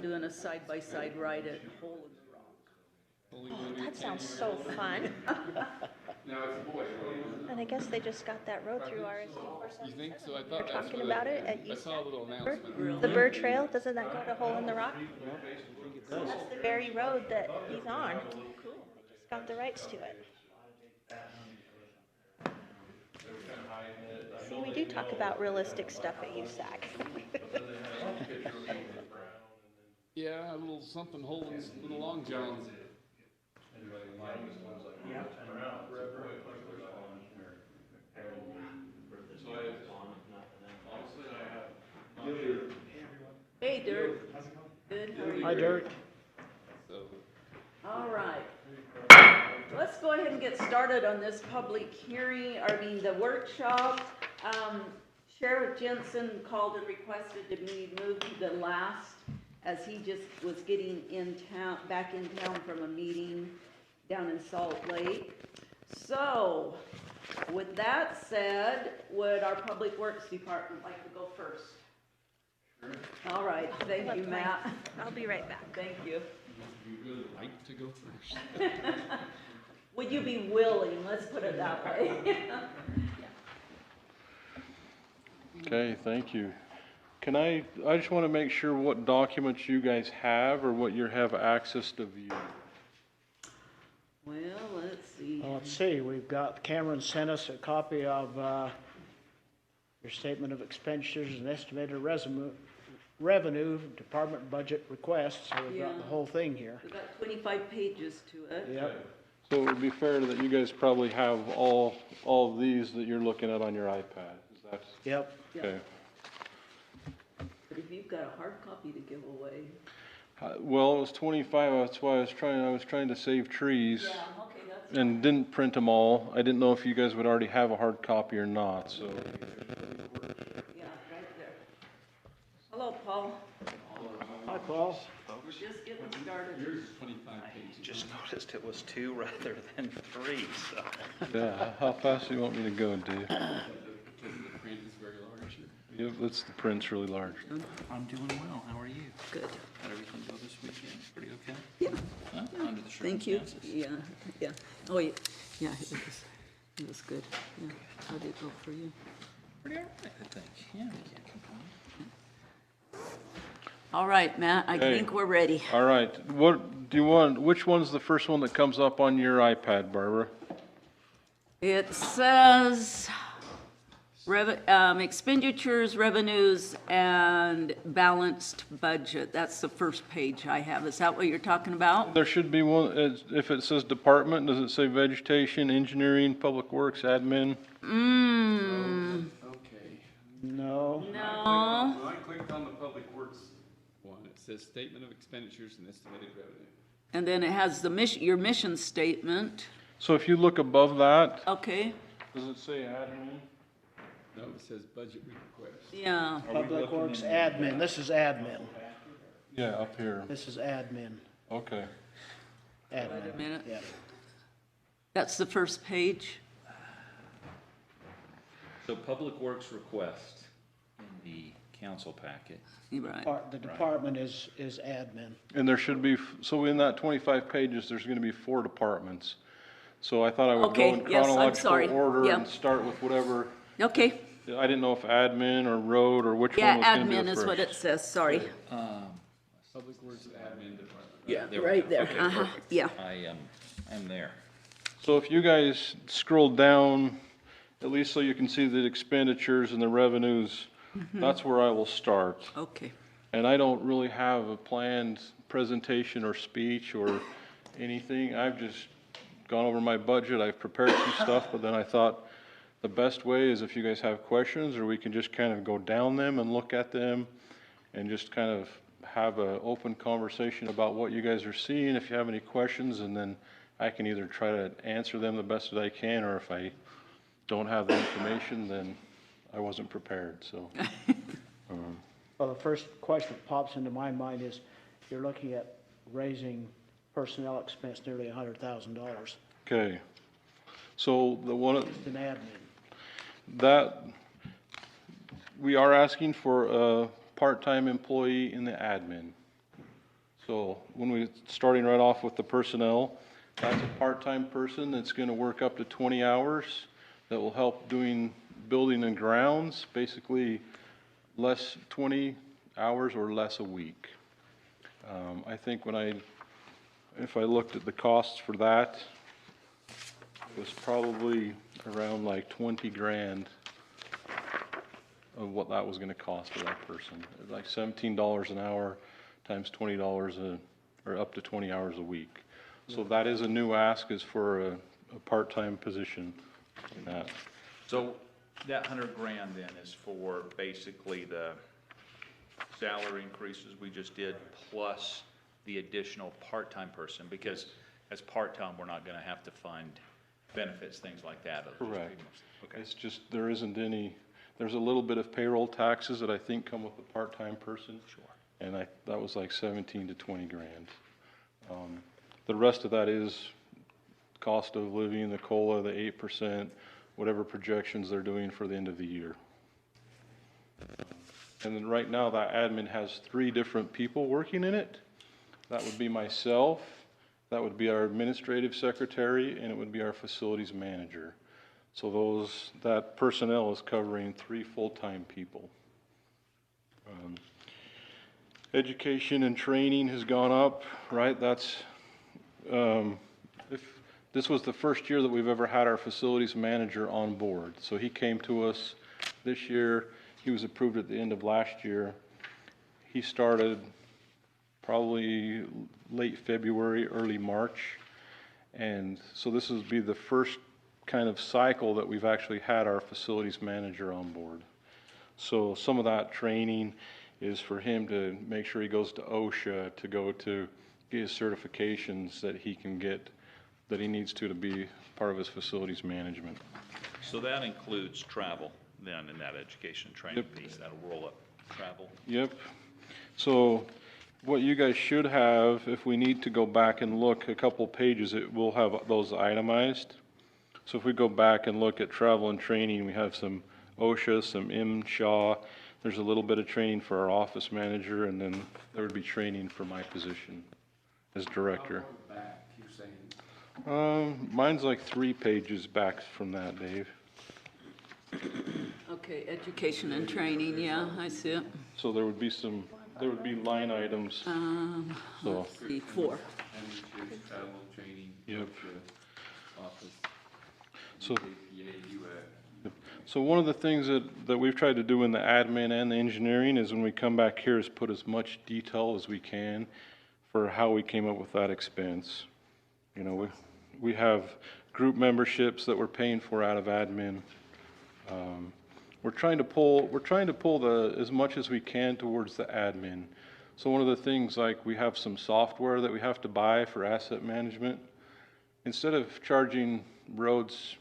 doing a side-by-side ride at Hole in the Rock. Oh, that sounds so fun. And I guess they just got that road through RSD 477. You think so? I They're thought that's talking what about it at I saw a USAC, little remember? announcement. The Bird Trail, doesn't that go to Hole in the Rock? It does. That's the very road that he's on. They just got the rights to it. See, we do talk about realistic stuff at USAC. Yeah, a little something holding little long john. Hey, Dirk. Good, how are you? Hi, Dirk. So, All right. Let's go ahead and get started on this public hearing, the workshop. Sheriff Jensen called and requested to be moved to the last, as he just was getting back in town from a meeting down in Salt Lake. So, with that said, would our Public Works Department like to go first? Sure. All right, thank you, Matt. I'll be right back. Thank you. you really like to go first. Would you be willing, let's put it that way. Okay, thank you. I just want to make sure what documents you guys have or what you have access to view. Well, let's see. Well, let's see, we've got, Cameron sent us a copy of your statement of expenditures and estimated revenue, department budget requests, so we've got Yeah. the whole thing here. We've got 25 pages to it. Yep, So it would be fair that you guys probably have all of these that you're looking at on your iPad. Is that yep. okay? But if you've got a hard copy to give away. Well, it was 25. That's why I was trying to save trees Yeah, okay, that's. and didn't print them all. I didn't know if you guys would already have a hard copy or not. So Yeah, right there. Hello, Paul. Hi, Paul. We're just getting started. Yours is 25 pages. Just noticed it was 2 rather than 3, so. yeah, how fast do you want me to go, Dave? Because the print is very large. Yeah, that's the print's really large. I'm doing well. How are you? Good. How'd everything go this weekend? Pretty okay? Yeah. Huh? Under the Thank you. circumstances? Yeah. Oh, yeah, it was good. Yeah. How did it go for you? Pretty all right, I think. Yeah, we can't complain. All right, Matt, I Okay. think we're ready. All right, what do you want, which one's the first one that comes up on your iPad, Barbara? It says expenditures, revenues, and balanced budget. That's the first page I have. Is that what you're talking about? There should be one, if it says department, does it say vegetation, engineering, public works, admin? Okay. No, No. When I clicked on the Public Works one, it says Statement of Expenditures and Estimated Revenue. And then it has your mission statement. So if you look above that, Okay, does it say admin? No, it says Budget Request. yeah. Public Works admin, this is admin. Yeah, up here, This is admin, okay. Wait a admin, minute. yeah. That's the first page. So Public Works request in the council packet. You're right. The department is admin. And there should be, so in that 25 pages, there's gonna be 4 departments. So I thought I would go Okay, in yes, I'm sorry. chronological order Yeah. and start with whatever, Okay, I didn't know if admin or road or which yeah, one was gonna be admin the is what first. it says, sorry. Public Works Admin Department. Yeah, there we right go. there, Okay, uh-huh, perfect. yeah. I'm there. So if you guys scroll down, at least so you can see the expenditures and the revenues, that's where I will start. Okay, And I don't really have a planned presentation or speech or anything. I've just gone over my budget. I've prepared some stuff, but then I thought the best way is if you guys have questions, or we can just kind of go down them and look at them and just kind of have an open conversation about what you guys are seeing, if you have any questions, and then I can either try to answer them the best that I can, or if I don't have the information, then I wasn't prepared, so. Well, the first question that pops into my mind is, you're looking at raising personnel expense nearly $100,000 Okay, so the one, in admin. that, we are asking for a part-time employee in the admin. So when we, starting right off with the personnel, that's a part-time person that's gonna work up to 20 hours that will help doing building and grounds, basically less, 20 hours or less a week. I think if I looked at the costs for that, it was probably around like 20 grand of what that was gonna cost for that person. Like $17 an hour times $20 or up to 20 hours a week. So that is a new ask, is for a part-time position in that. So that 100 grand then is for basically the salary increases we just did, plus the additional part-time person, because as part-time, we're not gonna have to fund benefits, things like that. It'll just be Correct. Okay. It's just, there isn't any, there's a little bit of payroll taxes that I think come with a part-time person. Sure. And that was like 17 to 20 grand. The rest of that is cost of living, the COLA, the 8%, whatever projections they're doing for the end of the year. And then right now, that admin has 3 different people working in it. That would be myself, that would be our administrative secretary, and it would be our facilities manager. So that personnel is covering 3 full-time people. Education and training has gone up, right? That's, if this was the first year that we've ever had our facilities manager on board. So he came to us this year. He was approved at the end of last year. He started probably late February, early March. And so this will be the first kind of cycle that we've actually had our facilities manager on board. So some of that training is for him to make sure he goes to OSHA, to go to get his certifications that he can get, that he needs to be part of his facilities management. So that includes travel then in that education training piece, that'll roll up travel? Yep. So what you guys should have, if we need to go back and look a couple pages, it will have those itemized. So if we go back and look at travel and training, we have some OSHA, some MSHA. There's a little bit of training for our office manager, and then there would be training for my position as director. Mine's like 3 pages back from that, Dave. Okay, education and training, yeah, I see it. So there would be line items. So, Let's see, 4. Memberships, travel, training, Yep. office, So- APA, UAC. so one of the things that we've tried to do in the admin and the engineering is when we come back here is put as much detail as we can for how we came up with that expense. You know, we have group memberships that we're paying for out of admin. We're trying to pull as much as we can towards the admin. So one of the things, like, we have some software that we have to buy for asset management. Instead of charging roads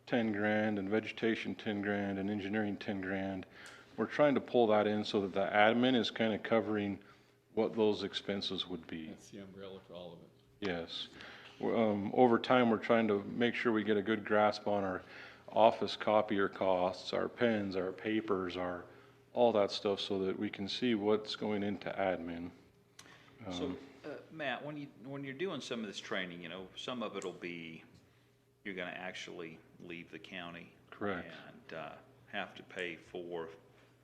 10 grand and vegetation 10 grand and engineering 10 grand, we're trying to pull that in so that the admin is kind of covering what those expenses would be. That's the umbrella for all of it. Yes. Over time, we're trying to make sure we get a good grasp on our office copier costs, our pens, our papers, all that stuff, so that we can see what's going into admin. So, Matt, when you're doing some of this training, you know, some of it'll be, you're gonna actually leave the county. Correct. And, have to pay for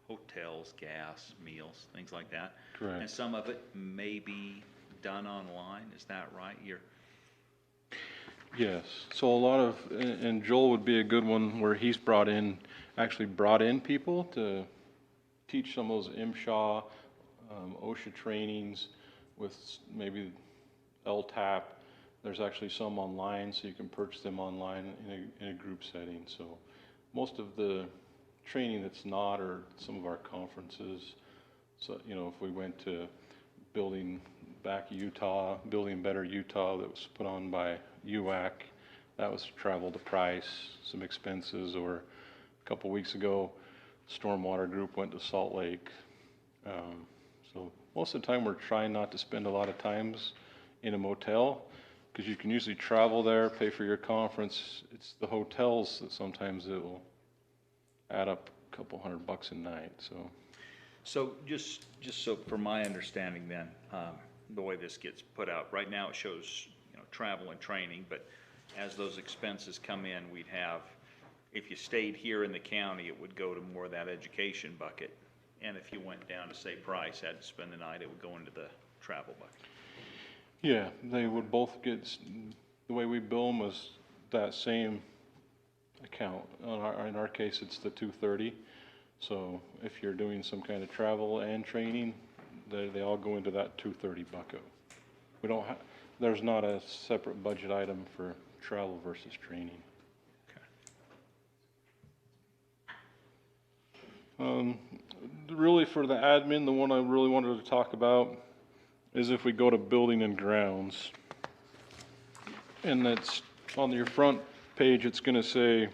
hotels, gas, meals, things like that. Correct. And some of it may be done online, is that right? Yes, so a lot of, and Joel would be a good one where he's actually brought in people to teach some of those MSHA, OSHA trainings with maybe LTAP. There's actually some online, so you can purchase them online in a group setting. So most of the training that's not, or some of our conferences, so, you know, if we went to Building Better Utah, that was put on by UAC, that was travel to Price, some expenses. Or a couple weeks ago, Stormwater Group went to Salt Lake. So most of the time, we're trying not to spend a lot of times in a motel, because you can usually travel there, pay for your conference. It's the hotels that sometimes it will add up a couple $100 a night. So So just so for my understanding then, the way this gets put out. Right now, it shows, travel and training, but as those expenses come in, we'd have, if you stayed here in the county, it would go to more of that education bucket. And if you went down to, say, Price, had to spend the night, it would go into the travel bucket. Yeah, they would both get, the way we bill them was that same account. In our case, it's the 230. So if you're doing some kind of travel and training, they all go into that 230 bucket. We don't have, there's not a separate budget item for travel versus training. Really for the admin, the one I really wanted to talk about is if we go to building and grounds. And that's on your front page, it's gonna say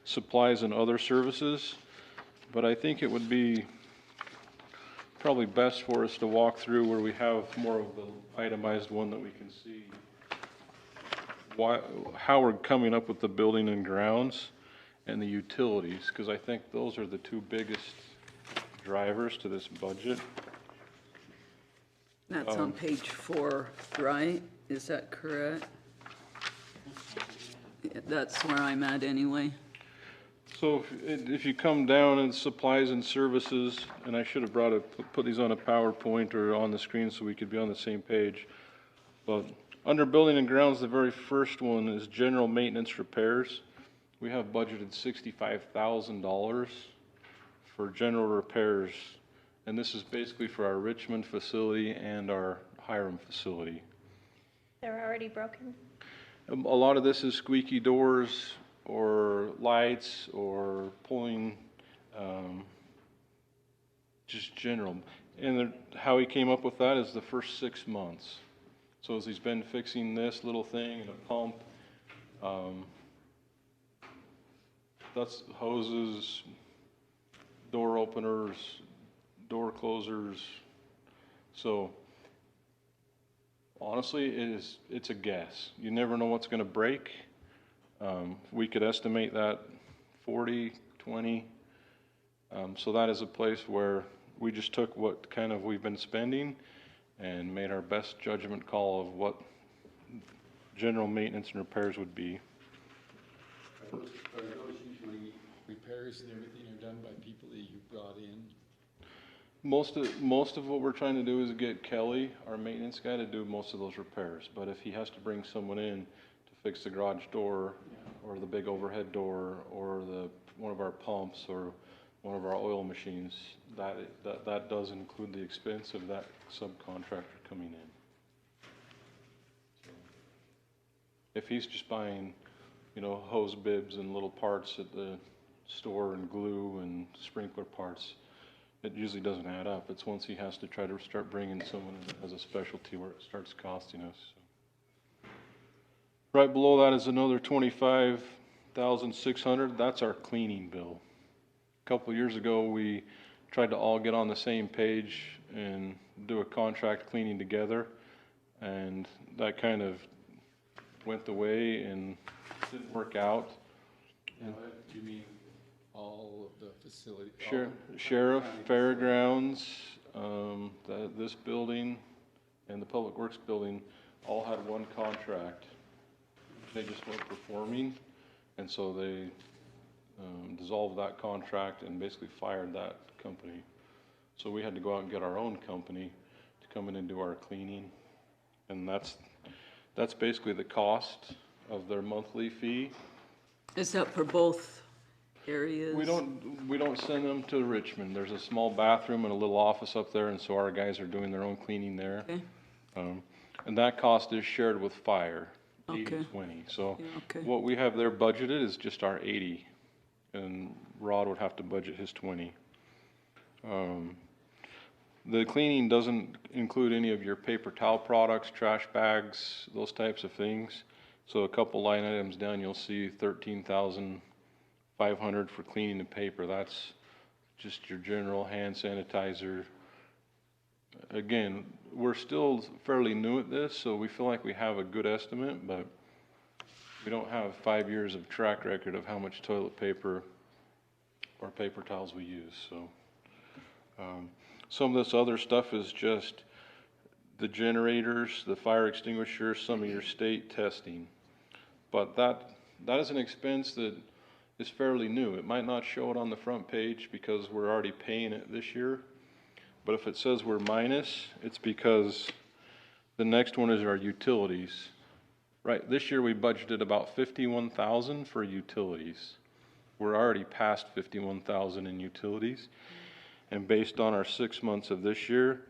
supplies and other services. But I think it would be probably best for us to walk through where we have more of the itemized one that we can see how we're coming up with the building and grounds and the utilities, because I think those are the two biggest drivers to this budget. That's on page 4, right? Is that correct? Yeah, that's where I'm at anyway. So if you come down in supplies and services, and I should have put these on a PowerPoint or on the screen so we could be on the same page. But under building and grounds, the very first one is general maintenance repairs. We have budgeted $65,000 for general repairs. And this is basically for our Richmond facility and our Hiram facility. They're already broken. A lot of this is squeaky doors or lights or pulling, just general. And how he came up with that is the first 6 months. So as he's been fixing this little thing and a pump, that's hoses, door openers, door closers. So honestly, it's a guess. You never know what's going to break. We could estimate that 40, 20. So that is a place where we just took what kind of we've been spending and made our best judgment call of what general maintenance and repairs would be. Are those usually repairs and everything are done by people that you brought in? Most of what we're trying to do is get Kelly, our maintenance guy, to do most of those repairs. But if he has to bring someone in to fix the garage door or the big overhead door or one of our pumps or one of our oil machines, that does include the expense of that subcontractor coming in. So if he's just buying, hose bibs and little parts at the store and glue and sprinkler parts, it usually doesn't add up. It's once he has to try to start bringing someone in as a specialty where it starts costing us. So. Right below that is another $25,600. That's our cleaning bill. A couple of years ago, we tried to all get on the same page and do a contract cleaning together, and that kind of went the way and didn't work out. Do you mean all of the facility? Sheriff, fairgrounds, this building, and the Public Works building all had one contract. They just weren't performing, and so they dissolved that contract and basically fired that company. So we had to go out and get our own company to come in and do our cleaning, and that's basically the cost of their monthly fee. Is that for both areas? We don't send them to Richmond. There's a small bathroom and a little office up there, and so our guys are doing their own cleaning there. Okay. And that cost is shared with fire, Okay. 80/20. So Yeah, okay. what we have there budgeted is just our 80, and Rod would have to budget his 20. The cleaning doesn't include any of your paper towel products, trash bags, those types of things. So a couple line items down, you'll see $13,500 for cleaning the paper. That's just your general hand sanitizer. Again, we're still fairly new at this, so we feel like we have a good estimate, but we don't have 5 years of track record of how much toilet paper or paper towels we use. So some of this other stuff is just the generators, the fire extinguishers, some of your state testing. But that is an expense that is fairly new. It might not show it on the front page because we're already paying it this year. But if it says we're minus, it's because the next one is our utilities. Right, this year we budgeted about 51,000 for utilities. We're already past 51,000 in utilities. And based on our 6 months of this year,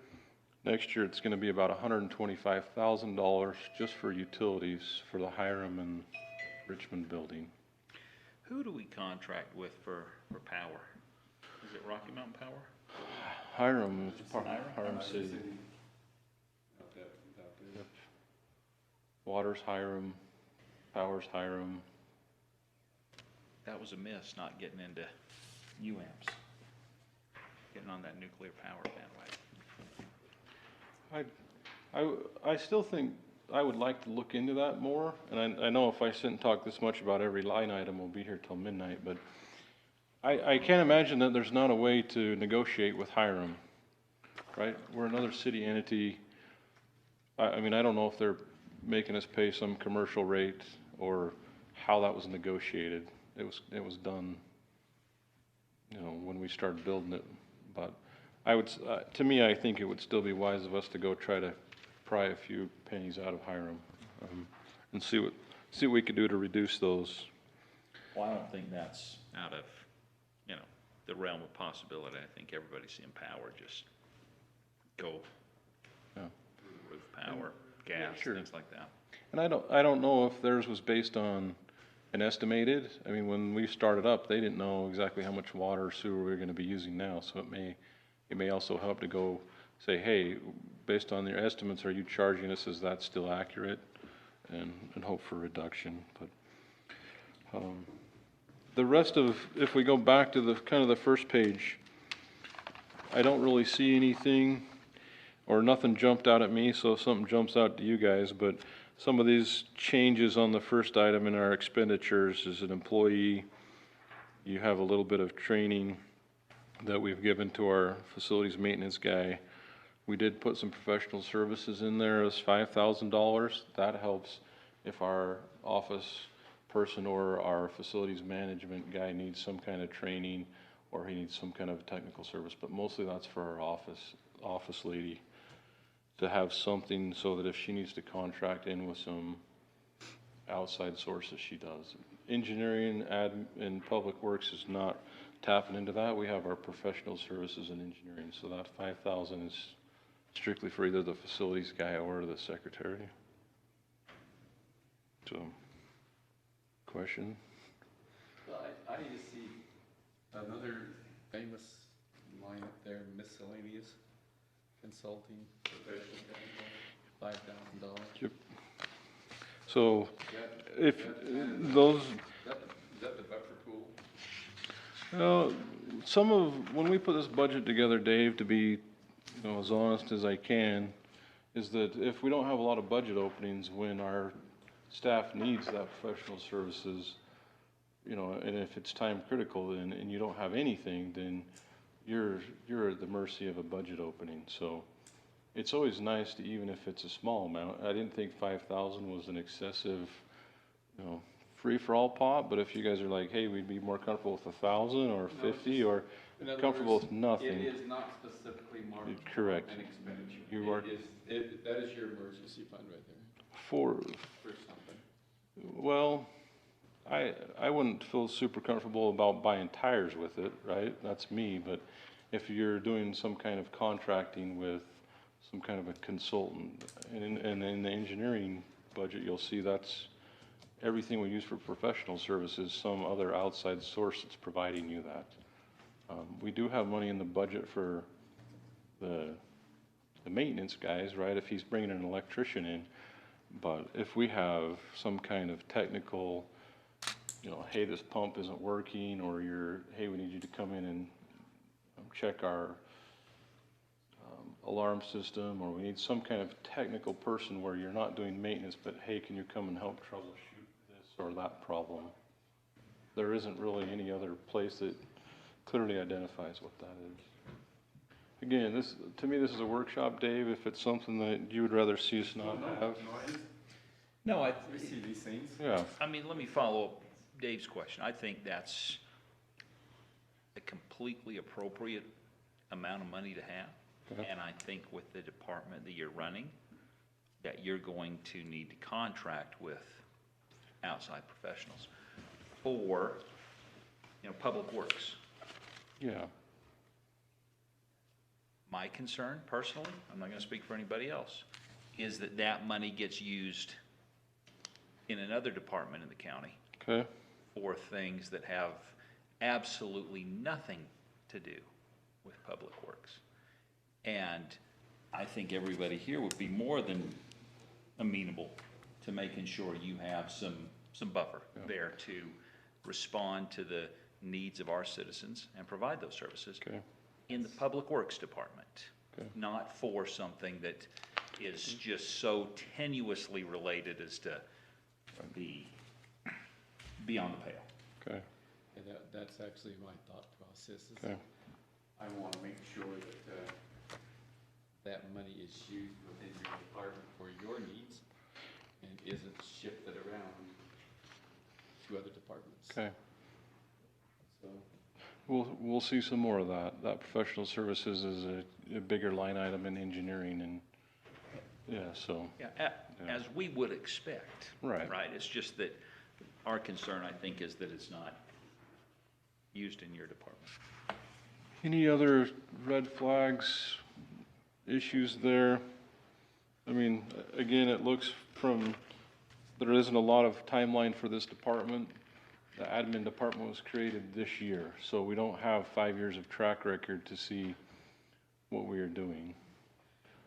next year it's gonna be about $125,000 just for utilities for the Hiram and Richmond building. Who do we contract with for power? Is it Rocky Mountain Power? Hiram is part of Hiram City. Yep. Water's Hiram, Power's Hiram. That was a miss, not getting into UAMPS, getting on that nuclear power bandwagon. I still think I would like to look into that more, and I know if I sit and talk this much about every line item, we'll be here till midnight, but I can't imagine that there's not a way to negotiate with Hiram, right? We're another city entity. I mean, I don't know if they're making us pay some commercial rate or how that was negotiated. It was done, you know, when we started building it, but I would, to me, I think it would still be wise of us to go try to pry a few pennies out of Hiram, and see what we could do to reduce those. Well, I don't think that's out of, you know, the realm of possibility. I think everybody's seeing power just go. Yeah. Roof power, gas, sure. things like that. And I don't know if theirs was based on an estimated. I mean, when we started up, they didn't know exactly how much water or sewer we were gonna be using now, so it may also help to go say, hey, based on your estimates, are you charging us, is that still accurate? And hope for reduction, but, the rest of, if we go back to the, kind of the first page, I don't really see anything, or nothing jumped out at me, so if something jumps out to you guys, but some of these changes on the first item in our expenditures as an employee, you have a little bit of training that we've given to our facilities maintenance guy. We did put some professional services in there as $5,000. That helps if our office person or our facilities management guy needs some kind of training or he needs some kind of technical service, but mostly that's for our office lady to have something so that if she needs to contract in with some outside sources, she does. Engineering and public works is not tapping into that. We have our professional services in engineering, so that 5,000 is strictly for either the facilities guy or the secretary. So, question? Well, I just see another famous line up there, miscellaneous consulting, professional technical, $5,000. Yep. So, if those, Is that the buffer pool? when we put this budget together, Dave, to be, you know, as honest as I can, is that if we don't have a lot of budget openings when our staff needs that professional services, you know, and if it's time critical and you don't have anything, then you're at the mercy of a budget opening. So it's always nice to, even if it's a small amount, I didn't think 5,000 was an excessive, you know, free-for-all pot, but if you guys are like, hey, we'd be more comfortable with 1,000 or 50 or comfortable with nothing. It is not specifically marked Correct. an expenditure. You are- That is your emergency fund right there, For something. Well, I wouldn't feel super comfortable about buying tires with it, right? That's me, but if you're doing some kind of contracting with some kind of a consultant, and in the engineering budget, you'll see that's everything we use for professional services, some other outside source that's providing you that. We do have money in the budget for the maintenance guys, right? If he's bringing an electrician in, but if we have some kind of technical, you know, hey, this pump isn't working, or hey, we need you to come in and check our alarm system, or we need some kind of technical person where you're not doing maintenance, but hey, can you come and help troubleshoot this or that problem? There isn't really any other place that clearly identifies what that is. again, this, to me, this is a workshop, Dave, if it's something that you would rather see us not have. No, We see these things. Yeah, I mean, let me follow up Dave's question. I think that's a completely appropriate amount of money to have. Okay. And I think with the department that you're running, that you're going to need to contract with outside professionals for, public works. yeah, My concern personally, I'm not gonna speak for anybody else, is that that money gets used in another department in the county okay, for things that have absolutely nothing to do with public works. And I think everybody here would be more than amenable to making sure you have some buffer there to respond to the needs of our citizens and provide those services okay, in the Public Works Department, Okay. not for something that is just so tenuously related as to be beyond the pale. okay, And that's actually my thought process. Is okay, I want to make sure that that money is used within your department for your needs and isn't shifted around to other departments. okay. So, We'll see some more of that. That professional services is a bigger line item in engineering and, yeah, so, Yeah, as we would expect. Right. Right, it's just that our concern, I think, is that it's not used in your department. any other red flags, issues there? I mean, again, it looks from, there isn't a lot of timeline for this department. The admin department was created this year, so we don't have 5 years of track record to see what we are doing.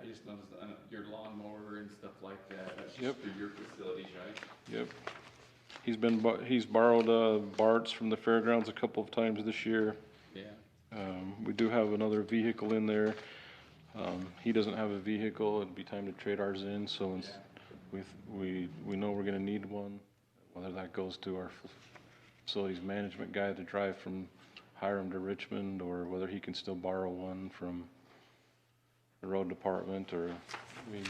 I just noticed your lawnmower and stuff like that, that's Yep. just for your facilities, right? Yep. He's borrowed Bart's from the fairgrounds a couple of times this year. Yeah. We do have another vehicle in there. He doesn't have a vehicle, it'd be time to trade ours in, so we know we're gonna need one. Whether that goes to our facilities management guy to drive from Hiram to Richmond, or whether he can still borrow one from the road department, or, I mean,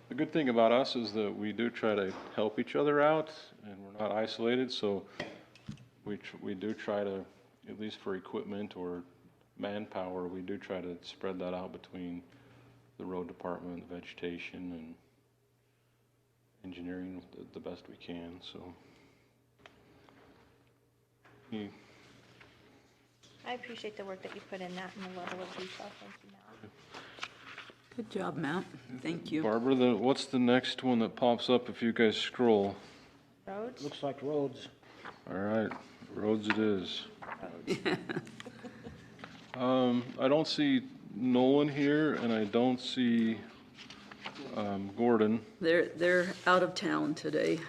the good thing about us is that we do try to help each other out, and we're not isolated, so we do try to, at least for equipment or manpower, we do try to spread that out between the road department, vegetation, and engineering the best we can, so. I appreciate the work that you put in that and the level of detail. Thank you, Matt. Good job, Matt. Thank you. Barbara, what's the next one that pops up if you guys scroll? Roads? Looks like roads. All right, roads it is. Roads. I don't see Nolan here, and I don't see Gordon. They're out of town today.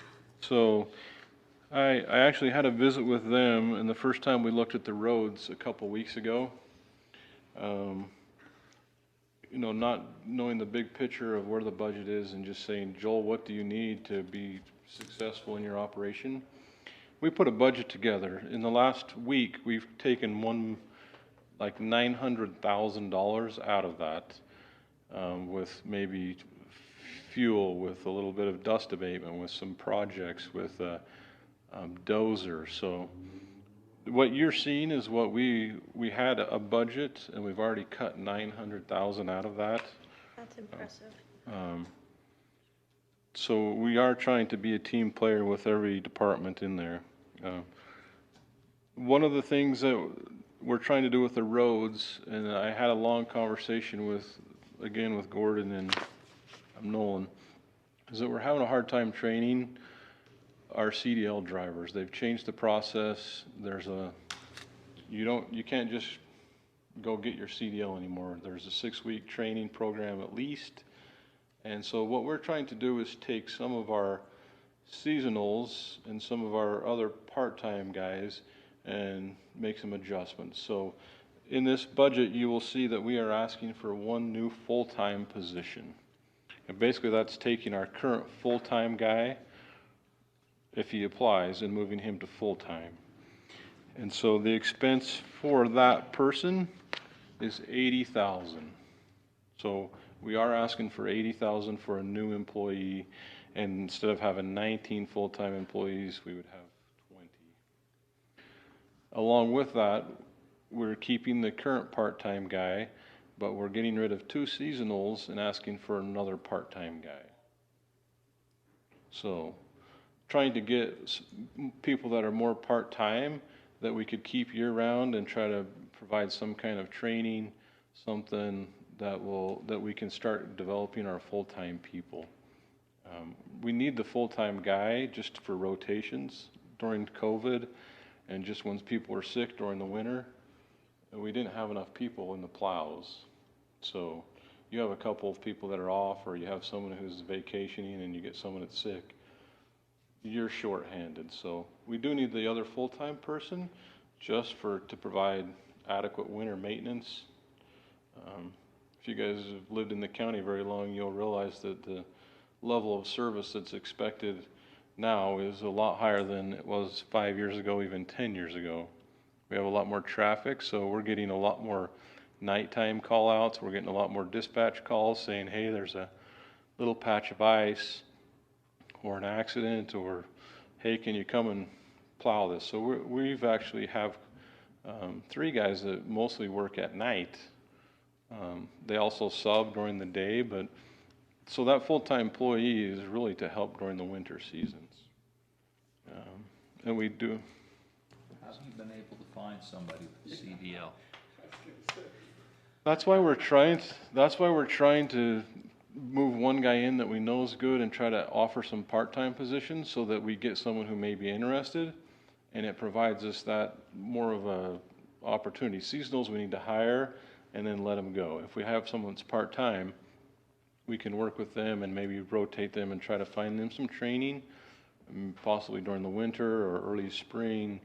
So I actually had a visit with them, and the first time we looked at the roads a couple weeks ago, not knowing the big picture of where the budget is and just saying, Joel, what do you need to be successful in your operation? We put a budget together. In the last week, we've taken like $900,000 out of that, with maybe fuel, with a little bit of dust abatement, with some projects, with dozer. So what you're seeing is what we had a budget, and we've already cut 900,000 out of that. That's impressive. So we are trying to be a team player with every department in there. One of the things that we're trying to do with the roads, and I had a long conversation with Gordon and Nolan, is that we're having a hard time training our CDL drivers. They've changed the process. You can't just go get your CDL anymore. There's a 6-week training program at least. And so what we're trying to do is take some of our seasonals and some of our other part-time guys and make some adjustments. So in this budget, you will see that we are asking for 1 new full-time position. And basically that's taking our current full-time guy, if he applies, and moving him to full-time. And so the expense for that person is 80,000. So we are asking for 80,000 for a new employee, and instead of having 19 full-time employees, we would have 20. Along with that, we're keeping the current part-time guy, but we're getting rid of 2 seasonals and asking for another part-time guy. So, trying to get people that are more part-time that we could keep year-round and try to provide some kind of training, something that we can start developing our full-time people. We need the full-time guy just for rotations during COVID and just when people were sick during the winter. We didn't have enough people in the plows. So you have a couple of people that are off, or you have someone who's vacationing and you get someone that's sick, you're shorthanded. So we do need the other full-time person just to provide adequate winter maintenance. If you guys have lived in the county very long, you'll realize that the level of service that's expected now is a lot higher than it was 5 years ago, even 10 years ago. We have a lot more traffic, so we're getting a lot more nighttime call-outs. We're getting a lot more dispatch calls saying, hey, there's a little patch of ice or an accident, or hey, can you come and plow this? So we've actually have 3 guys that mostly work at night. They also sub during the day, but so that full-time employee is really to help during the winter seasons. And we do. How have you been able to find somebody with CDL? That's why we're trying to move one guy in that we know is good and try to offer some part-time positions so that we get someone who may be interested, and it provides us that more of a opportunity. Seasonals we need to hire and then let them go. If we have someone that's part-time, we can work with them and maybe rotate them and try to find them some training, possibly during the winter or early spring.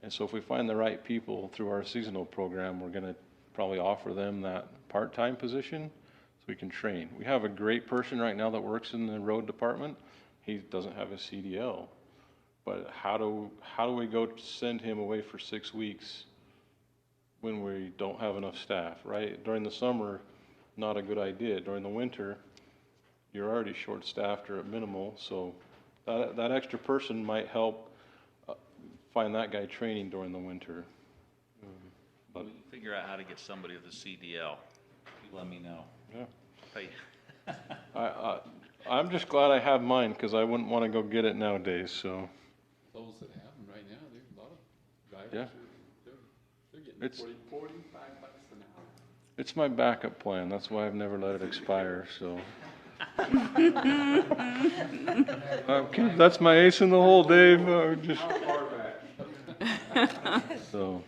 And so if we find the right people through our seasonal program, we're going to probably offer them that part-time position so we can train. We have a great person right now that works in the road department. He doesn't have a CDL. But how do we go send him away for 6 weeks when we don't have enough staff, right? During the summer, not a good idea. During the winter, you're already short-staffed or at minimal, so that extra person might help find that guy training during the winter. But figure out how to get somebody with a CDL. You let me know. Yeah. Hey. I'm just glad I have mine because I wouldn't want to go get it nowadays. So Those that have them right now, there's a lot of drivers. Yeah. They're getting It's- 45 bucks an hour. it's my backup plan. That's why I've never let it expire. So okay, that's my ace in the hole, Dave. So.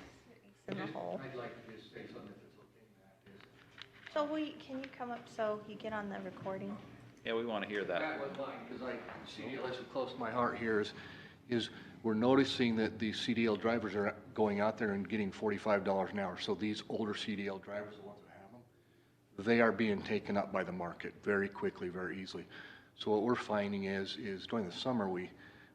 In the hole. I'd like to just say something if it's okay, Matt. So can you come up so you get on the recording? Yeah, we want to hear that. That was mine, because CDL is so close to my heart here is we're noticing that the CDL drivers are going out there and getting $45 an hour. So these older CDL drivers, the ones that have them, they are being taken up by the market very quickly, very easily. So what we're finding is during the summer, we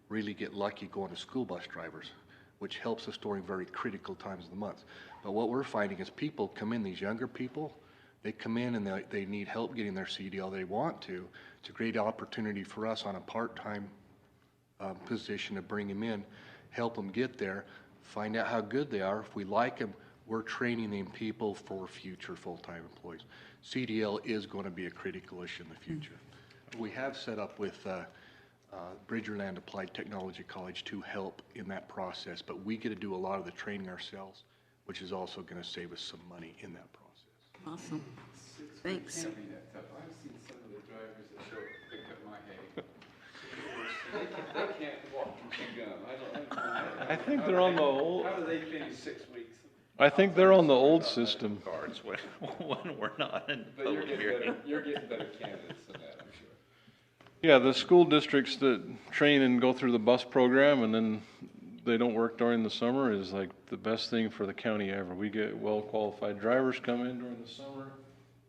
really get lucky going to school bus drivers, which helps us during very critical times of the month. But what we're finding is people come in, these younger people, they come in and they need help getting their CDL. They want to. It's a great opportunity for us on a part-time position to bring them in, help them get there, find out how good they are. If we like them, we're training them people for future full-time employees. CDL is going to be a critical issue in the future. We have set up with Bridgerland Applied Technology College to help in that process, but we get to do a lot of the training ourselves, which is also going to save us some money in that process. Awesome. Thanks. Can't be that tough. I've seen some of the drivers that show pick up my hay. They can't walk and chew gum. I don't. I think they're on the old. How do they finish 6 weeks? I think they're on the old system. Cards when we're not in But you're public getting hearing. better, you're getting better candidates than that, I'm sure. Yeah, the school districts that train and go through the bus program and then they don't work during the summer is like the best thing for the county ever. We get well-qualified drivers come in during the summer,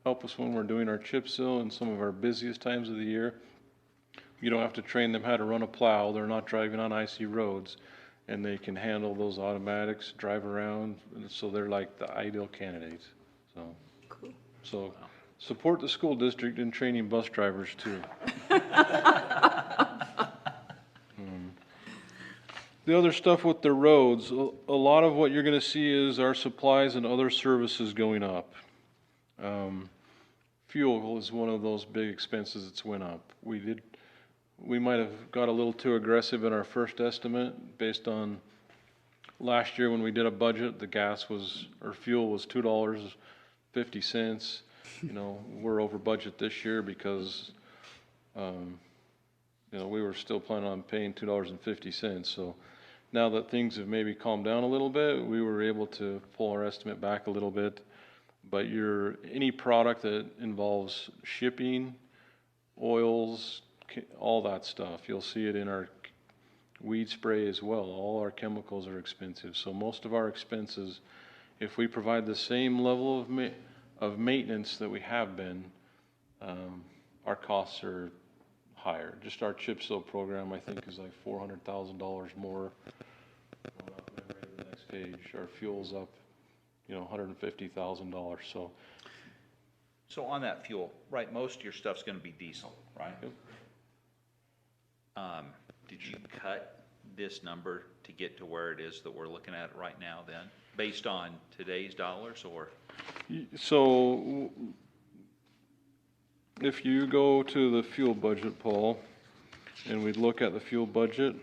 help us when we're doing our chip seal and some of our busiest times of the year. You don't have to train them how to run a plow. They're not driving on icy roads, and they can handle those automatics, drive around, and so they're like the ideal candidates. So, so support the school district in training bus drivers too. The other stuff with the roads, a lot of what you're gonna see is our supplies and other services going up. Fuel is one of those big expenses that's went up. We might have got a little too aggressive in our first estimate based on last year when we did a budget, the fuel was $2.50. You know, we're over budget this year because, you know, we were still planning on paying $2.50. So now that things have maybe calmed down a little bit, we were able to pull our estimate back a little bit. But any product that involves shipping, oils, all that stuff, you'll see it in our weed spray as well. All our chemicals are expensive. So most of our expenses, if we provide the same level of maintenance that we have been, our costs are higher. Just our chip seal program, I think, is like $400,000 more. The next page, our fuel's up, you know, $150,000. So on that fuel, right, most of your stuff's gonna be diesel, right? Yep. Did you cut this number to get to where it is that we're looking at right now then, based on today's dollars, or? So if you go to the fuel budget, Paul, and we look at the fuel budget,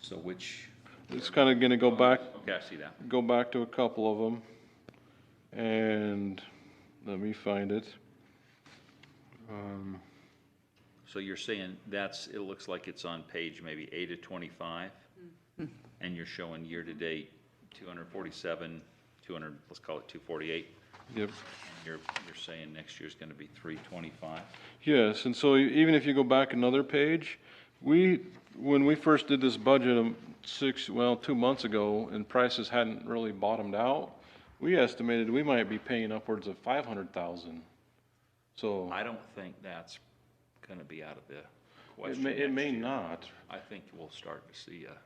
So which, it's kind of gonna go back okay, I see that. to a couple of them. And let me find it. So you're saying it looks like it's on page maybe 8 of 25, and you're showing year-to-date 247, 200, let's call it 248. Yep. You're saying next year's gonna be 325? Yes, and so even if you go back another page, when we first did this budget 2 months ago, and prices hadn't really bottomed out, we estimated we might be paying upwards of $500,000. So I don't think that's gonna be out of the it question. may next year. not, I think we'll start to see a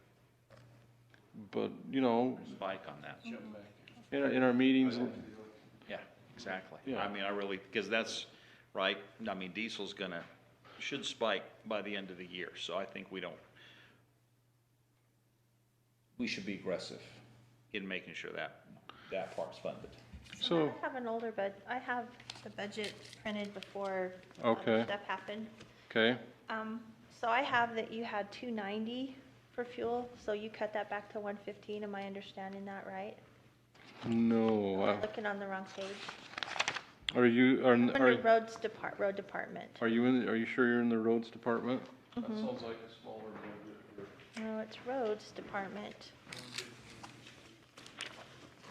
but you know, spike on that. in our meetings, Yeah, exactly. Yeah. I mean, because that's, right, I mean, diesel's should spike by the end of the year, so I think we should be aggressive in making sure that part's funded. so, I have an older I have the budget printed before Okay. stuff happened. okay, So I have that you had 290 for fuel, so you cut that back to 115. Am I understanding that right? no, Am I looking on the wrong page? are you, Under road department. are you sure you're in the roads department? That sounds like a smaller budget. No, it's roads department.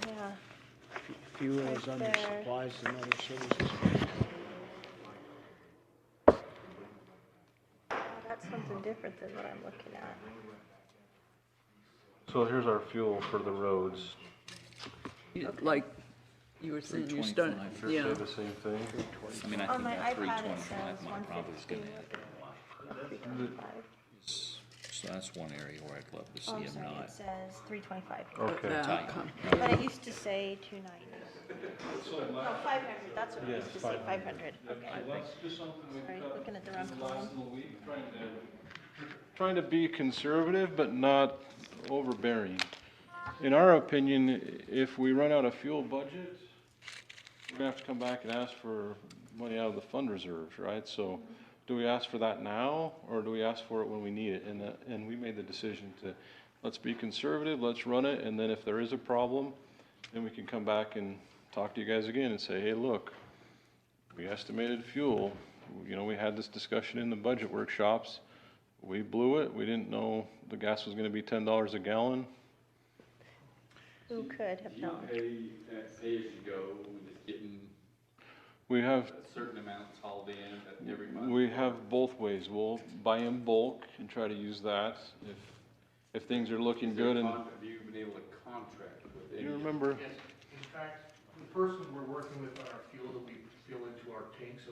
Yeah, Fuel is Right under there. supplies and other services. that's something different than what I'm looking at. So here's our fuel for the roads. Like you were saying, you're starting, 325. yeah. Say the same thing. I mean, I On think my that iPad, it 325 says one probably is 115. gonna, 325. so that's one area where I'd love to see Oh, I'm him sorry, not it says 325. Okay. tight. But it used to say 290. No, 500, that's what it used to say, 500. Okay, That's just something we sorry, cut looking at the wrong in the last column. little week, trying to be conservative but not overbearing. In our opinion, if we run out of fuel budget, we're gonna have to come back and ask for money out of the fund reserves, right? So do we ask for that now, or do we ask for it when we need it? And we made the decision to, let's be conservative, let's run it, and then if there is a problem, then we can come back and talk to you guys again and say, hey, look, we estimated fuel, you know, we had this discussion in the budget workshops, we blew it, we didn't know the gas was gonna be $10 a gallon. Who could have known? You pay as you go, just getting We have, a certain amounts hauled in every month. we have both ways, we'll buy in bulk and try to use that if things are looking Is there good and, have you been able to contract with any? you remember, Yes, in fact, the person we're working with on our fuel that we fill into our tanks,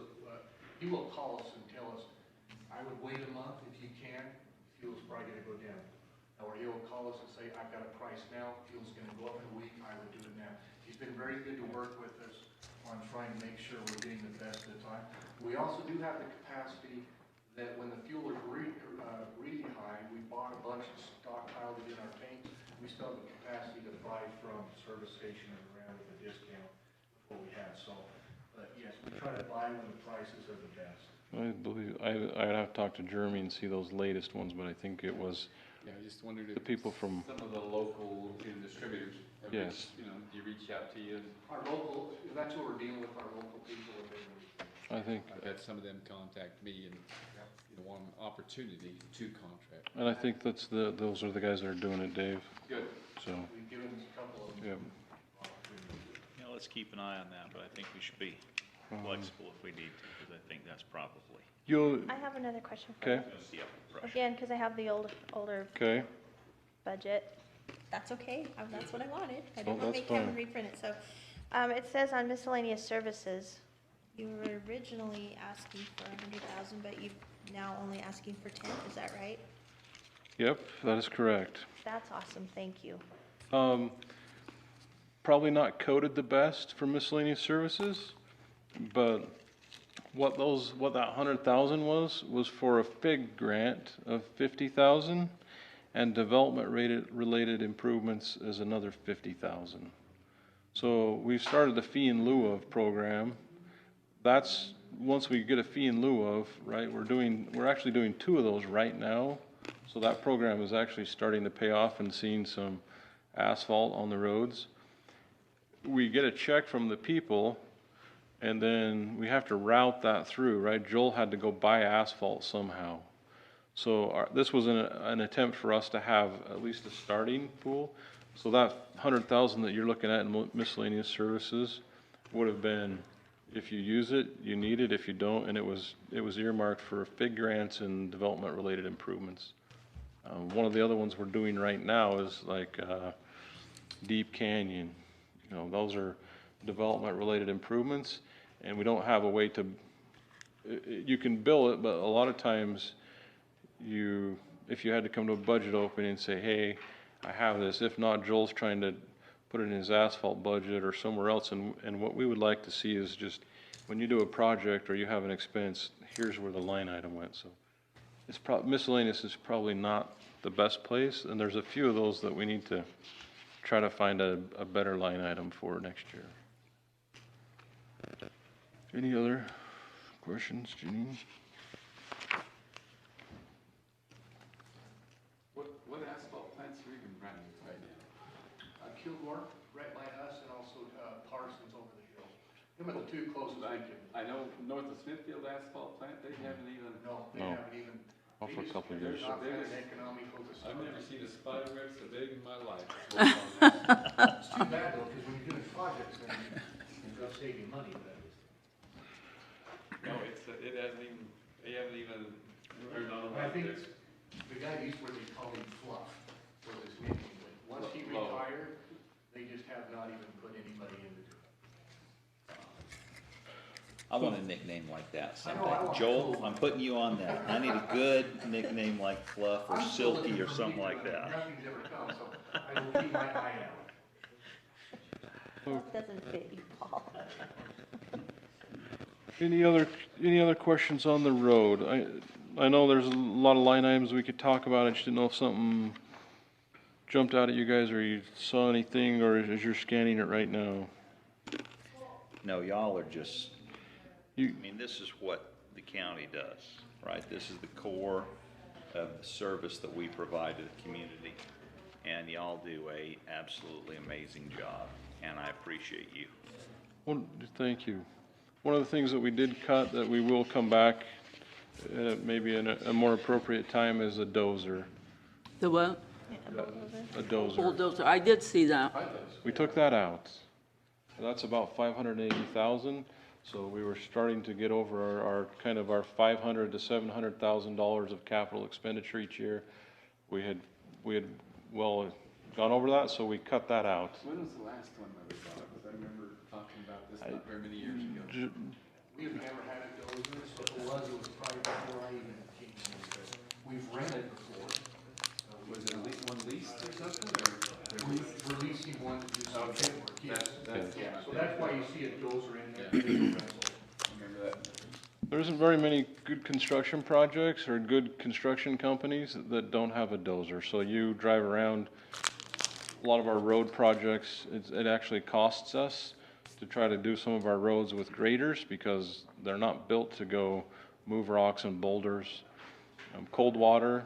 he will call us and tell us, I would wait a month if you can, fuel's probably gonna go down. or he'll call us and say, I've got a price now, fuel's gonna go up in a week, I would do it now. He's been very good to work with us on trying to make sure we're getting the best of the time. We also do have the capacity that when the fuel is really high, we bought a bunch and stockpiled it in our tanks. We still have the capacity to buy from service station and around with a discount what we have, so, but yes, we try to buy when the prices are the best. I believe, I'd have to talk to Jeremy and see those latest ones, but I think it was Yeah, I just wondered the if people from, some of the local distributors, have Yes. you know, do you reach out to you? Our local, that's what we're dealing with, our local people have been. I think, I've had some of them contact me and, you know, want an opportunity to contract. and I think those are the guys that are doing it, Dave, Good. so, We've given a couple of yeah. them opportunities. Yeah, let's keep an eye on that, but I think we should be flexible if we need to, because I think that's probably You'll, I have another question for you. okay, the approach. Again, because I have the older okay, budget. That's okay, that's what I wanted. I Oh, didn't want to that's make Kevin fine. reprint it, so. It says on miscellaneous services, you were originally asking for 100,000, but you're now only asking for 10, is that right? yep, that is correct. That's awesome, thank you. Probably not coded the best for miscellaneous services, but what that 100,000 was for a FIG grant of 50,000, and development related improvements is another 50,000. So we've started the fee in lieu of program. That's, once we get a fee in lieu of, right, we're actually doing 2 of those right now. So that program is actually starting to pay off and seeing some asphalt on the roads. We get a check from the people, and then we have to route that through, right? Joel had to go buy asphalt somehow. So this was an attempt for us to have at least a starting pool. So that 100,000 that you're looking at in miscellaneous services would have been, if you use it, you need it, if you don't, and it was earmarked for FIG grants and development-related improvements. One of the other ones we're doing right now is like Deep Canyon. You know, those are development-related improvements, and we don't have a way to, you can bill it, but a lot of times if you had to come to a budget opening and say, hey, I have this, if not, Joel's trying to put it in his asphalt budget or somewhere else, and what we would like to see is just, when you do a project or you have an expense, here's where the line item went, so. It's miscellaneous is probably not the best place, and there's a few of those that we need to try to find a better line item for next year. Any other questions, Janine? What asphalt plants are even running right now? Kilgore, right by us, and also Parsons over the hill. Them are the 2 closest we can. I know north of Smithfield asphalt plant, they haven't even, No, they No. haven't even. Oh, for a couple of years. They're not that an economical to I've start. never seen a spider web so big in my life. It's too bad though, because when you're doing projects, then it does save you money, but. No, it hasn't even, they haven't even turned on. I think it's, the guy used where they call him Fluff, was his nickname, but once he Fluff. retired, they just have not even put anybody into it. I want a nickname like that I know, I someday. want Joel, Fluff. I'm putting you on that. I need a good nickname like Fluff or I'm still Silky looking or for something people, like but that. Nothing's ever come, so I will keep my eye out. That doesn't fit you, Paul. Any other questions on the road? I know there's a lot of line items we could talk about. I just didn't know if something jumped out at you guys or you saw anything, or as you're scanning it right now. No, y'all are just, You, I mean, this is what the county does, right? This is the core of the service that we provide to the community. And y'all do a absolutely amazing job, and I appreciate you. thank you. One of the things that we did cut that we will come back maybe in a more appropriate time is a dozer. The what? A dozer. Bulldozer, I did see that. We took that out. That's about 580,000. So we were starting to get over our kind of our $500,000 to $700,000 of capital expenditure each year. We had well gone over that, so we cut that out. When was the last one that we bought it? Because I remember talking about this not very many years ago. We've never had a dozer, so if it was probably before I even came in. We've rented before. Was it at least see a dozer in there, it's a rental. Remember that? There isn't very many good construction projects or good construction companies that don't have a dozer. So you drive around, a lot of our road projects, it actually costs us to try to do some of our roads with graders because they're not built to go move rocks and boulders. Coldwater,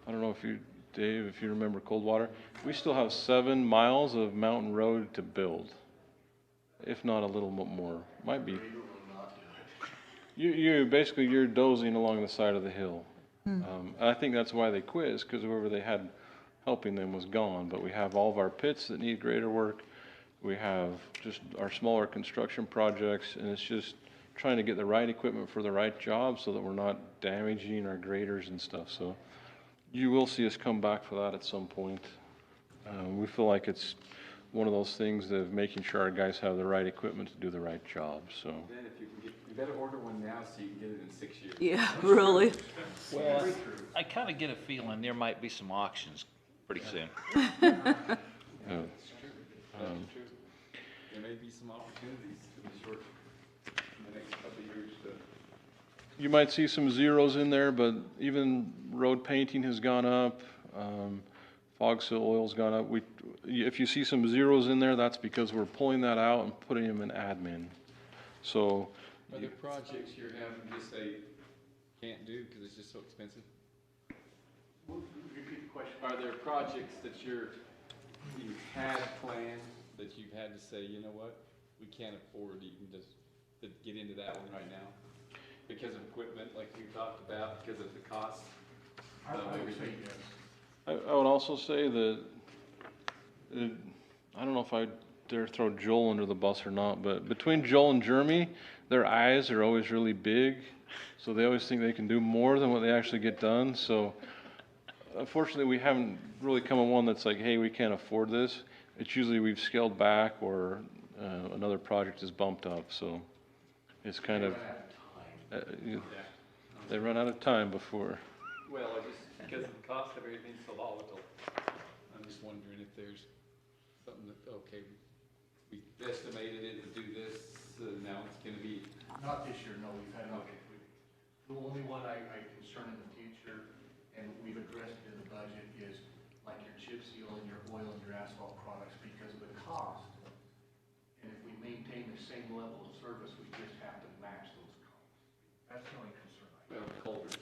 I don't know if you, Dave, if you remember Coldwater, we still have 7 miles of mountain road to build, if not a little bit more, might be. Basically, you're dozing along the side of the hill. I think that's why they quit, is because whoever they had helping them was gone. But we have all of our pits that need greater work. We have just our smaller construction projects, and it's just trying to get the right equipment for the right job so that we're not damaging our graders and stuff. So you will see us come back for that at some point. We feel like it's one of those things of making sure our guys have the right equipment to do the right job, so. Then if you can get, you better order one now so you can get it in 6 years. Yeah, really. Well, I kind of get a feeling there might be some auctions pretty soon. Yeah. That's true. There may be some opportunities to be short in the next couple of years to. You might see some zeros in there, but even road painting has gone up. Fog seal oil's gone up. If you see some zeros in there, that's because we're pulling that out and putting them in admin. So. Are there projects you're having to say can't do because it's just so expensive? Repeat the question. Are there projects that you've had planned that you've had to say, you know what, we can't afford even just to get into that one right now? Because of equipment, like you talked about, because of the cost? I would say yes. I would also say that, I don't know if I dare throw Joel under the bus or not, but between Joel and Jeremy, their eyes are always really big, so they always think they can do more than what they actually get done. So unfortunately, we haven't really come on one that's like, hey, we can't afford this. It's usually we've scaled back or another project is bumped up, so it's kind of, they run out of time before. Well, because of the cost of everything's so volatile, I'm just wondering if there's something that, okay, we estimated it to do this, now it's gonna be. Not this year, no, we've had, okay. The only one I concern in the future, and we've addressed it in the budget, is like your chip seal and your oil and your asphalt products because of the cost. And if we maintain the same level of service, we just have to match those costs. That's the only concern I have. Well, culverts.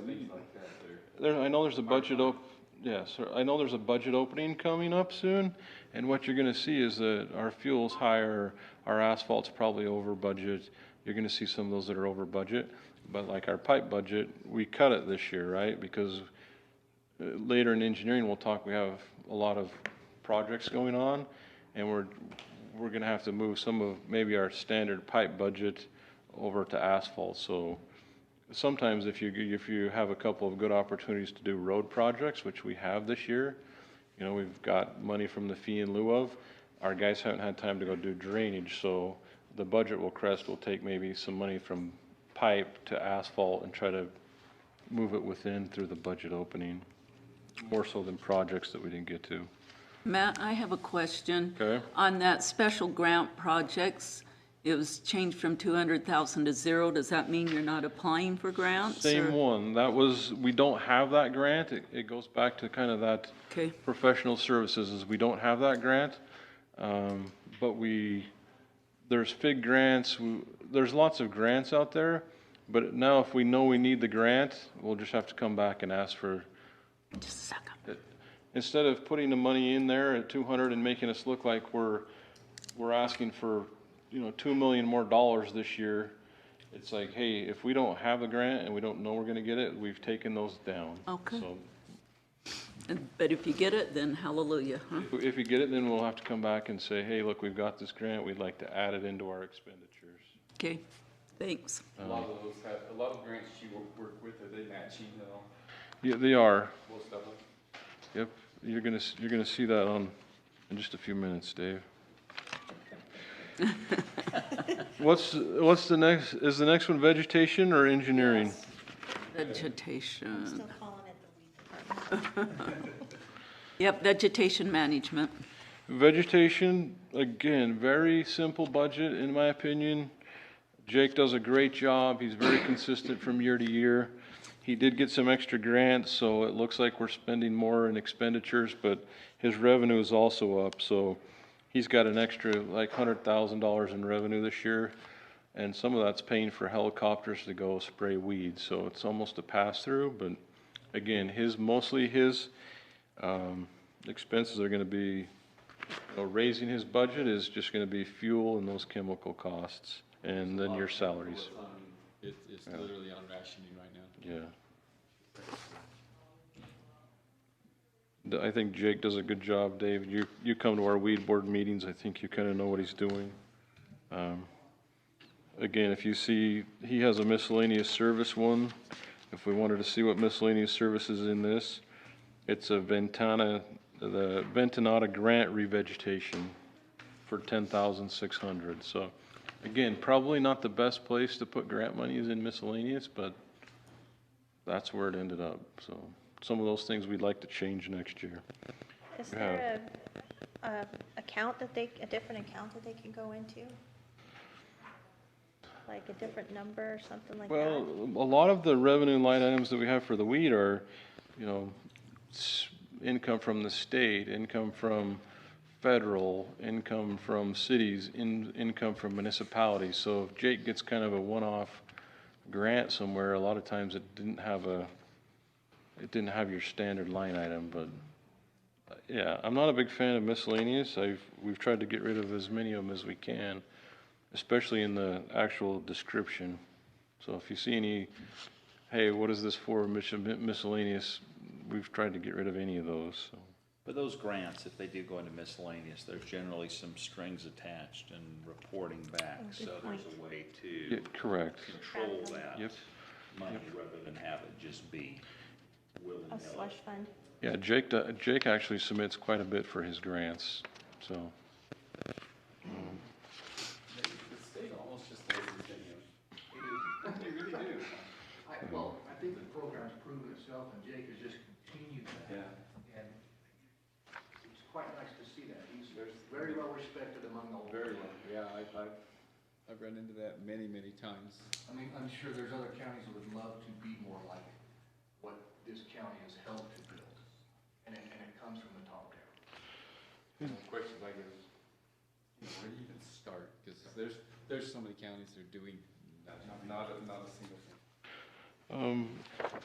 Things like that there. I know there's a budget I know there's a budget opening coming up soon, and what you're gonna see is that our fuel's higher, our asphalt's probably over budget. You're gonna see some of those that are over budget, but like our pipe budget, we cut it this year, right? Because later in engineering, we'll talk, we have a lot of projects going on, and we're gonna have to move some of maybe our standard pipe budget over to asphalt, so sometimes if you have a couple of good opportunities to do road projects, which we have this year, you know, we've got money from the fee in lieu of, our guys haven't had time to go do drainage, so the budget will crest, will take maybe some money from pipe to asphalt and try to move it within through the budget opening, more so than projects that we didn't get to. Matt, I have a question. Okay. On that special grant projects, it was changed from 200,000 to 0. Does that mean you're not applying for grants? Same or- one, that was, we don't have that grant, it goes back to kind of that Okay, professional services, is we don't have that grant, but there's FIG grants, there's lots of grants out there, but now if we know we need the grant, we'll just have to come back and ask for, just a second. instead of putting the money in there at 200 and making us look like we're asking for, you know, $2 million more this year, it's like, hey, if we don't have the grant and we don't know we're gonna get it, we've taken those down. Okay. So But if you get it, then hallelujah, huh? if you get it, then we'll have to come back and say, hey, look, we've got this grant, we'd like to add it into our expenditures. Okay, thanks. A lot of grants you work with, are they matching at all? Yeah, they are. Most of them? Yep, you're gonna see that in just a few minutes, Dave. What's the next, is the next one vegetation or engineering? I'm Vegetation. still calling it the weed department. Yep, vegetation management. Vegetation, again, very simple budget in my opinion. Jake does a great job. He's very consistent from year to year. He did get some extra grants, so it looks like we're spending more in expenditures, but his revenue is also up, so he's got an extra like $100,000 in revenue this year. And some of that's paying for helicopters to go spray weeds, so it's almost a pass-through, but again, mostly his expenses are gonna be, raising his budget is just gonna be fuel and those chemical costs, and then your salaries. It's literally on rationing right now. Yeah. I think Jake does a good job, Dave. You come to our weed board meetings, I think you kinda know what he's doing. Again, if you see, he has a miscellaneous service one. If we wanted to see what miscellaneous services in this, it's the Ventanata grant revegetation for $10,600. So again, probably not the best place to put grant money is in miscellaneous, but that's where it ended up. So some of those things we'd like to change next year. Is there a account that a different account that they can go into? Like a different number or something like that? Well, a lot of the revenue line items that we have for the weed are, income from the state, income from federal, income from cities, income from municipalities. So if Jake gets kind of a one-off grant somewhere, a lot of times it didn't have your standard line item, but yeah, I'm not a big fan of miscellaneous. We've tried to get rid of as many of them as we can, especially in the actual description. So if you see any, hey, what is this for, miscellaneous, we've tried to get rid of any of those, so. For those grants, if they do go into miscellaneous, there's generally some strings attached and reporting back, Good so point. there's a way Yeah, to correct. control that Yep. money rather than have it just be A willy-nilly. slush fund? Yeah, Jake actually submits quite a bit for his grants, so. The state almost just does this anyway. They really do. I think the program's proven itself, and Jake has just continued that. Yeah. And it's quite nice to see that. He's very well respected among the older. Very well, yeah, I've run into that many, many times. I mean, I'm sure there's other counties that would love to be more like what this county has helped to build. And it comes from the top down. The question I guess, where do you even start? Because there's so many counties that are doing not a single thing.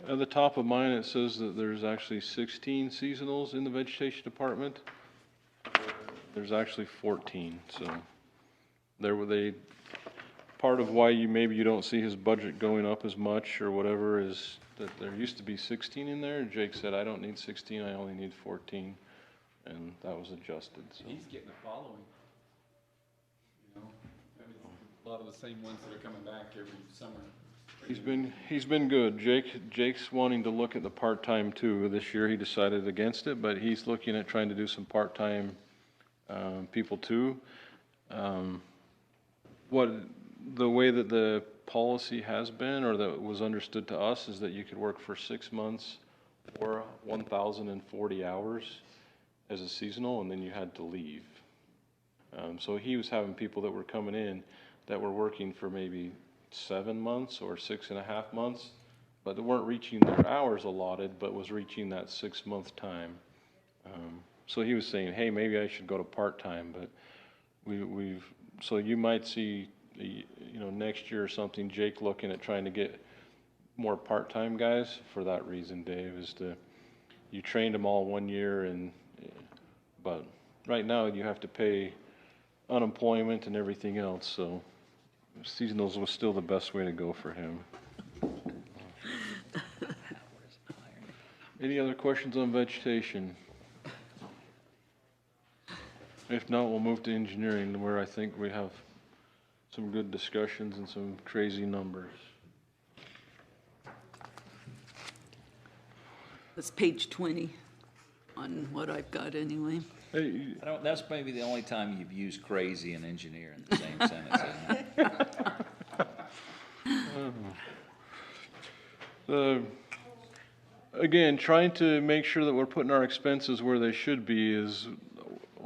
At the top of mine, it says that there's actually 16 seasonals in the vegetation department. There's actually 14, so part of why maybe you don't see his budget going up as much or whatever is that there used to be 16 in there. Jake said, I don't need 16, I only need 14, and that was adjusted, so. He's getting a following. I mean, a lot of the same ones that are coming back every summer. He's been good. Jake's wanting to look at the part-time too. This year he decided against it, but he's looking at trying to do some part-time people too. The way that the policy has been, or that was understood to us, is that you could work for 6 months or 1,040 hours as a seasonal, and then you had to leave. So he was having people that were coming in that were working for maybe 7 months or 6.5 months, but they weren't reaching their hours allotted, but was reaching that 6-month time. So he was saying, hey, maybe I should go to part-time, but so you might see, next year or something, Jake looking at trying to get more part-time guys for that reason, Dave, you trained them all 1 year but right now you have to pay unemployment and everything else, so seasonals was still the best way to go for him. Any other questions on vegetation? If not, we'll move to engineering, where I think we have some good discussions and some crazy numbers. That's page 20 on what I've got anyway. Hey, That's maybe the only time you've used crazy and engineer in the same sentence, isn't it? Again, trying to make sure that we're putting our expenses where they should be is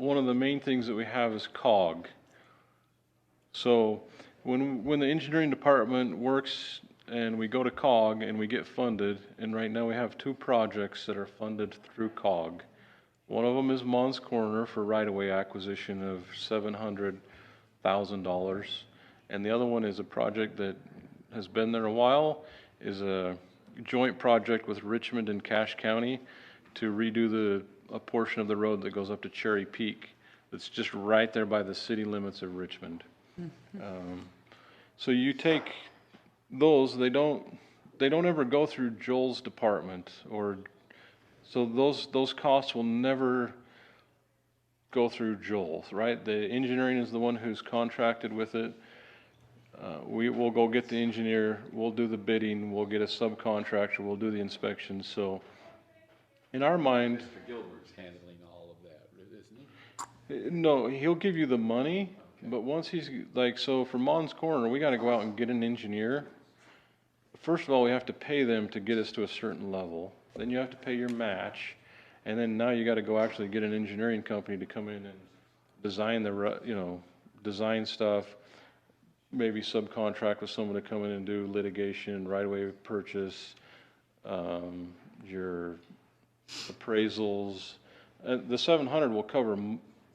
one of the main things that we have is COG. So when the engineering department works and we go to COG and we get funded, and right now we have 2 projects that are funded through COG. One of them is Mons Corner for right-of-way acquisition of $700,000. And the other one is a project that has been there a while, is a joint project with Richmond and Cache County to redo a portion of the road that goes up to Cherry Peak. It's just right there by the city limits of Richmond. So you take those, they don't ever go through Joel's department, or, so those costs will never go through Joel, right? The engineering is the one who's contracted with it. We will go get the engineer, we'll do the bidding, we'll get a subcontractor, we'll do the inspections. So in our mind, Mr. Gilbert's handling all of that, isn't he? no, he'll give you the money, but once he's, like, so for Mons Corner, we gotta go out and get an engineer. First of all, we have to pay them to get us to a certain level. Then you have to pay your match. And then now you gotta go actually get an engineering company to come in and design design stuff. Maybe subcontract with someone to come in and do litigation, right-of-way purchase, your appraisals. The 700 will cover,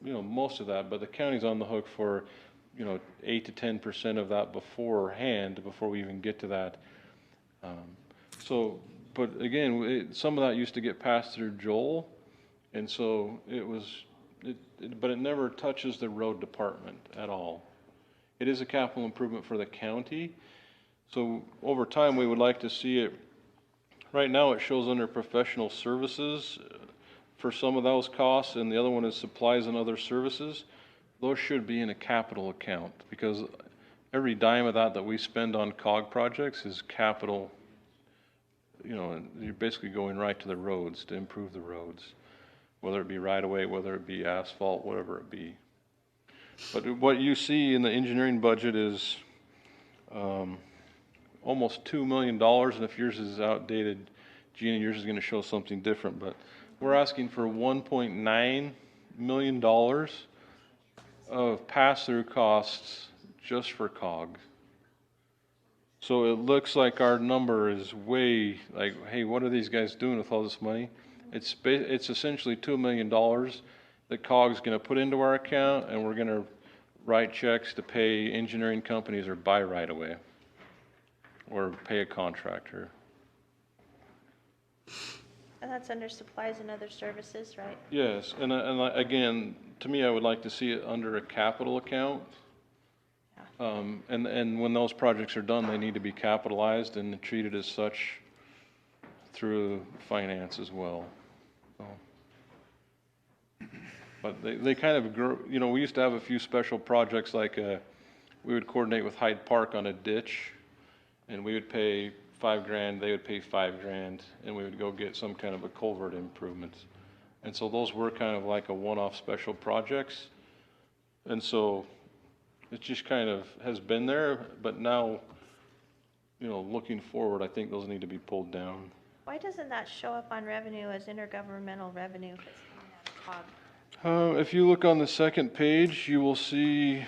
most of that, but the county's on the hook for, 8 to 10% of that beforehand, before we even get to that. But again, some of that used to get passed through Joel, and so but it never touches the road department at all. It is a capital improvement for the county, so over time, we would like to see it, right now it shows under professional services for some of those costs, and the other one is supplies and other services. Those should be in a capital account, because every dime of that we spend on COG projects is capital. You're basically going right to the roads to improve the roads, whether it be right of way, whether it be asphalt, whatever it be. But what you see in the engineering budget is almost $2 million, and if yours is outdated, Gina, yours is going to show something different, but we're asking for $1.9 million of pass-through costs just for COG. So it looks like our number is way, like, hey, what are these guys doing with all this money? It's essentially $2 million that COG's gonna put into our account, and we're gonna write checks to pay engineering companies or buy right away, or pay a contractor. And that's under supplies and other services, right? Yes, and again, to me, I would like to see it under a capital account. And when those projects are done, they need to be capitalized and treated as such through finance as well. So, but they kind of grow, we used to have a few special projects, like we would coordinate with Hyde Park on a ditch, and we would pay $5,000, they would pay $5,000, and we would go get some kind of a culvert improvement. And so those were kind of like a one-off special projects. And so it just kind of has been there, but now, looking forward, I think those need to be pulled down. Why doesn't that show up on revenue as intergovernmental revenue if it's coming out of COG? If you look on the second page, you will see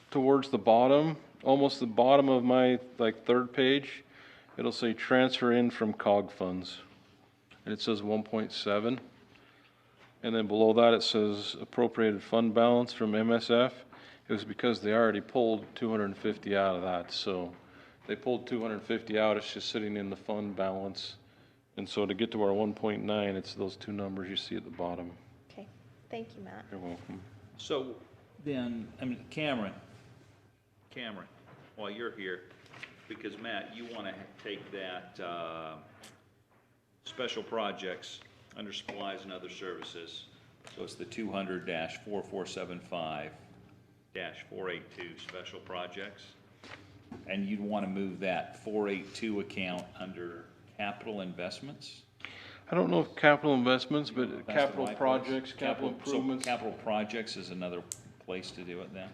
towards the bottom, almost the bottom of my third page, it'll say transfer in from COG funds. And it says 1.7. And then below that it says appropriated fund balance from MSF. It was because they already pulled 250 out of that. So they pulled 250 out, it's just sitting in the fund balance. And so to get to our 1.9, it's those two numbers you see at the bottom. Okay, thank you, Matt. You're welcome. So then, Cameron, while you're here, because Matt, you want to take that special projects under supplies and other services. So it's the 200-4475-482 special projects. And you'd want to move that 482 account under capital investments? I don't know if capital investments, but That's the capital right projects, place. capital improvements. So capital projects is another place to do it then?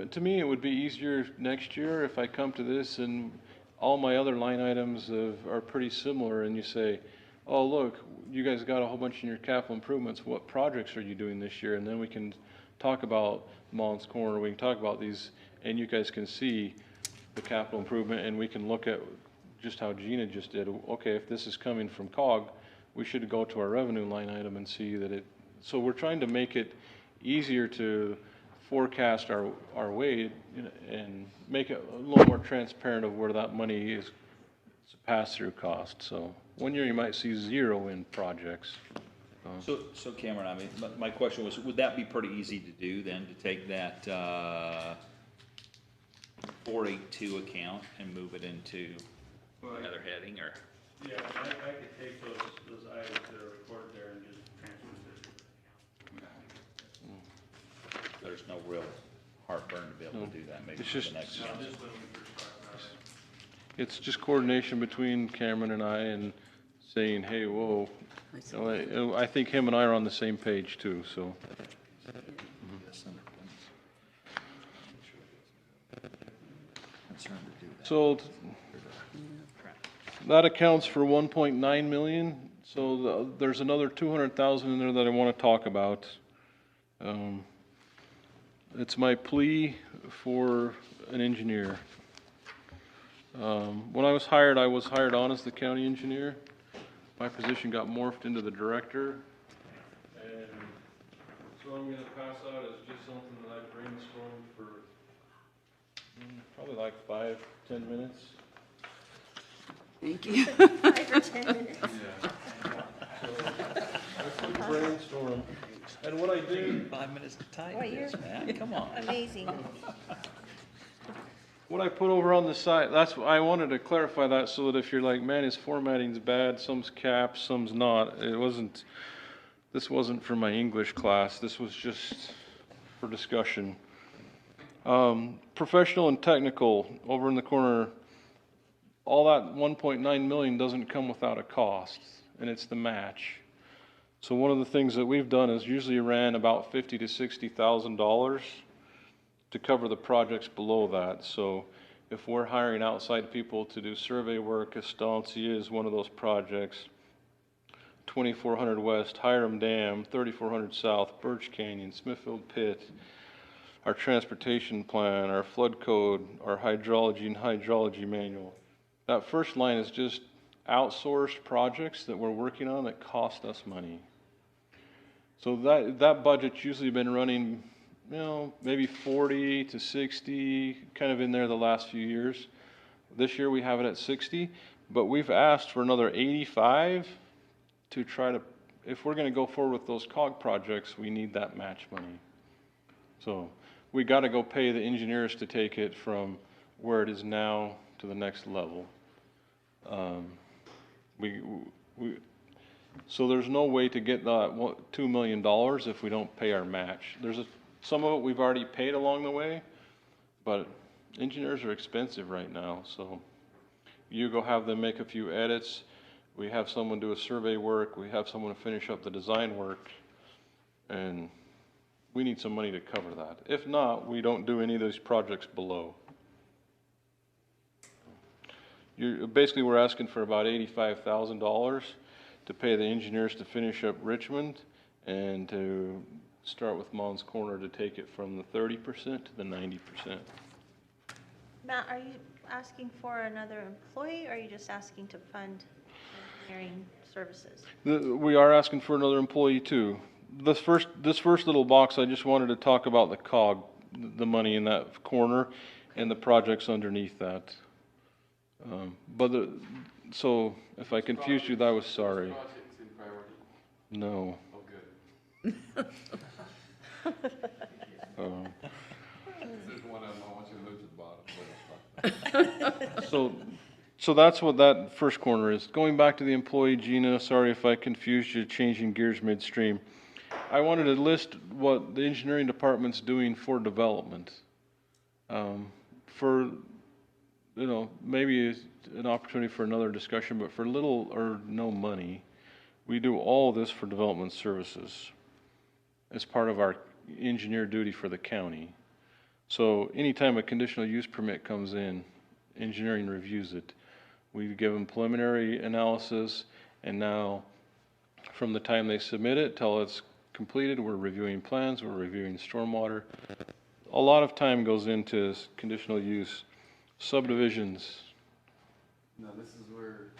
To me, it would be easier next year if I come to this and all my other line items are pretty similar, and you say, oh, look, you guys got a whole bunch in your capital improvements, what projects are you doing this year? And then we can talk about Mullins Corner, we can talk about these, and you guys can see the capital improvement, and we can look at just how Gina just did. Okay, if this is coming from COG, we should go to our revenue line item and see that it, so we're trying to make it easier to forecast our way and make it a little more transparent of where that money is, it's a pass-through cost. So one year you might see 0 in projects. So Cameron, I mean, my question was, would that be pretty easy to do then, to take that, 482 account and move it into another heading, or? Yeah, I could take those items that are recorded there and just transfer it. There's no real heartburn to be able to do that, maybe It's for the just- next No, council. It's just coordination between Cameron and I and saying, hey, whoa. You know, I think him and I are on the same page too, so. So that accounts for 1.9 million. So there's another 200,000 in there that I want to talk about. It's my plea for an engineer. When I was hired on as the county engineer. My position got morphed into the director. And so what I'm gonna pass out is just something that I brainstormed for probably like 5-10 minutes. Thank you. 5 or 10 minutes. I put brainstorm. And what I did, 5 minutes to type What, this, you're- man, come on. Amazing. what I put over on the side, I wanted to clarify that so that if you're like, man, his formatting's bad, some's caps, some's not, this wasn't for my English class, this was just for discussion. Professional and technical, over in the corner, all that 1.9 million doesn't come without a cost, and it's the match. So one of the things that we've done is usually ran about $50,000 to $60,000 to cover the projects below that. So if we're hiring outside people to do survey work, Estancia is one of those projects, 2400 West, Hiram Dam, 3400 South, Birch Canyon, Smithfield Pit, our transportation plan, our flood code, our hydrology and hydrology manual. That first line is just outsourced projects that we're working on that cost us money. So that budget's usually been running, you know, maybe 40 to 60, kind of in there the last few years. This year we have it at 60, but we've asked for another 85 to try to, if we're gonna go forward with those COG projects, we need that match money. So we gotta go pay the engineers to take it from where it is now to the next level. So there's no way to get that $2 million if we don't pay our match. Some of it we've already paid along the way, but engineers are expensive right now, so you go have them make a few edits, we have someone do a survey work, we have someone finish up the design work, and we need some money to cover that. If not, we don't do any of those projects below. Basically, we're asking for about $85,000 to pay the engineers to finish up Richmond and to start with Mullins Corner to take it from the 30% to the 90%. Matt, are you asking for another employee, or are you just asking to fund engineering services? We are asking for another employee too. This first little box, I just wanted to talk about the COG, the money in that corner, and the projects underneath that. So if I confused you, I was sorry. No. Oh, good. This is one of them, I want you to move to the bottom. So that's what that first corner is. Going back to the employee, Gina, sorry if I confused you, changing gears midstream. I wanted to list what the engineering department's doing for development. For, you know, maybe an opportunity for another discussion, but for little or no money, we do all this for development services as part of our engineer duty for the county. So anytime a conditional use permit comes in, engineering reviews it. We give them preliminary analysis, And now, from the time they submit it till it's completed, we're reviewing plans, we're reviewing stormwater. A lot of time goes into conditional use subdivisions. No, this is where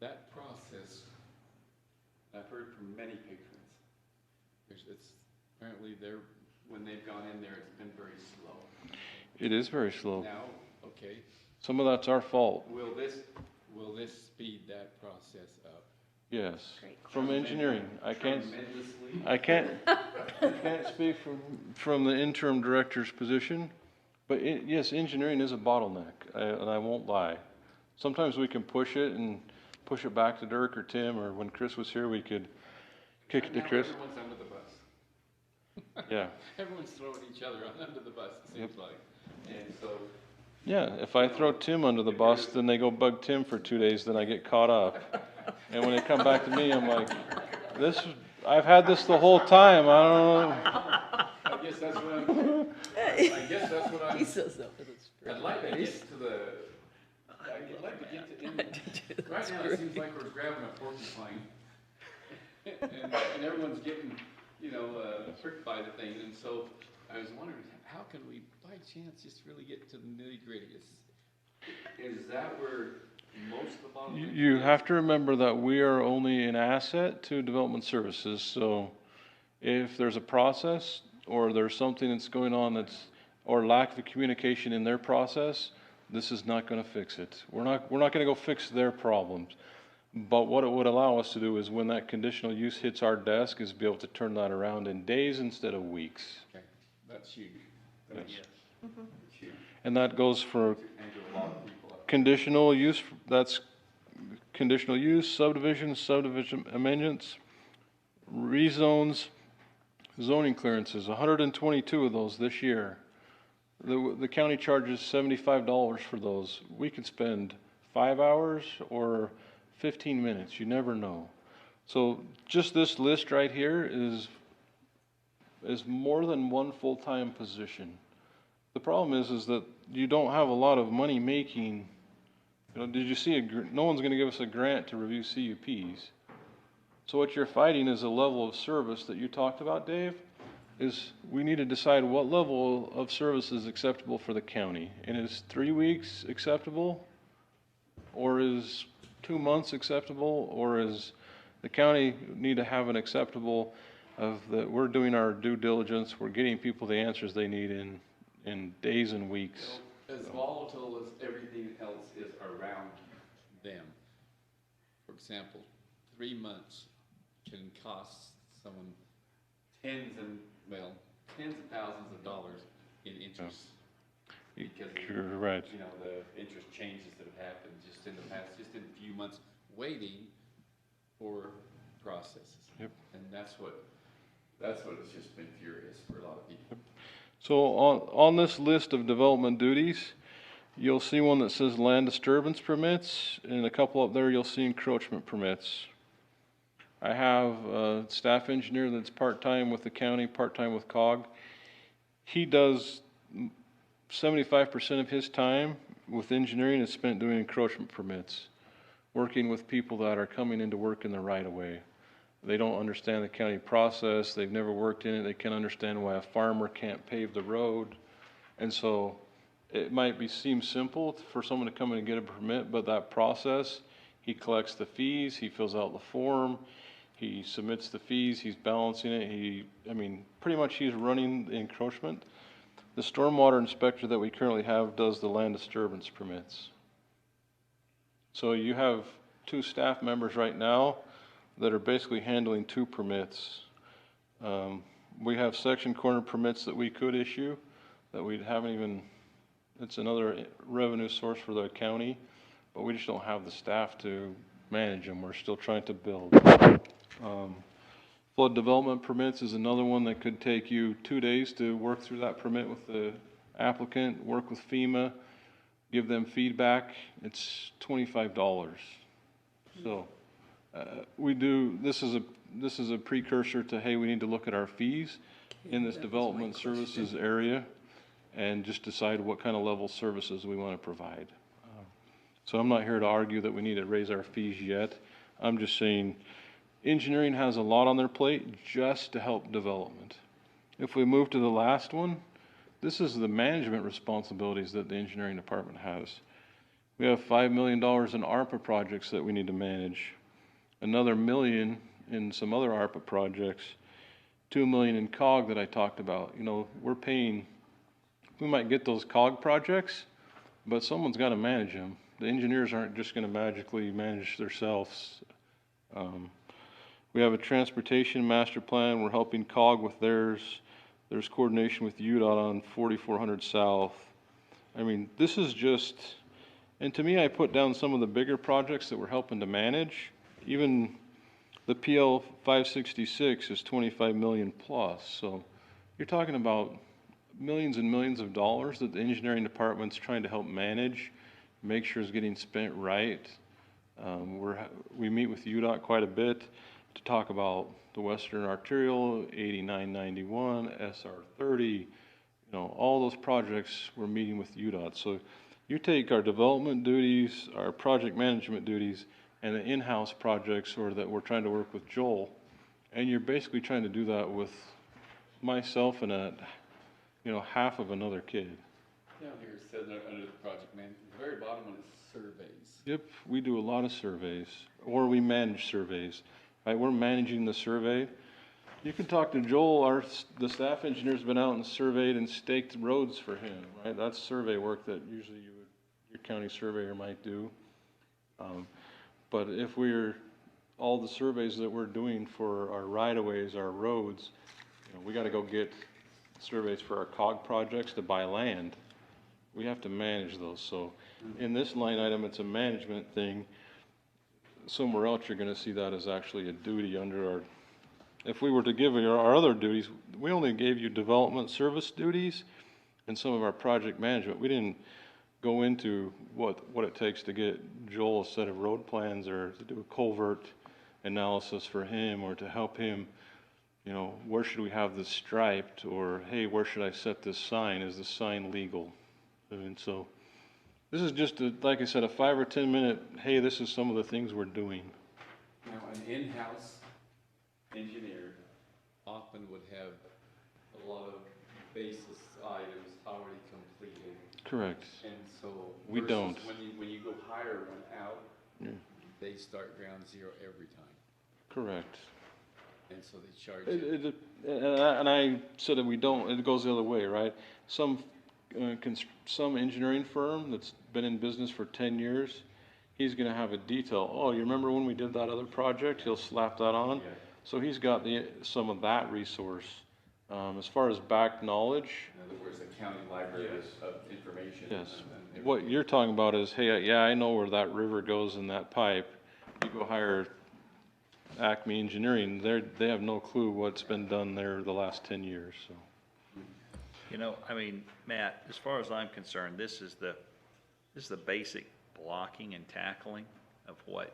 that process, I've heard from many patrons. It's apparently when they've gone in there, it's been very slow. It is very slow. Now, okay, Some of that's our fault, will this speed that process up? yes. Great. From engineering, I can't Tremendously? I can't speak from the interim director's position, but yes, engineering is a bottleneck, and I won't lie. Sometimes we can push it and push it back to Dirk or Tim, or when Chris was here, we could kick it to Now Chris. everyone's under the bus. Yeah, Everyone's throwing each other under the bus, it seems like. And so, yeah, if I throw Tim under the bus, then they go bug Tim for 2 days, then I get caught up. And when they come back to me, I'm like, I've had this the whole time, I don't know. I guess that's what I'm, He says that, but it's I'd like to get to the, I'd like to get to, right now it seems like we're grabbing a porcupine. And everyone's getting, pricked by the thing, and so I was wondering, how can we, by chance, just really get to the nitty gritty? Is that where most of the bottleneck? You have to remember that we are only an asset to development services, so if there's a process or there's something that's going on or lack of communication in their process, this is not gonna fix it. We're not gonna go fix their problems. But what it would allow us to do is when that conditional use hits our desk is be able to turn that around in days instead of weeks. Okay, that's huge. Yes. That's huge. And that goes for And to a lot of people. conditional use, that's conditional use, subdivision amendments, rezones, zoning clearances, 122 of those this year. The county charges $75 for those. We could spend 5 hours or 15 minutes, you never know. So just this list right here is more than one full-time position. The problem is that you don't have a lot of money making. Did you see, no one's gonna give us a grant to review CUPs. So what you're fighting is a level of service that you talked about, Dave, is we need to decide what level of service is acceptable for the county. And is 3 weeks acceptable? Or is 2 months acceptable? Or is the county need to have an acceptable of that we're doing our due diligence, we're getting people the answers they need in days and weeks. As volatile as everything else is around them. For example, 3 months can cost someone tens of thousands of dollars in interest. Because You're right. the interest changes that have happened just in the past, just in a few months, waiting for processes. Yep. And that's what has just been furious for a lot of people. So on this list of development duties, you'll see one that says land disturbance permits, and a couple up there you'll see encroachment permits. I have a staff engineer that's part-time with the county, part-time with COG. He does 75% of his time with engineering is spent doing encroachment permits, working with people that are coming into work in the right-of-way. They don't understand the county process, they've never worked in it, they can't understand why a farmer can't pave the road. And so it might seem simple for someone to come in and get a permit, but that process, he collects the fees, he fills out the form, he submits the fees, he's balancing it, pretty much he's running the encroachment. The stormwater inspector that we currently have does the land disturbance permits. So you have 2 staff members right now that are basically handling 2 permits. We have section corner permits that we could issue that we haven't even, it's another revenue source for the county, but we just don't have the staff to manage them. We're still trying to build. Flood development permits is another one that could take you 2 days to work through that permit with the applicant, work with FEMA, give them feedback. It's $25. So this is a precursor to, hey, we need to look at our fees in this development services area and just decide what kind of level services we want to provide. So I'm not here to argue that we need to raise our fees yet. I'm just saying, engineering has a lot on their plate just to help development. If we move to the last one, this is the management responsibilities that the engineering department has. We have $5 million in ARPA projects that we need to manage, another $1 million in some other ARPA projects, $2 million in COG that I talked about. You know, we're paying, we might get those COG projects, but someone's got to manage them. The engineers aren't just going to magically manage themselves. We have a transportation master plan. We're helping COG with theirs. There's coordination with UDOT on 4400 South. I mean, this is just, and to me, I put down some of the bigger projects that we're helping to manage. Even the PL 566 is 25 million plus. So you're talking about millions and millions of dollars that the engineering department's trying to help manage, make sure it's getting spent right. We meet with UDOT quite a bit to talk about the Western Arterial, 8991, SR 30, you know, all those projects we're meeting with UDOT. So you take our development duties, our project management duties, and the in-house projects or that we're trying to work with Joel, and you're basically trying to do that with myself and half of another kid. Down here it says under the project man, the very bottom one is surveys. Yep, we do a lot of surveys, or we manage surveys. Right, we're managing the survey. You can talk to Joel, the staff engineer's been out and surveyed and staked roads for him, right? That's survey work that usually your county surveyor might do. But if all the surveys that we're doing for our right-of-ways, our roads, you know, we gotta go get surveys for our COG projects to buy land. We have to manage those. So in this line item, it's a management thing. Somewhere else, you're gonna see that as actually a duty under our, if we were to give you our other duties, we only gave you development service duties and some of our project management. We didn't go into what it takes to get Joel a set of road plans or to do a culvert analysis for him or to help him, you know, where should we have this striped, or hey, where should I set this sign? Is the sign legal? And so this is just, like I said, a 5 or 10 minute, hey, this is some of the things we're doing. Now, an in-house engineer often would have a lot of basis items already completed. Correct. And so. We versus don't. When you go hire one out, Yeah. they start ground zero every time. Correct. And so they charge you. And I said that we don't, it goes the other way, right? Some engineering firm that's been in business for 10 years, he's gonna have a detail. Oh, you remember when we did that other project? He'll slap that on. Yeah. So he's got some of that resource. As far as back knowledge, In other words, the county library of information. yes. and What everything. you're talking about is, hey, yeah, I know where that river goes in that pipe. You go hire Acme Engineering, they have no clue what's been done there the last 10 years, so. You know, I mean, Matt, as far as I'm concerned, this is the basic blocking and tackling of what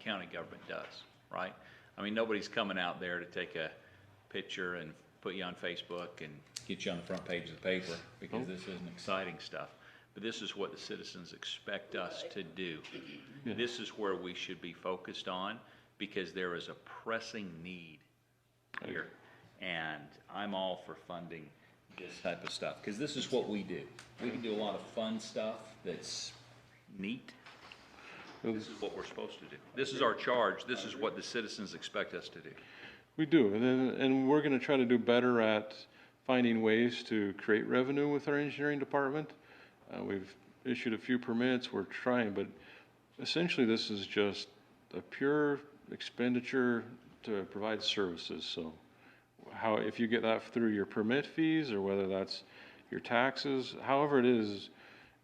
county government does, right? I mean, nobody's coming out there to take a picture and put you on Facebook and get you on the front page of the paper, because this isn't exciting stuff. But this is what the citizens expect us to do. Yeah. This is where we should be focused on, because there is a pressing need here. And I'm all for funding this type of stuff, because this is what we do. We can do a lot of fun stuff that's neat. This is what we're supposed to do. This is our charge. This is what the citizens expect us to do. We do, and we're gonna try to do better at finding ways to create revenue with our engineering department. We've issued a few permits, we're trying, but essentially this is just a pure expenditure to provide services, so if you get that through your permit fees, or whether that's your taxes, however it is,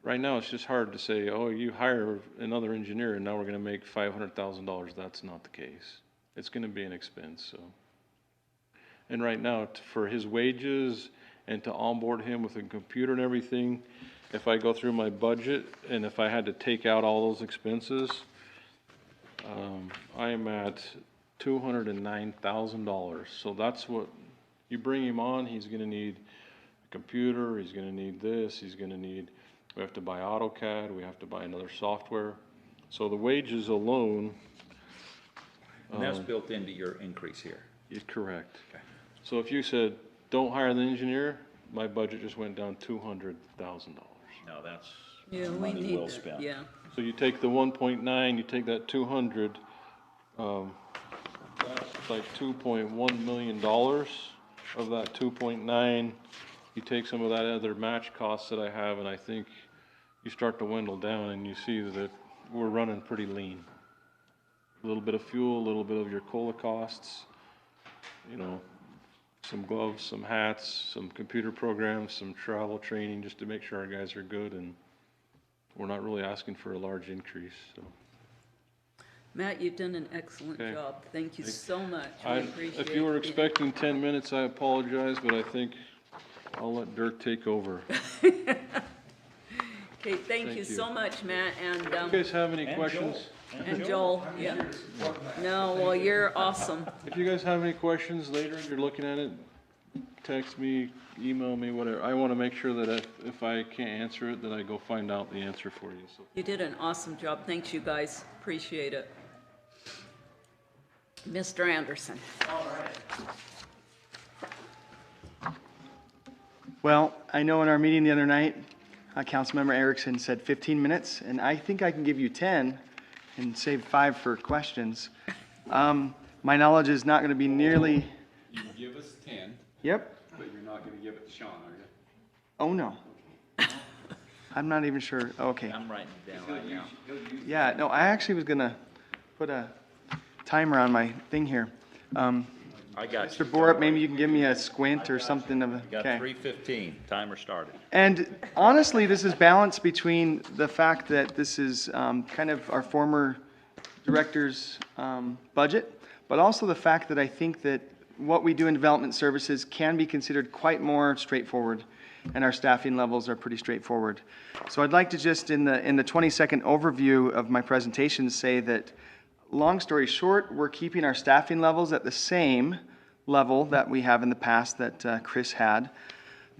right now it's just hard to say, oh, you hire another engineer and now we're gonna make $500,000, that's not the case. It's gonna be an expense, so. And right now, for his wages and to onboard him with a computer and everything, if I go through my budget and if I had to take out all those expenses, I am at $209,000. So that's what, you bring him on, he's gonna need a computer, he's gonna need this, he's gonna need we have to buy AutoCAD, we have to buy another software. So the wages alone And that's built into your increase here. is correct. Okay. So if you said, don't hire the engineer, my budget just went down $200,000. No, that's Yeah, we money need well that, spent. yeah. So you take the 1.9, you take that 200, that's like $2.1 million of that 2.9. You take some of that other match costs that I have, and I think you start to dwindle down and you see that we're running pretty lean. A little bit of fuel, a little bit of your COLA costs, you know, some gloves, some hats, some computer programs, some travel training, just to make sure our guys are good, and we're not really asking for a large increase, so. Matt, you've done an excellent Okay. job. Thank you so much. We appreciate it. If you were expecting 10 minutes, I apologize, but I think I'll let Dirk take over. Okay, thank Thank you you. so much, Matt, You guys have any questions? and Joel, yeah. No, well, you're awesome. If you guys have any questions later, you're looking at it, text me, email me, whatever. I want to make sure that if I can't answer it, that I go find out the answer for you, so. You did an awesome job. Thanks, you guys. Appreciate it. Mr. Anderson. Well, I know in our meeting the other night, Councilmember Erickson said 15 minutes, and I think I can give you 10 and save 5 for questions. My knowledge is not going to be nearly, You can give us 10, yep, but you're not gonna give it to Sean, are you? oh no. I'm not even sure, okay. I'm writing it down right now. Yeah, no, I actually was going to put a timer on my thing here. I got you. Mr. Borup, maybe you can give me a squint or something of a, You got okay. 3:15, timer started. And honestly, this is balanced between the fact that this is kind of our former director's budget, but also the fact that I think that what we do in development services can be considered quite more straightforward, and our staffing levels are pretty straightforward. So I'd like to just, in the 20-second overview of my presentation, say that, long story short, we're keeping our staffing levels at the same level that we have in the past that Chris had.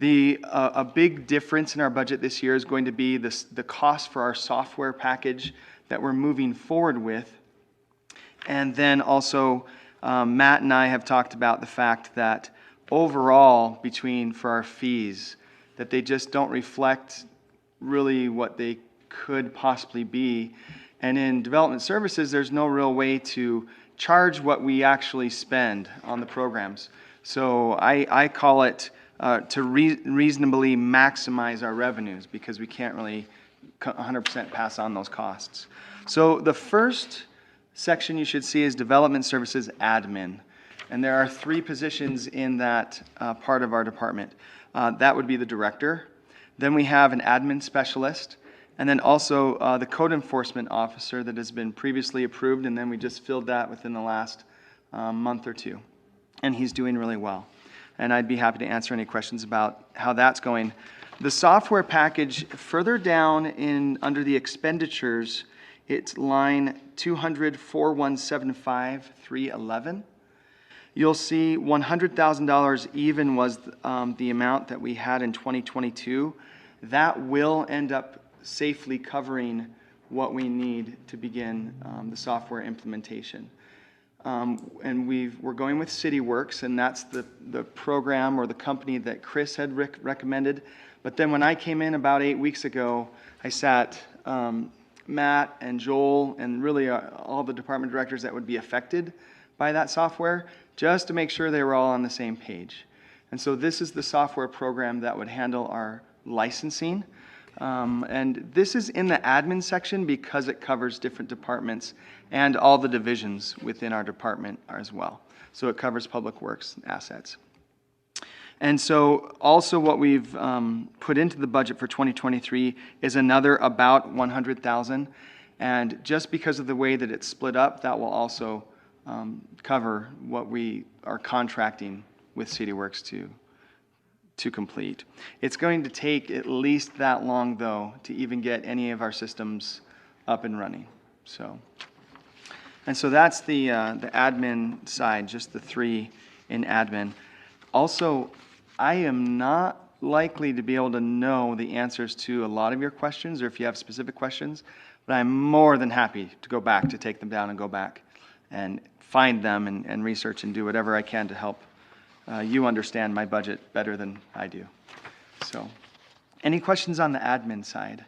A big difference in our budget this year is going to be the cost for our software package that we're moving forward with. And then also, Matt and I have talked about the fact that overall, for our fees, that they just don't reflect really what they could possibly be. And in development services, there's no real way to charge what we actually spend on the programs. So I call it to reasonably maximize our revenues, because we can't really 100% pass on those costs. So the first section you should see is development services admin. And there are 3 positions in that part of our department. That would be the director. Then we have an admin specialist. And then also the code enforcement officer that has been previously approved, and then we just filled that within the last month or 2. And he's doing really well. And I'd be happy to answer any questions about how that's going. The software package, further down under the expenditures, it's line 200-4175-311. You'll see $100,000 even was the amount that we had in 2022. That will end up safely covering what we need to begin the software implementation. And we're going with CityWorks, and that's the program or the company that Chris had recommended. But then when I came in about 8 weeks ago, I sat Matt and Joel and really all the department directors that would be affected by that software, just to make sure they were all on the same page. And so this is the software program that would handle our licensing. And this is in the admin section because it covers different departments and all the divisions within our department as well. So it covers public works assets. And so also what we've put into the budget for 2023 is another about $100,000. And just because of the way that it's split up, that will also cover what we are contracting with CityWorks to complete. It's going to take at least that long, though, to even get any of our systems up and running. And so that's the admin side, just the 3 in admin. Also, I am not likely to be able to know the answers to a lot of your questions, or if you have specific questions, but I'm more than happy to go back, to take them down and go back and find them and research and do whatever I can to help you understand my budget better than I do. So, any questions on the admin side?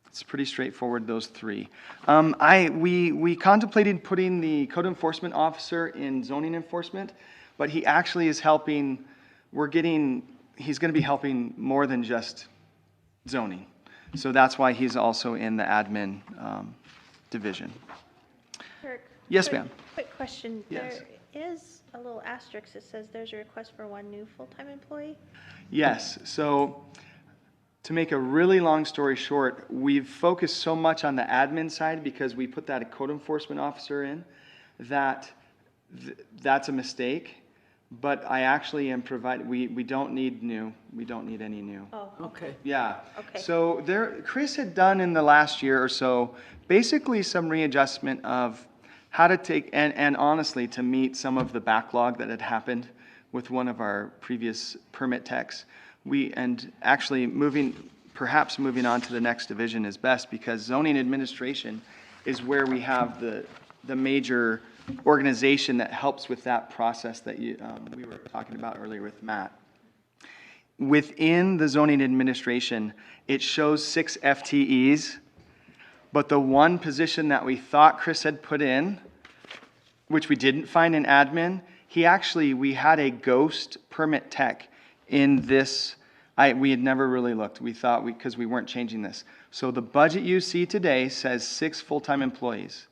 It's pretty straightforward, those three. We contemplated putting the code enforcement officer in zoning enforcement, but he actually is helping, he's gonna be helping more than just zoning. So that's why he's also in the admin division. Kirk? Yes, quick- ma'am. Quick question. Yes. There is a little asterisk that says there's a request for one new full-time employee. Yes, so to make a really long story short, we've focused so much on the admin side because we put that code enforcement officer in, that that's a mistake. But I actually am we don't need any new. Oh, okay. Yeah. Okay. So Chris had done in the last year or so, basically some readjustment of how to take, and honestly, to meet some of the backlog that had happened with one of our previous permit techs. And actually perhaps moving on to the next division is best, because zoning administration is where we have the major organization that helps with that process that we were talking about earlier with Matt. Within the zoning administration, it shows 6 FTEs, but the one position that we thought Chris had put in, which we didn't find in admin, we had a ghost permit tech in this. We had never really looked. We thought because we weren't changing this. So the budget you see today says 6 full-time employees.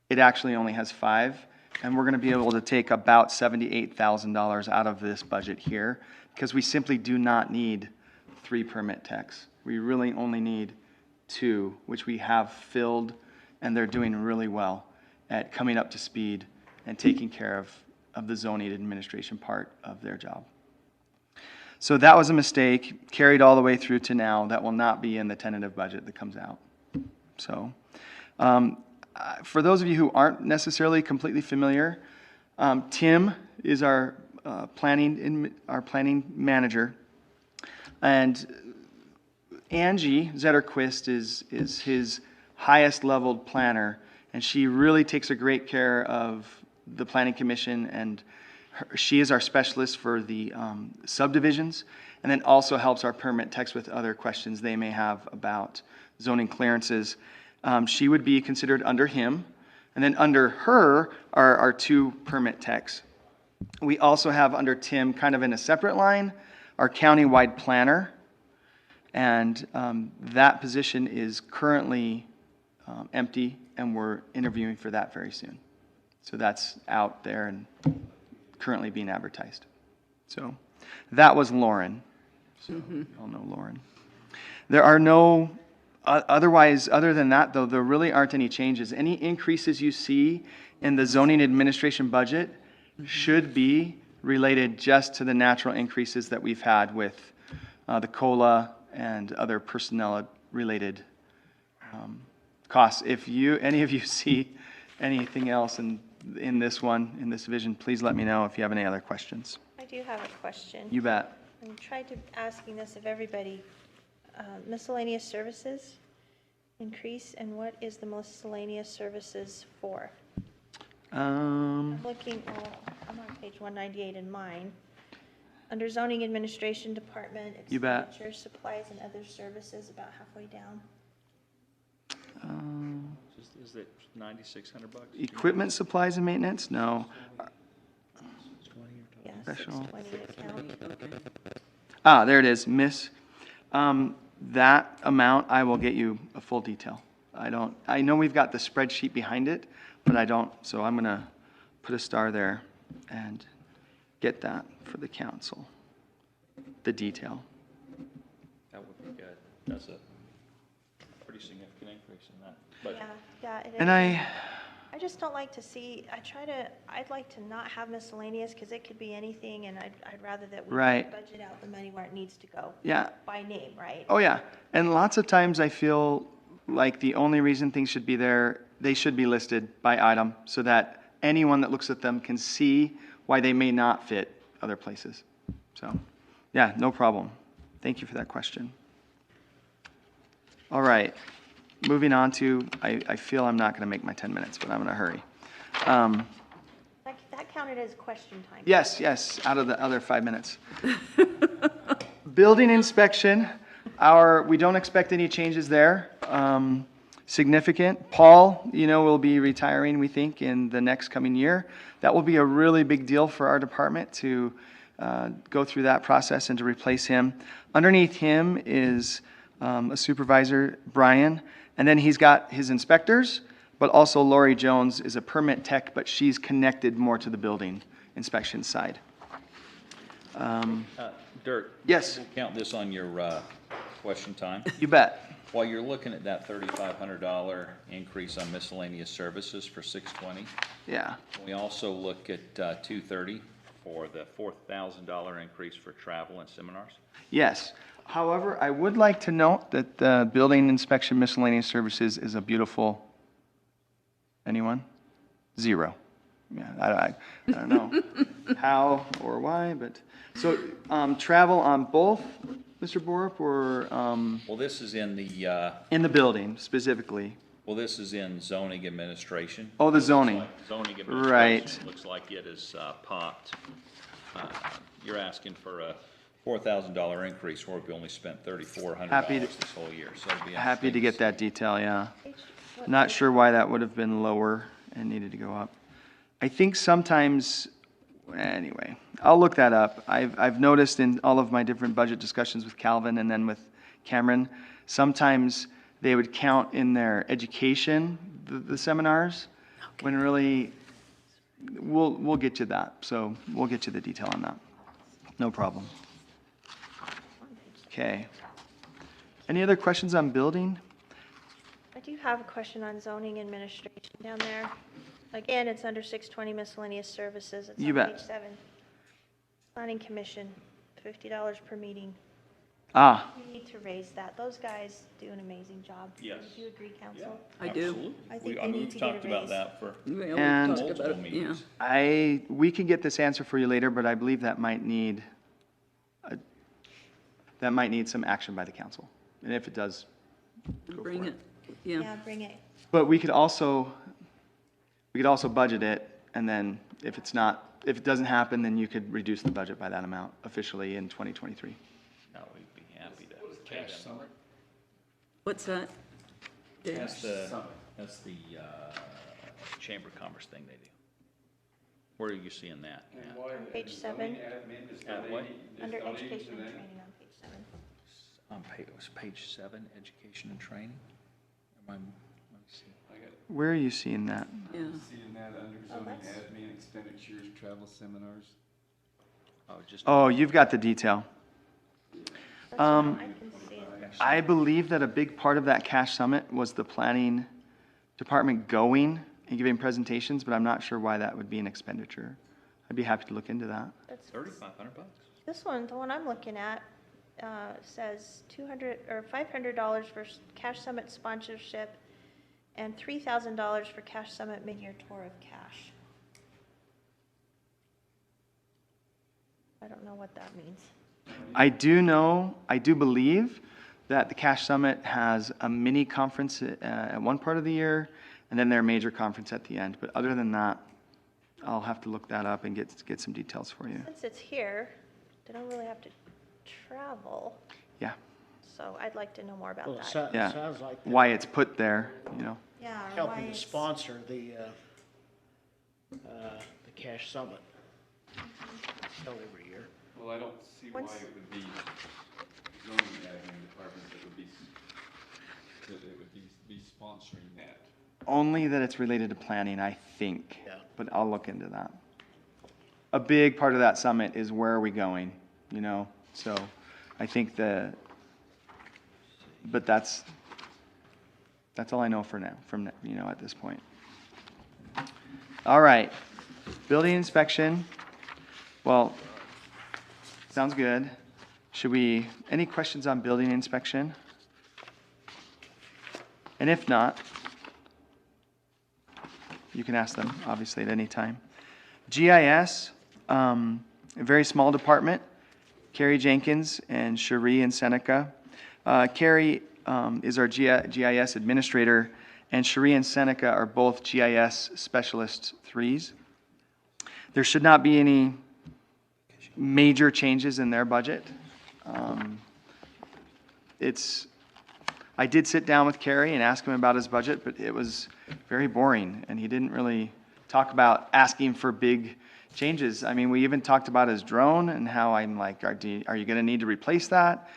It actually only has 5, and we're going to be able to take about $78,000 out of this budget here, because we simply do not need 3 permit techs. We really only need 2, which we have filled, and they're doing really well at coming up to speed and taking care of the zoning administration part of their job. So that was a mistake, carried all the way through to now. That will not be in the tentative budget that comes out. So, for those of you who aren't necessarily completely familiar, Tim is our planning manager, and Angie Zetterquist is his highest leveled planner, and she really takes a great care of the planning commission, and she is our specialist for the subdivisions, and then also helps our permit techs with other questions they may have about zoning clearances. She would be considered under him, and then under her are our 2 permit techs. We also have under Tim, kind of in a separate line, our countywide planner, and that position is currently empty, and we're interviewing for that very soon. So that's out there and currently being advertised. So that was Lauren. So you all know Lauren. There are no otherwise, other than that, though, there really aren't any changes. Any increases you see in the zoning administration budget should be related just to the natural increases that we've had with the COLA and other personnel-related costs. If any of you see anything else in this division, please let me know if you have any other questions. I do have a question. You bet. I'm trying to asking this of everybody. Miscellaneous services increase, and what is the miscellaneous services for? I'm looking, I'm on page 198 in mine. Under zoning administration department, You bet. expenditures, supplies, and other services, about halfway down. Is it $9,600? Equipment, supplies, and maintenance? No. Yeah, Professional. 620 account. There it is, Miss. That amount, I will get you a full detail. I know we've got the spreadsheet behind it, but I don't, so I'm gonna put a star there and get that for the council, the detail. That would be good. That's a pretty significant increase in that budget. Yeah, it is. And I just don't like to see, I'd like to not have miscellaneous, because it could be anything, and I'd rather that we Right. budget out the money where it needs to go. Yeah. By name, right? Oh, yeah. And lots of times I feel like the only reason things should be there, they should be listed by item so that anyone that looks at them can see why they may not fit other places. So, yeah, no problem. Thank you for that question. All right, moving on to, I feel I'm not going to make my 10 minutes, but I'm going to hurry. That counted as question time. Yes, yes, out of the other 5 minutes. Building inspection, we don't expect any changes there, significant. Paul, will be retiring, we think, in the next coming year. That will be a really big deal for our department to go through that process and to replace him. Underneath him is a supervisor, Brian, and then he's got his inspectors, but also Lori Jones is a permit tech, but she's connected more to the building inspection side. Dirk? Yes. We'll count this on your question time. You bet. While you're looking at that $3,500 increase on miscellaneous services for 620, Yeah. we also look at 230 for the $4,000 increase for travel and seminars. Yes. However, I would like to note that the building inspection miscellaneous services is a beautiful, anyone? 0. Yeah, I don't know how or why, but, so, travel on both, Mr. Borup, or, Well, this is in the, in the building specifically? well, this is in zoning administration. Oh, the zoning. Zoning Right. administration, looks like it is popped. You're asking for a $4,000 increase where we only spent $3,400 Happy to- this whole year, so it'd be Happy to interesting get that detail, yeah. Not sure why that would have been lower and needed to go up. I think sometimes, anyway, I'll look that up. I've noticed in all of my different budget discussions with Calvin and then with Cameron, sometimes they would count in their education, the seminars, when really, we'll get you that. So we'll get you the detail on that. No problem. Okay. Any other questions on building? I do have a question on zoning administration down there. Again, it's under 620 miscellaneous services. It's You on bet. page 7. Planning commission, $50 per meeting. Ah, We need to raise that. Those guys do an amazing job. Yes. Do you agree, council? I do. I think they need to get a talked about raise. that for We've And- talked about multiple it, yeah. meetings. we can get this answer for you later, but I believe that might need, some action by the council. And if it does, go Bring for it, yeah. Yeah, bring it. But we could also budget it, and then if it doesn't happen, then you could reduce the budget by that amount officially in 2023. No, we'd be happy to pay them. What's that? Dave? That's the Chamber of Commerce thing they do. Where are you seeing that? Matt? Page 7, At what? under education and training on page 7. On page, was page 7, education and training? Let me see. Where are you seeing that? Yeah. Seeing that under zoning that's- admin expenditures, travel seminars. Oh, just. Oh, you've got the detail. That's what I can see it. I believe that a big part of that cash summit was the planning department going and giving presentations, but I'm not sure why that would be an expenditure. I'd be happy to look into that. That's- $3,500. This one, the one I'm looking at, says $200 or $500 for Cash Summit sponsorship and $3,000 for Cash Summit mid-year tour of cash. I don't know what that means. I do believe that the Cash Summit has a mini conference at one part of the year, and then their major conference at the end. But other than that, I'll have to look that up and get some details for you. Since it's here, they don't really have to travel, Yeah, so I'd like to know more about Well, it that. Yeah. sounds like they're why it's put there, Yeah, or why helping to it's- sponsor the Cash Summit. Held every year. Well, I don't see why Once- it would be zoning admin department that would be sponsoring that. Only that it's related to planning, I think. Yeah. But I'll look into that. A big part of that summit is where are we going, So I think but that's all I know for now, at this point. All right. Building inspection. Well, sounds good. Any questions on building inspection? And if not, you can ask them, obviously, at any time. GIS, a very small department. Carrie Jenkins and Cherie and Seneca. Carrie is our GIS administrator, and Cherie and Seneca are both GIS specialist 3s. There should not be any major changes in their budget. I did sit down with Carrie and ask him about his budget, but it was very boring, and he didn't really talk about asking for big changes. I mean, we even talked about his drone and how I'm like, are you going to need to replace that?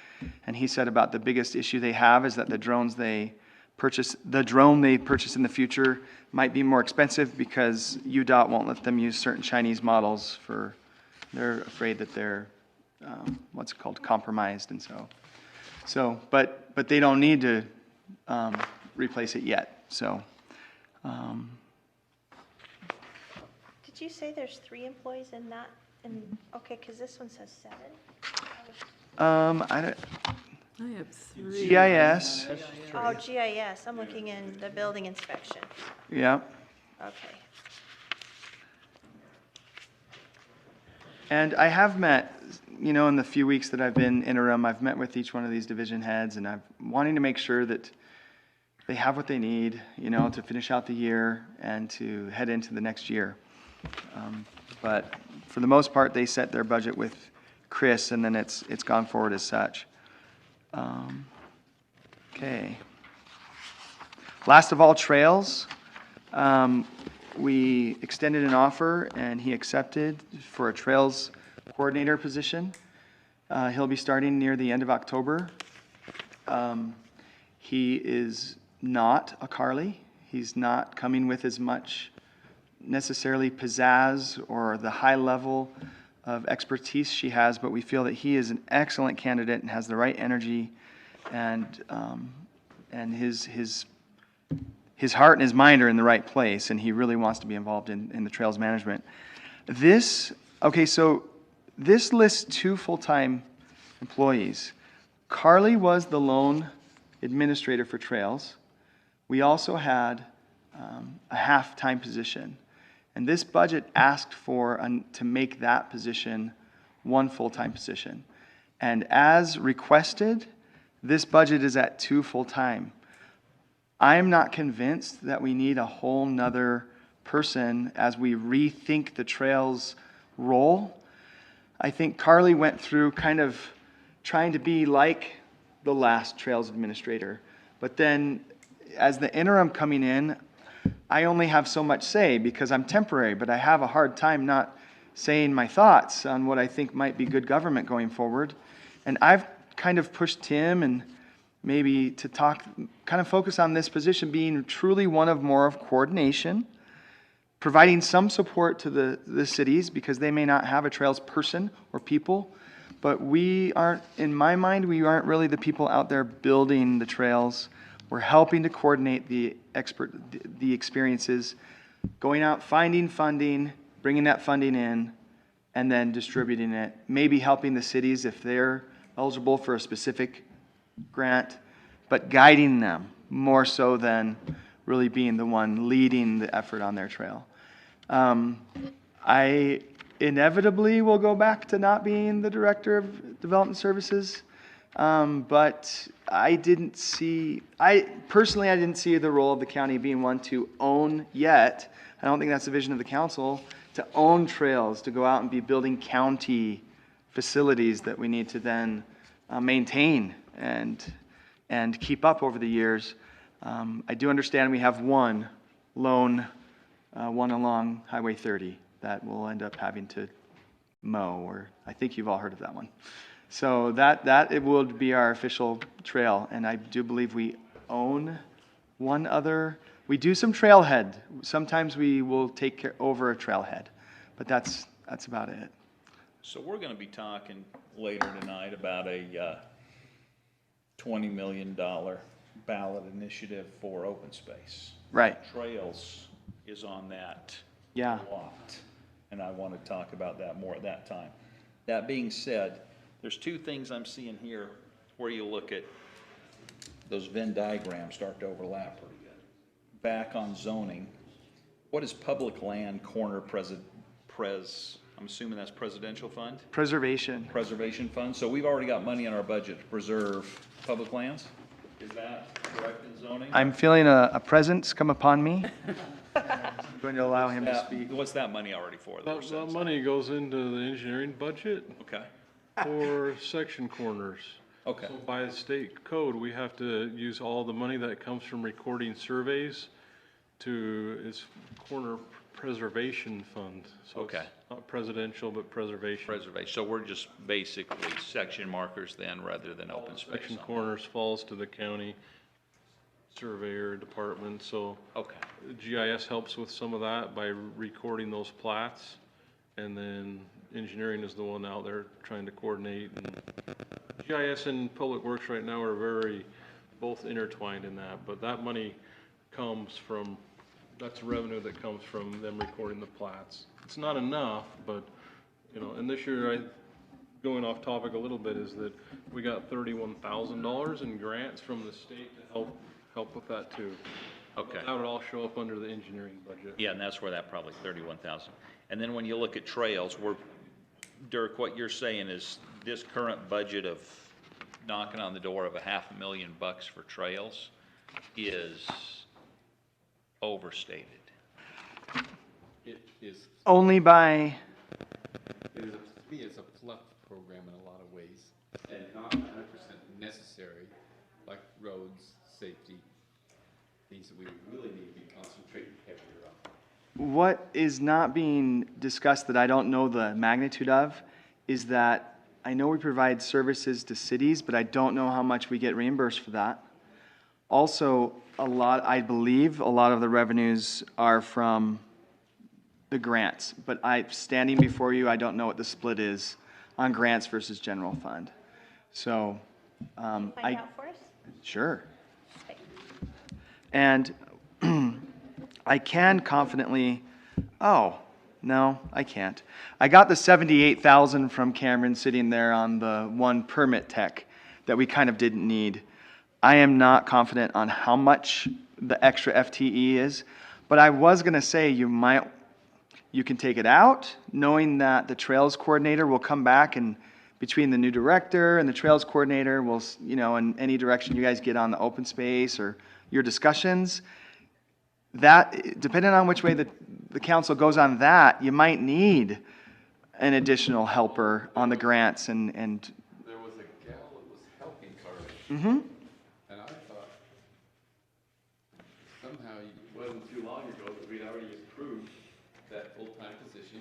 And he said about the biggest issue they have is that the drone they purchase in the future might be more expensive because UDOT won't let them use certain Chinese models they're afraid that they're, what's it called, compromised, and so, but they don't need to replace it yet, so. Did you say there's 3 employees in that? Okay, because this one says 7. I don't, I have 3. GIS, Oh, GIS, I'm looking in the building inspection. yeah. Okay. And I have met, in the few weeks that I've been interim, I've met with each one of these division heads, and I'm wanting to make sure that they have what they need, to finish out the year and to head into the next year. But for the most part, they set their budget with Chris, and then it's gone forward as such. Okay. Last of all, trails. We extended an offer, and he accepted for a trails coordinator position. He'll be starting near the end of October. He is not a Carly. He's not coming with as much necessarily pizzazz or the high level of expertise she has, but we feel that he is an excellent candidate and has the right energy and his heart and his mind are in the right place, and he really wants to be involved in the trails management. So this lists 2 full-time employees. Carly was the lone administrator for trails. We also had a half-time position. And this budget asked to make that position 1 full-time position. And as requested, this budget is at 2 full-time. I'm not convinced that we need a whole nother person as we rethink the trails role. I think Carly went through kind of trying to be like the last trails administrator. But then as the interim coming in, I only have so much say because I'm temporary, but I have a hard time not saying my thoughts on what I think might be good government going forward. And I've kind of pushed Tim and maybe to kind of focus on this position being truly one of more of coordination, providing some support to the cities because they may not have a trails person or people, but we aren't, in my mind, we aren't really the people out there building the trails. We're helping to coordinate the experiences, going out, finding funding, bringing that funding in, and then distributing it. Maybe helping the cities if they're eligible for a specific grant, but guiding them more so than really being the one leading the effort on their trail. I inevitably will go back to not being the director of development services, but I didn't see the role of the county being one to own yet. I don't think that's the vision of the council, to own trails, to go out and be building county facilities that we need to then maintain and keep up over the years. I do understand we have one lone one along Highway 30 that we'll end up having to mow, or I think you've all heard of that one. So that it will be our official trail, and I do believe we own one other. We do some trailhead. Sometimes we will take over a trailhead, but that's about it. So we're going to be talking later tonight about a $20 million ballot initiative for open space. Right. Trails is on that Yeah. a lot, and I want to talk about that more at that time. That being said, there's 2 things I'm seeing here where you look at those Venn diagrams start to overlap pretty good. Back on zoning, what is public land corner I'm assuming that's presidential fund, Preservation. preservation fund. So we've already got money in our budget to preserve public lands? Is that correct in zoning? I'm feeling a presence come upon me. I'm going to allow him to speak. What's that money already for? that we're That setting aside? money goes into the engineering budget Okay, for section corners. okay, So by state code, we have to use all the money that comes from recording surveys to, it's corner preservation fund. So it's Okay. not presidential, but preservation. preservation. So we're just basically section markers then, rather than open space. Section on that. corners falls to the county surveyor department, so Okay, GIS helps with some of that by recording those plats. And then engineering is the one out there trying to coordinate. And GIS and Public Works right now are very, both intertwined in that, but that money comes from, that's revenue that comes from them recording the plats. It's not enough, but, you know, and this year, going off topic a little bit, is that we got $31,000 in grants from the state to help with that too. okay. That would all show up under the engineering budget. Yeah, and that's where that probably 31,000. And then when you look at trails, Dirk, what you're saying is this current budget of knocking on the door of $500,000 for trails is overstated. It is, Only by, to me, it's a fluff program in a lot of ways, and not 100% necessary, like roads, safety, things that we really need to be concentrating heavier on. what is not being discussed that I don't know the magnitude of is that I know we provide services to cities, but I don't know how much we get reimbursed for that. Also, I believe a lot of the revenues are from the grants, but standing before you, I don't know what the split is on grants versus general fund. So, Find out for us? sure. And I can confidently, no, I can't. I got the 78,000 from Cameron sitting there on the one permit tech that we kind of didn't need. I am not confident on how much the extra FTE is, but I was gonna say you can take it out, knowing that the trails coordinator will come back and between the new director and the trails coordinator will, in any direction you guys get on the open space or your discussions, that, depending on which way the council goes on that, you might need an additional helper on the grants and, There was a gal that was helping Carly, mhm. and I thought somehow it wasn't too long ago that we'd already approved that full-time position,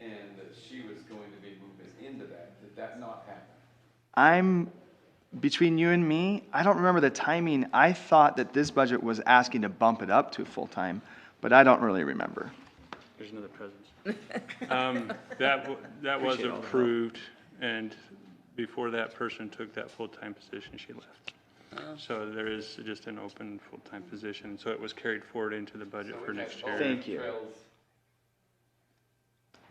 and that she was going to be moving into that. Did that not happen? Between you and me, I don't remember the timing. I thought that this budget was asking to bump it up to full-time, but I don't really remember. There's another presence. That was approved, and before that person took that full-time position, she left. So there is just an open full-time position, so it was carried forward into the budget So for we had next all year. Thank you. trails.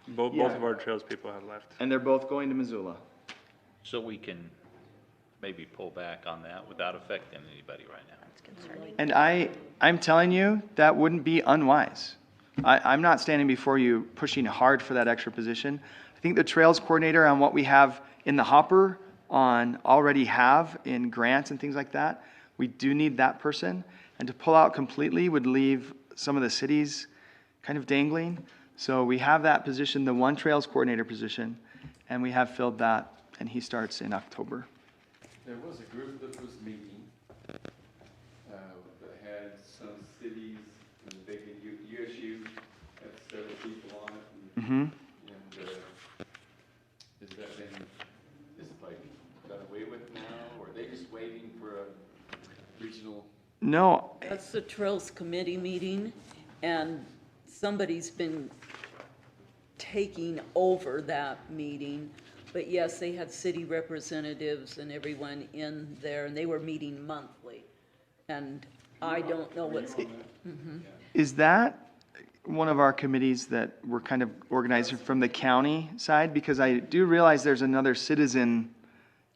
Both Yeah. of our trails people have left. And they're both going to Missoula. So we can maybe pull back on that without affecting anybody right now. That's concerning. And I'm telling you, that wouldn't be unwise. I'm not standing before you pushing hard for that extra position. I think the trails coordinator on what we have in the hopper already have in grants and things like that, we do need that person. And to pull out completely would leave some of the cities kind of dangling. So we have that position, the one trails coordinator position, and we have filled that, and he starts in October. There was a group that was meeting, that had some cities, and big USU, had several people on it, Mm-hmm. and, has that been, just like, done away with now, or are they just waiting for a regional? No, That's the Trails Committee meeting, and somebody's been taking over that meeting. But yes, they had city representatives and everyone in there, and they were meeting monthly. And I don't know what's, is that one of our committees that we're kind of organizing from the county side? Because I do realize there's another citizen,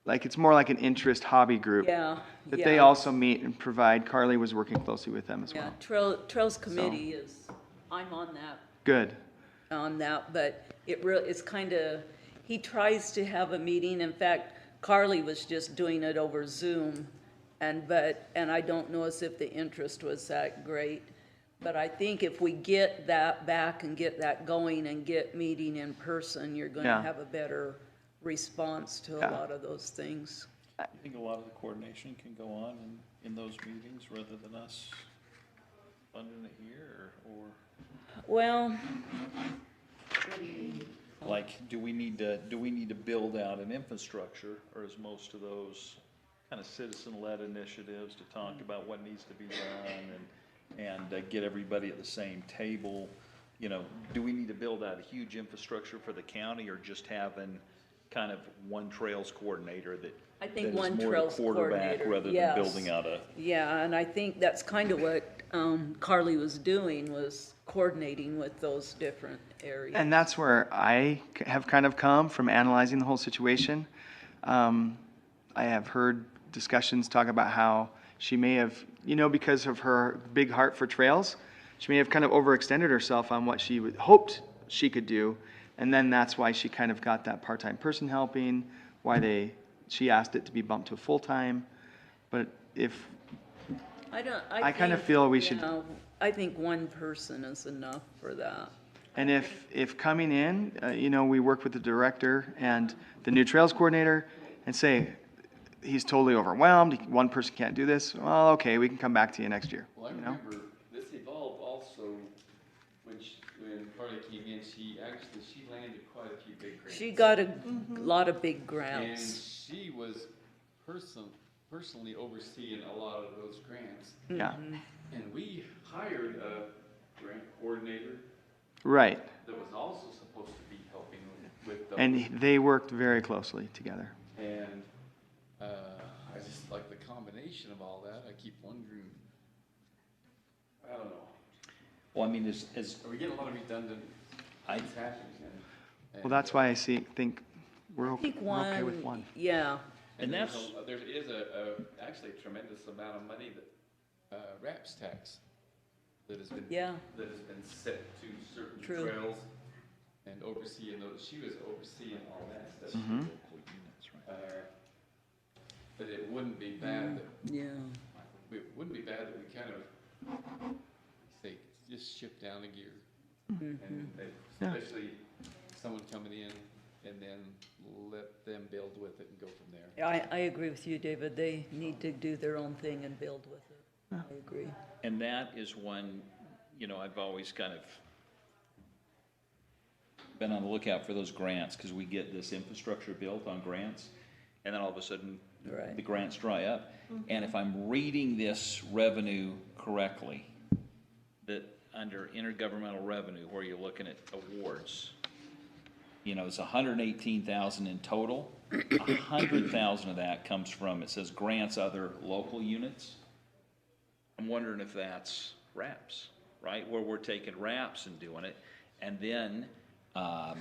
like, it's more like an interest hobby group. yeah. That they yeah, also meet and provide. Carly was working closely with them as Yeah, well. Trails Committee is, I'm on that. Good. on that, but it's kind of, he tries to have a meeting. In fact, Carly was just doing it over Zoom, and I don't know as if the interest was that great. But I think if we get that back and get that going and get meeting in person, you're going to Yeah. have a better response to a Yeah. lot of those things. I think a lot of the coordination can go on in those meetings rather than us funding it here, or, Well, like, do we need to build out an infrastructure, or is most of those kind of citizen-led initiatives to talk about what needs to be done and get everybody at the same table? You know, do we need to build out a huge infrastructure for the county, or just having kind of one trails coordinator that I think that is one more the trails quarterback coordinator, rather than yes. building out a, yeah, and I think that's kind of what Carly was doing, was coordinating with those different areas. And that's where I have kind of come from analyzing the whole situation. I have heard discussions talk about how she may have, because of her big heart for trails, she may have kind of overextended herself on what she hoped she could do. And then that's why she kind of got that part-time person helping, why she asked it to be bumped to full-time. But I kind of feel we should. I think one person is enough for that. And if coming in, we work with the director and the new trails coordinator and say, he's totally overwhelmed, one person can't do this, well, okay, we can come back to you next year. Well, I remember this evolved also when Carly came in, she landed quite a few big grants. She got a lot of big And grants. she was personally overseeing a lot of those grants. Yeah, And we hired a grant coordinator right. that was also supposed to be helping with those. And they worked very closely together. And I just like the combination of all that. I keep wondering, I don't know. well, I mean, Are we getting a lot of redundant things happening? Well, that's why I think we're I think we're okay with one. yeah. And And there is actually a tremendous amount of money that, RAPS tax that has been. Yeah. That has been set to certain True. trails and overseeing those, she was overseeing all that stuff. Mhm. But it wouldn't be bad that, Yeah. it wouldn't be bad that we kind of, say, just shift down a gear. And Yeah. especially someone coming in and then let them build with it and go from there. I agree with you, David. They need to do their own thing and build with it. I agree. And that is one, I've always kind of been on the lookout for those grants, because we get this infrastructure built on grants, and then all of a sudden, Right. the grants dry up. And if I'm reading this revenue correctly, that under intergovernmental revenue, where you're looking at awards, it's 118,000 in total. 100,000 of that comes from, it says grants other local units. I'm wondering if that's RAPS, right? Where we're taking RAPS and doing it, and then, Well,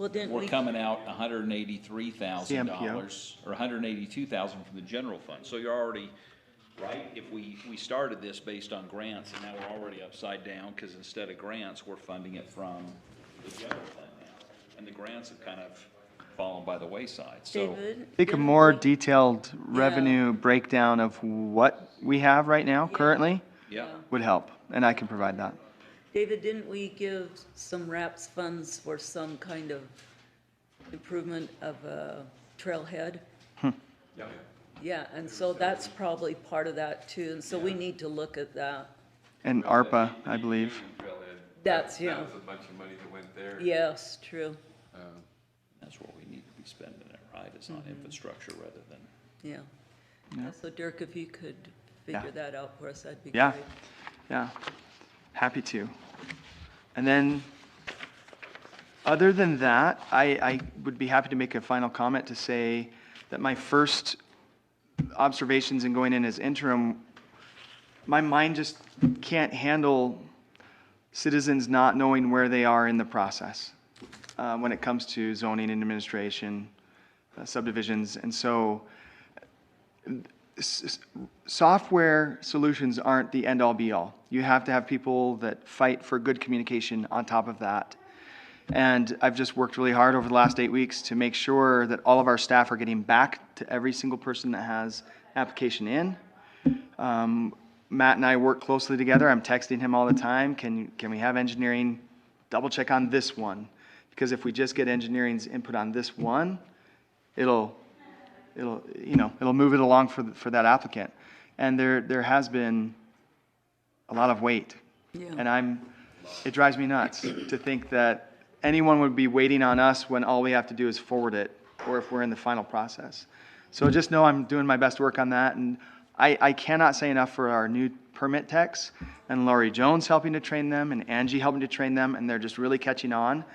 didn't we're we, coming out $183,000 or $182,000 from the general fund. So you're already, right? If we started this based on grants, and now we're already upside down, because instead of grants, we're funding it from the general fund now. And the grants have kind of fallen by the wayside, so. David? I think a didn't more we- detailed revenue breakdown of what we have right now currently Yeah, would help, and I can provide that. David, didn't we give some RAPS funds for some kind of improvement of a trailhead? Yeah. Yeah, and so that's probably part of that too, and so we need to look at that. And ARPA, I believe. That's, yeah. That was a bunch of money that went there. Yes, true, that's where we need to be spending it, right? It's on infrastructure rather than. yeah. Yeah, so Dirk, if you could Yeah. figure that out for us, that'd be Yeah. great. Yeah, happy to. And then, other than that, I would be happy to make a final comment to say that my first observations in going in as interim, my mind just can't handle citizens not knowing where they are in the process when it comes to zoning and administration, subdivisions. And so, software solutions aren't the end-all be-all. You have to have people that fight for good communication on top of that. And I've just worked really hard over the last 8 weeks to make sure that all of our staff are getting back to every single person that has application in. Matt and I work closely together. I'm texting him all the time. Can we have engineering double check on this one? Because if we just get engineering's input on this one, it'll move it along for that applicant. And there has been a lot of wait. And it drives me nuts to think that anyone would be waiting on us when all we have to do is forward it, or if we're in the final process. So just know I'm doing my best work on that, and I cannot say enough for our new permit techs, and Laurie Jones helping to train them, and Angie helping to train them, and they're just really catching on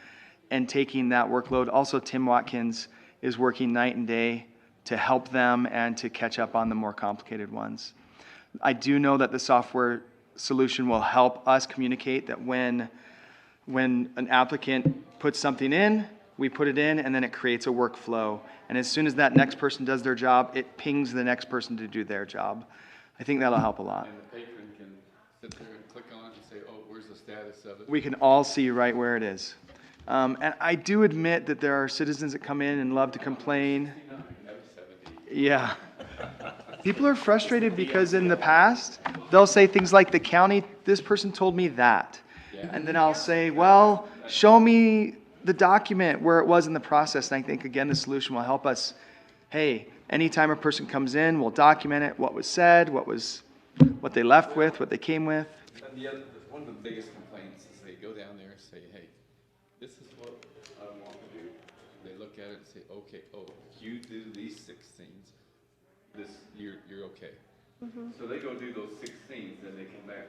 and taking that workload. Also, Tim Watkins is working night and day to help them and to catch up on the more complicated ones. I do know that the software solution will help us communicate that when an applicant puts something in, we put it in, and then it creates a workflow. And as soon as that next person does their job, it pings the next person to do their job. I think that'll help a lot. And the patron can sit there and click on it and say, oh, where's the status of it? We can all see right where it is. And I do admit that there are citizens that come in and love to complain. Yeah. People are frustrated because in the past, they'll say things like, the county, this person told me that. And then I'll say, well, show me the document where it was in the process. And I think, again, the solution will help us. Hey, anytime a person comes in, we'll document it, what was said, what they left with, what they came with. And one of the biggest complaints is they go down there and say, hey, this is what I want to do. They look at it and say, okay, you do these 6 things, you're okay. So they go do those 6 things, and they come back,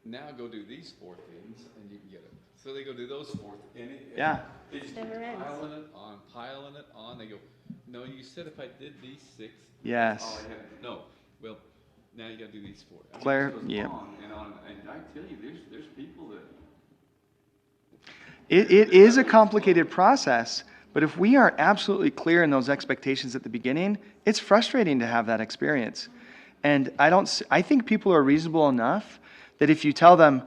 now go do these 4 things, and you can get it. So they go do those 4 things. They just keep piling it on. They go, no, you said if I did these 6. Yes. All I had, no, well, now you gotta do these 4. I mean, Claire, it goes yeah. on, and I tell you, there's people that. It is a complicated process, but if we are absolutely clear in those expectations at the beginning, it's frustrating to have that experience. And I think people are reasonable enough that if you tell them,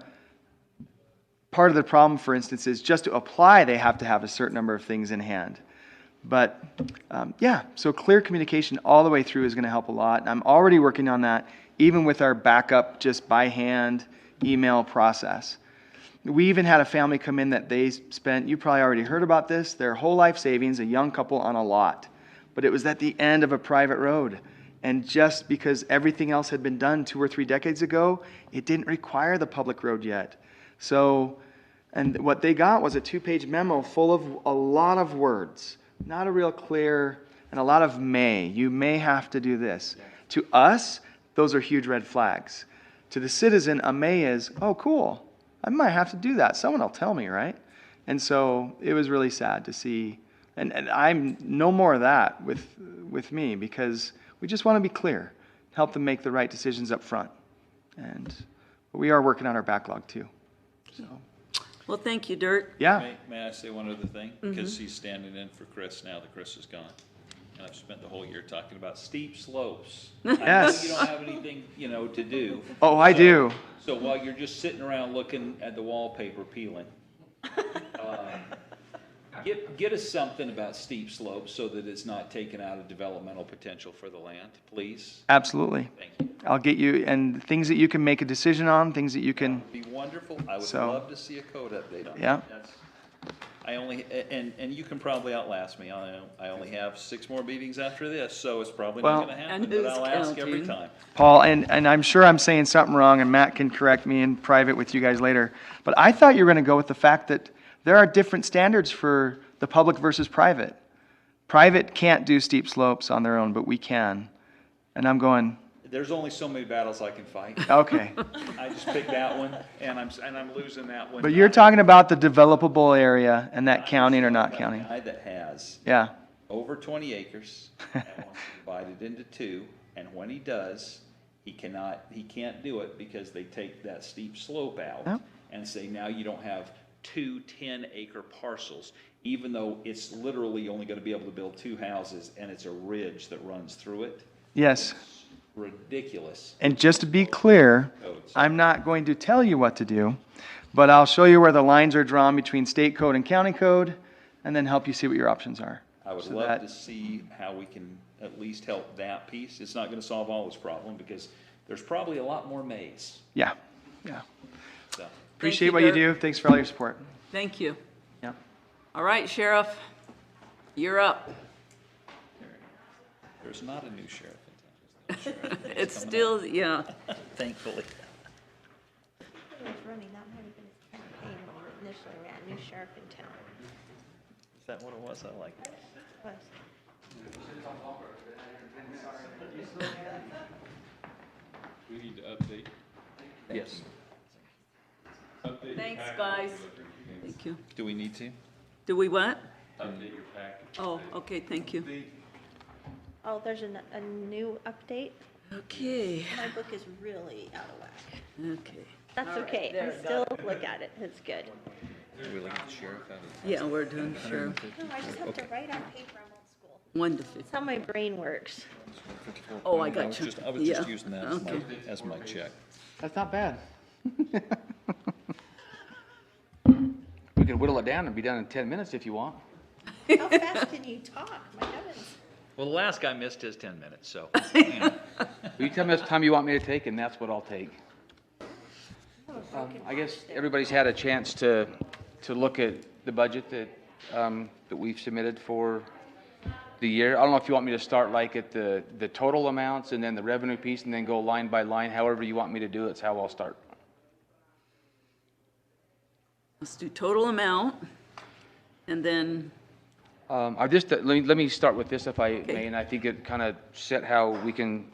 part of the problem, for instance, is just to apply, they have to have a certain number of things in hand. But so clear communication all the way through is going to help a lot. And I'm already working on that, even with our backup, just by hand email process. We even had a family come in that they spent, you probably already heard about this, their whole life savings, a young couple on a lot. But it was at the end of a private road. And just because everything else had been done 2 or 3 decades ago, it didn't require the public road yet. So, and what they got was a 2-page memo full of a lot of words, not a real clear, and a lot of may. You may have to do this. To us, those are huge red flags. To the citizen, a may is, oh, cool. I might have to do that. Someone will tell me, right? And so it was really sad to see. And I'm no more of that with me, because we just want to be clear, help them make the right decisions up front. But we are working on our backlog too. So. Well, thank you, Dirk. Yeah. May I say one other thing? Because he's standing in for Chris now that Chris is gone. And I've spent the whole year talking about steep slopes. Yes. I know you don't have anything, to do. Oh, I do. So while you're just sitting around looking at the wallpaper peeling, get us something about steep slopes so that it's not taken out of developmental potential for the land, please. Absolutely. Thank you. I'll get you, and things that you can make a decision on, things that you can. That'd be wonderful. I would So, love to see a code update on yeah. that. And you can probably outlast me. I only have 6 more meetings after this, so it's probably not gonna happen, And but who's I'll ask every counting? time. Paul, and I'm sure I'm saying something wrong, and Matt can correct me in private with you guys later, but I thought you were going to go with the fact that there are different standards for the public versus private. Private can't do steep slopes on their own, but we can. And I'm going, There's only so many battles I can fight. okay. I just picked that one, and I'm losing that one. But you're talking about the developable area and that counting or not counting. A guy that has Yeah. over 20 acres and wants to divide it into 2, and when he does, he can't do it because they take that steep slope out Yep. and say, now you don't have 2 10-acre parcels, even though it's literally only gonna be able to build 2 houses, and it's a ridge that runs through it. Yes. Ridiculous. And just to be clear, Codes. I'm not going to tell you what to do, But I'll show you where the lines are drawn between state code and county code, and then help you see what your options are. I would So love that- to see how we can at least help that piece. It's not gonna solve all this problem, because there's probably a lot more maze, Yeah, yeah. so. Appreciate you, what you Dirk. do. Thanks for all your support. Thank you. Yeah. All right, Sheriff, you're up. There's not a new sheriff in town. There's no sheriff. It's coming still, yeah. up, thankfully. It was running, that might have been his campaign when he initially ran, new sheriff in town. Is that what it was? I like that. Was. We need to update. Yes. Update your Thanks, packet. guys. Thank you. Do we need to? Do we what? Update your packet. Oh, okay, thank you. Oh, there's a new update? Okay, My book is really out of whack. okay. That's All right, okay, there, I got still it. look at it, it's good. Do we look at the sheriff out of? Yeah, we're done, sure. No, I just have to write on paper, I'm old school. 1 to 50. That's how my brain works. Oh, I got you. I was just Yeah, using that as my, okay. as my check. That's not bad. We could whittle it down and be done in 10 minutes if you want. How fast can you talk, my heavens? Well, the last guy missed his 10 minutes, so. You tell me how much time you want me to take, and that's what I'll take. I guess everybody's had a chance to look at the budget that we've submitted for the year. I don't know if you want me to start like at the total amounts and then the revenue piece and then go line by line. However you want me to do it, it's how I'll start. Let's do total amount, and then, I just, let me start with this if I may, and I think it kind of set how we can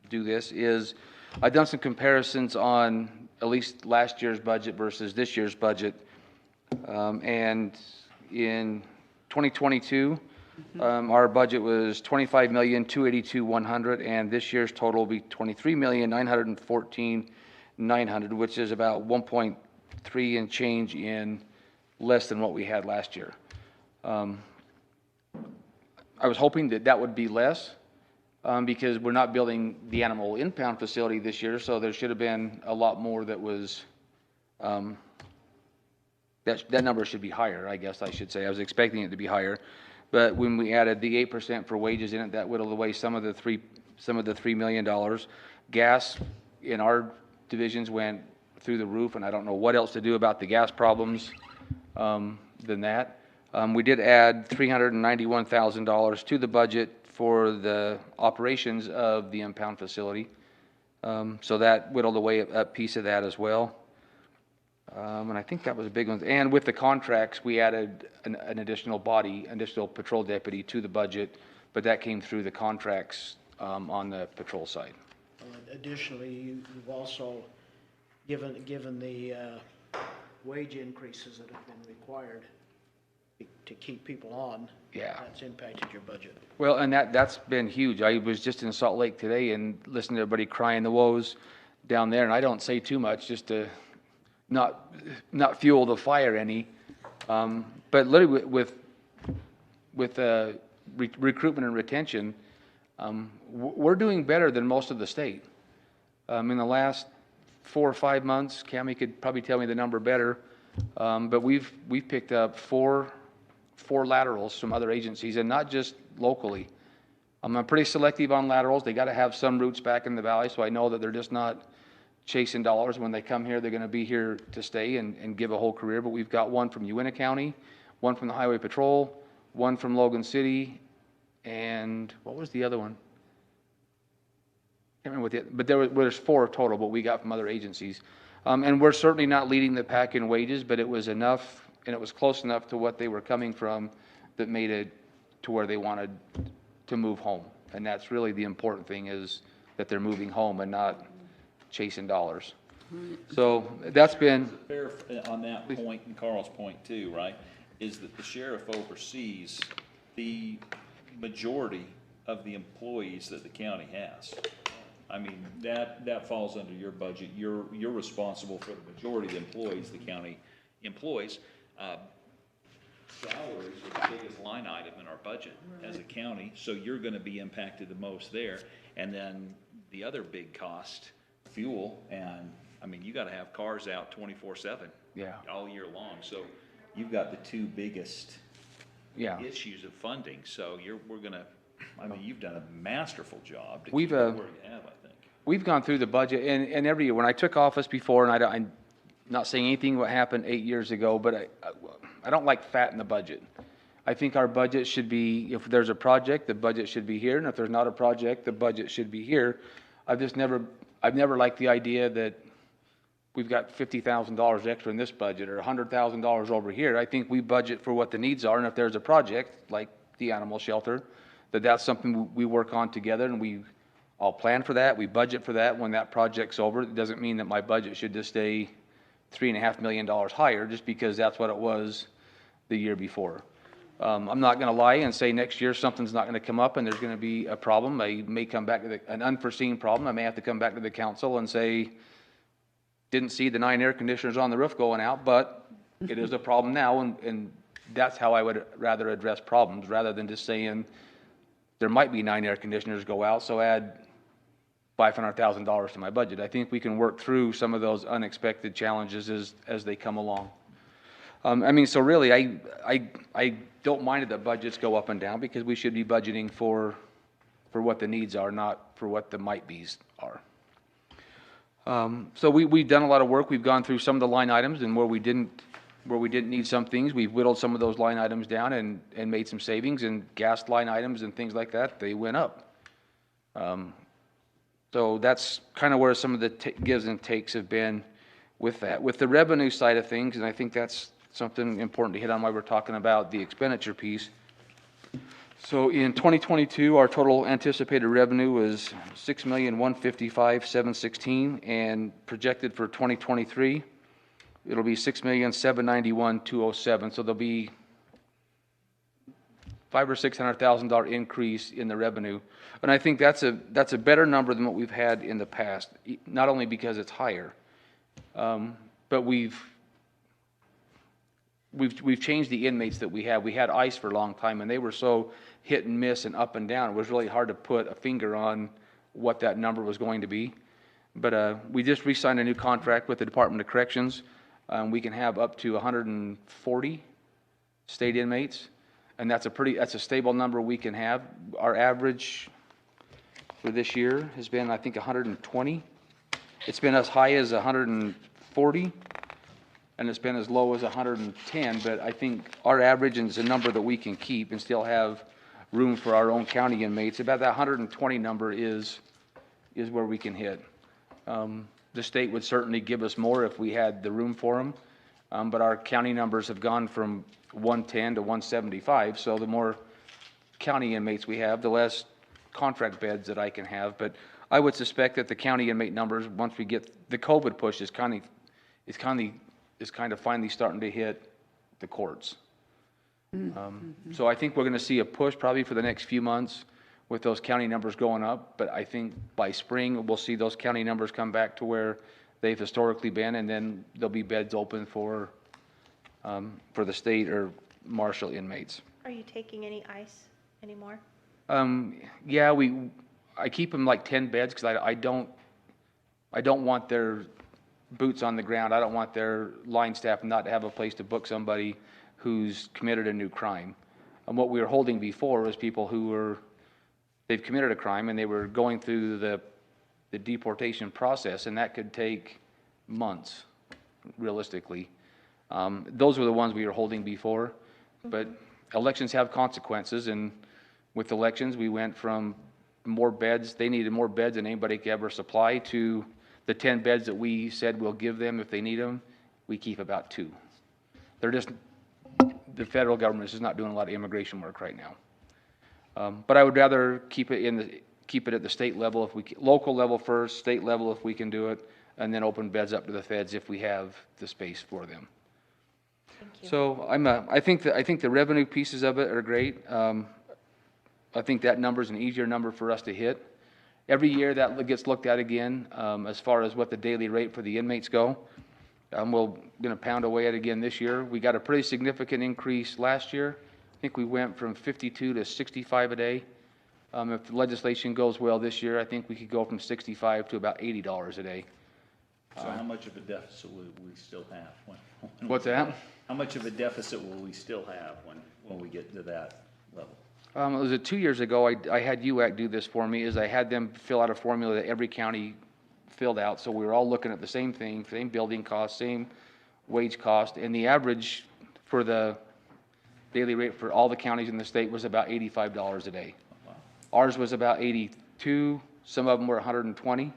do this, is I've done some comparisons on at least last year's budget versus this year's budget. And in 2022, our budget was $25,282,100, and this year's total will be $23,914,900, which is about 1.3 and change in less than what we had last year. I was hoping that that would be less, because we're not building the animal impound facility this year, so there should have been a lot more that was, that number should be higher, I guess I should say. I was expecting it to be higher. But when we added the 8% for wages in it, that whittled away some of the $3 million. Gas in our divisions went through the roof, and I don't know what else to do about the gas problems than that. We did add $391,000 to the budget for the operations of the impound facility. So that whittled away a piece of that as well. And I think that was a big one. And with the contracts, we added an additional patrol deputy to the budget, but that came through the contracts on the patrol side. Additionally, you've also, given the wage increases that have been required to keep people on. Yeah. That's impacted your budget. Well, and that's been huge. I was just in Salt Lake today and listening to everybody crying the woes down there, and I don't say too much just to not fuel the fire any. But literally with recruitment and retention, we're doing better than most of the state. In the last 4 or 5 months, Cammie could probably tell me the number better, but we've picked up four laterals from other agencies, and not just locally. I'm pretty selective on laterals. They got to have some roots back in the valley, so I know that they're just not chasing dollars. When they come here, they're going to be here to stay and give a whole career. But we've got one from Uintah County, one from the Highway Patrol, one from Logan City, and what was the other one? Can't remember what but there's 4 total, but we got from other agencies. And we're certainly not leading the pack in wages, but it was enough, and it was close enough to what they were coming from that made it to where they wanted to move home. And that's really the important thing, is that they're moving home and not chasing dollars. So that's been. Fair on that point, and Carl's point too, right, is that the sheriff oversees the majority of the employees that the county has. I mean, that falls under your budget. You're responsible for the majority of the employees the county employs. Salaries are the biggest line item in our budget as a county, so you're gonna be impacted the most there. And then the other big cost, fuel, and, I mean, you gotta have cars out 24/7. Yeah. All year long, so you've got the two biggest Yeah. issues of funding, so you've done a masterful job to We've, keep it where you have, I think. We've gone through the budget, and every year, when I took office before, and I'm not saying anything what happened 8 years ago, but I don't like fat in the budget. I think our budget should be, if there's a project, the budget should be here, and if there's not a project, the budget should be here. I've never liked the idea that we've got $50,000 extra in this budget, or $100,000 over here. I think we budget for what the needs are, and if there's a project, like the animal shelter, that's something we work on together, and we all plan for that, we budget for that. When that project's over, it doesn't mean that my budget should just stay $3.5 million higher, just because that's what it was the year before. I'm not gonna lie and say next year something's not gonna come up and there's gonna be a problem. I may come back to an unforeseen problem. I may have to come back to the council and say, didn't see the 9 air conditioners on the roof going out, but it is a problem now, and that's how I would rather address problems, rather than just saying, there might be 9 air conditioners go out, so add $500,000 to my budget. I think we can work through some of those unexpected challenges as they come along. So really, I don't mind that the budgets go up and down, because we should be budgeting for what the needs are, not for what the might-be's are. So we've done a lot of work. We've gone through some of the line items, and where we didn't need some things, we've whittled some of those line items down and made some savings, and gas line items and things like that, they went up. So that's kind of where some of the gives and takes have been with that. With the revenue side of things, and I think that's something important to hit on while we're talking about the expenditure piece. So in 2022, our total anticipated revenue was $6,155,716, and projected for 2023, it'll be $6,791,207. So there'll be $500,000 or $600,000 increase in the revenue, and I think that's a better number than what we've had in the past. Not only because it's higher, but we've changed the inmates that we have. We had ICE for a long time, and they were so hit and miss and up and down. It was really hard to put a finger on what that number was going to be. But we just re-signed a new contract with the Department of Corrections. We can have up to 140 state inmates, and that's a stable number we can have. Our average for this year has been, I think, 120. It's been as high as 140. And it's been as low as 110, but I think our average is a number that we can keep and still have room for our own county inmates. About that 120 number is where we can hit. The state would certainly give us more if we had the room for them, but our county numbers have gone from 110 to 175, so the more county inmates we have, the less contract beds that I can have. But I would suspect that the county inmate numbers, once we get the COVID push, is kind of finally starting to hit the courts. So I think we're going to see a push probably for the next few months with those county numbers going up, but I think by spring we'll see those county numbers come back to where they've historically been, and then there'll be beds open for the state or marshal inmates. Are you taking any ICE anymore? Yeah, I keep them like 10 beds, because I don't want their boots on the ground. I don't want their line staff not to have a place to book somebody who's committed a new crime. And what we were holding before was people they've committed a crime and they were going through the deportation process, and that could take months, realistically. Those were the ones we were holding before, but elections have consequences, and with elections, we went from more beds, they needed more beds than anybody could ever supply, to the 10 beds that we said we'll give them if they need them, we keep about 2. The federal government is just not doing a lot of immigration work right now. But I would rather keep it at the state level, local level first, state level if we can do it, and then open beds up to the feds if we have the space for them. Thank you. So I think the revenue pieces of it are great. I think that number is an easier number for us to hit. Every year that gets looked at again, as far as what the daily rate for the inmates go. We're going to pound away at it again this year. We got a pretty significant increase last year. I think we went from 52 to 65 a day. If the legislation goes well this year, I think we could go from 65 to about $80 a day. Uh, So how much of a deficit will we still have when What's that? How much of a deficit will we still have when we get to that level? It was 2 years ago, I had UAC do this for me, is I had them fill out a formula that every county filled out, so we were all looking at the same thing, same building cost, same wage cost, and the average for the daily rate for all the counties in the state was about $85 a day. Ours was about 82, some of them were 120,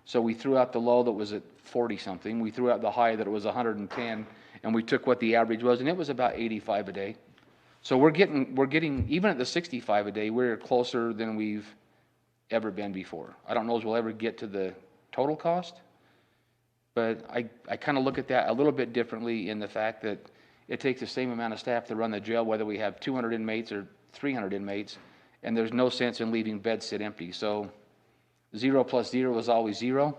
so we threw out the low that was at 40-something, we threw out the high that it was 110, and we took what the average was, and it was about 85 a day. So we're getting, even at the 65 a day, we're closer than we've ever been before. I don't know if we'll ever get to the total cost, but I kind of look at that a little bit differently in the fact that it takes the same amount of staff to run the jail, whether we have 200 inmates or 300 inmates, and there's no sense in leaving beds sit empty. So 0 plus 0 is always 0.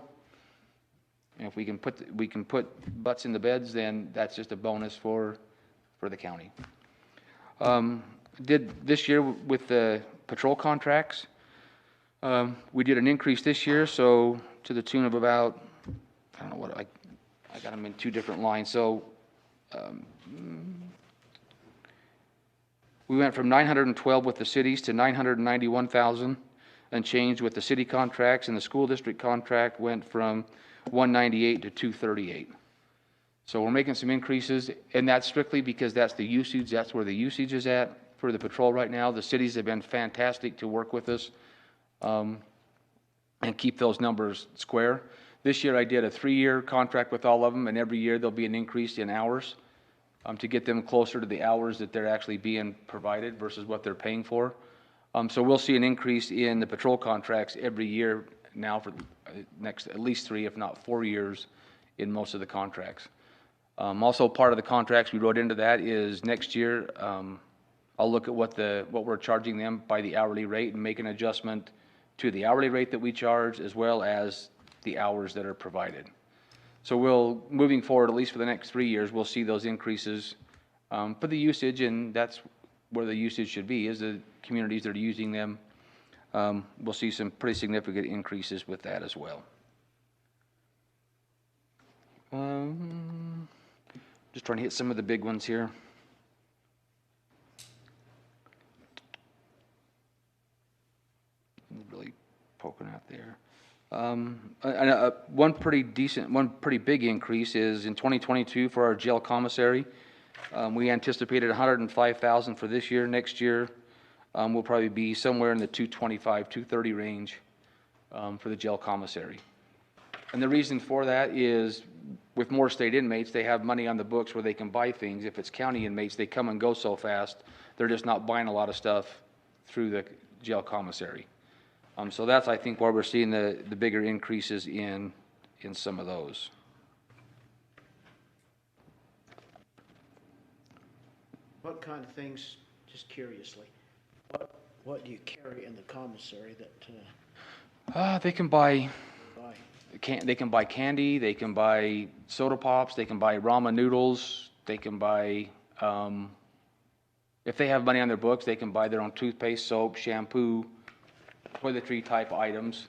And if we can put butts in the beds, then that's just a bonus for the county. Did this year with the patrol contracts, we did an increase this year, so to the tune of about, I don't know what, I got them in two different lines, so we went from 912 with the cities to 991,000 and changed with the city contracts, and the school district contract went from 198 to 238. So we're making some increases, and that's strictly because that's the usage, that's where the usage is at for the patrol right now. The cities have been fantastic to work with us and keep those numbers square. This year I did a 3-year contract with all of them, and every year there'll be an increase in hours to get them closer to the hours that they're actually being provided versus what they're paying for. So we'll see an increase in the patrol contracts every year now for next at least 3, if not 4 years in most of the contracts. Also, part of the contracts we wrote into that is next year, I'll look at what we're charging them by the hourly rate and make an adjustment to the hourly rate that we charge as well as the hours that are provided. So moving forward, at least for the next 3 years, we'll see those increases for the usage, and that's where the usage should be, is the communities that are using them. We'll see some pretty significant increases with that as well. Just trying to hit some of the big ones here. Really poking out there. One pretty big increase is in 2022 for our jail commissary. We anticipated 105,000 for this year. Next year, we'll probably be somewhere in the 225, 230 range for the jail commissary. And the reason for that is with more state inmates, they have money on the books where they can buy things. If it's county inmates, they come and go so fast, they're just not buying a lot of stuff through the jail commissary. So that's, I think, why we're seeing the bigger increases in some of those. What kind of things, just curiously, what do you carry in the commissary that, They can buy buy? They can buy candy, they can buy soda pops, they can buy ramen noodles, they can buy, if they have money on their books, they can buy their own toothpaste, soap, shampoo, toiletry type items.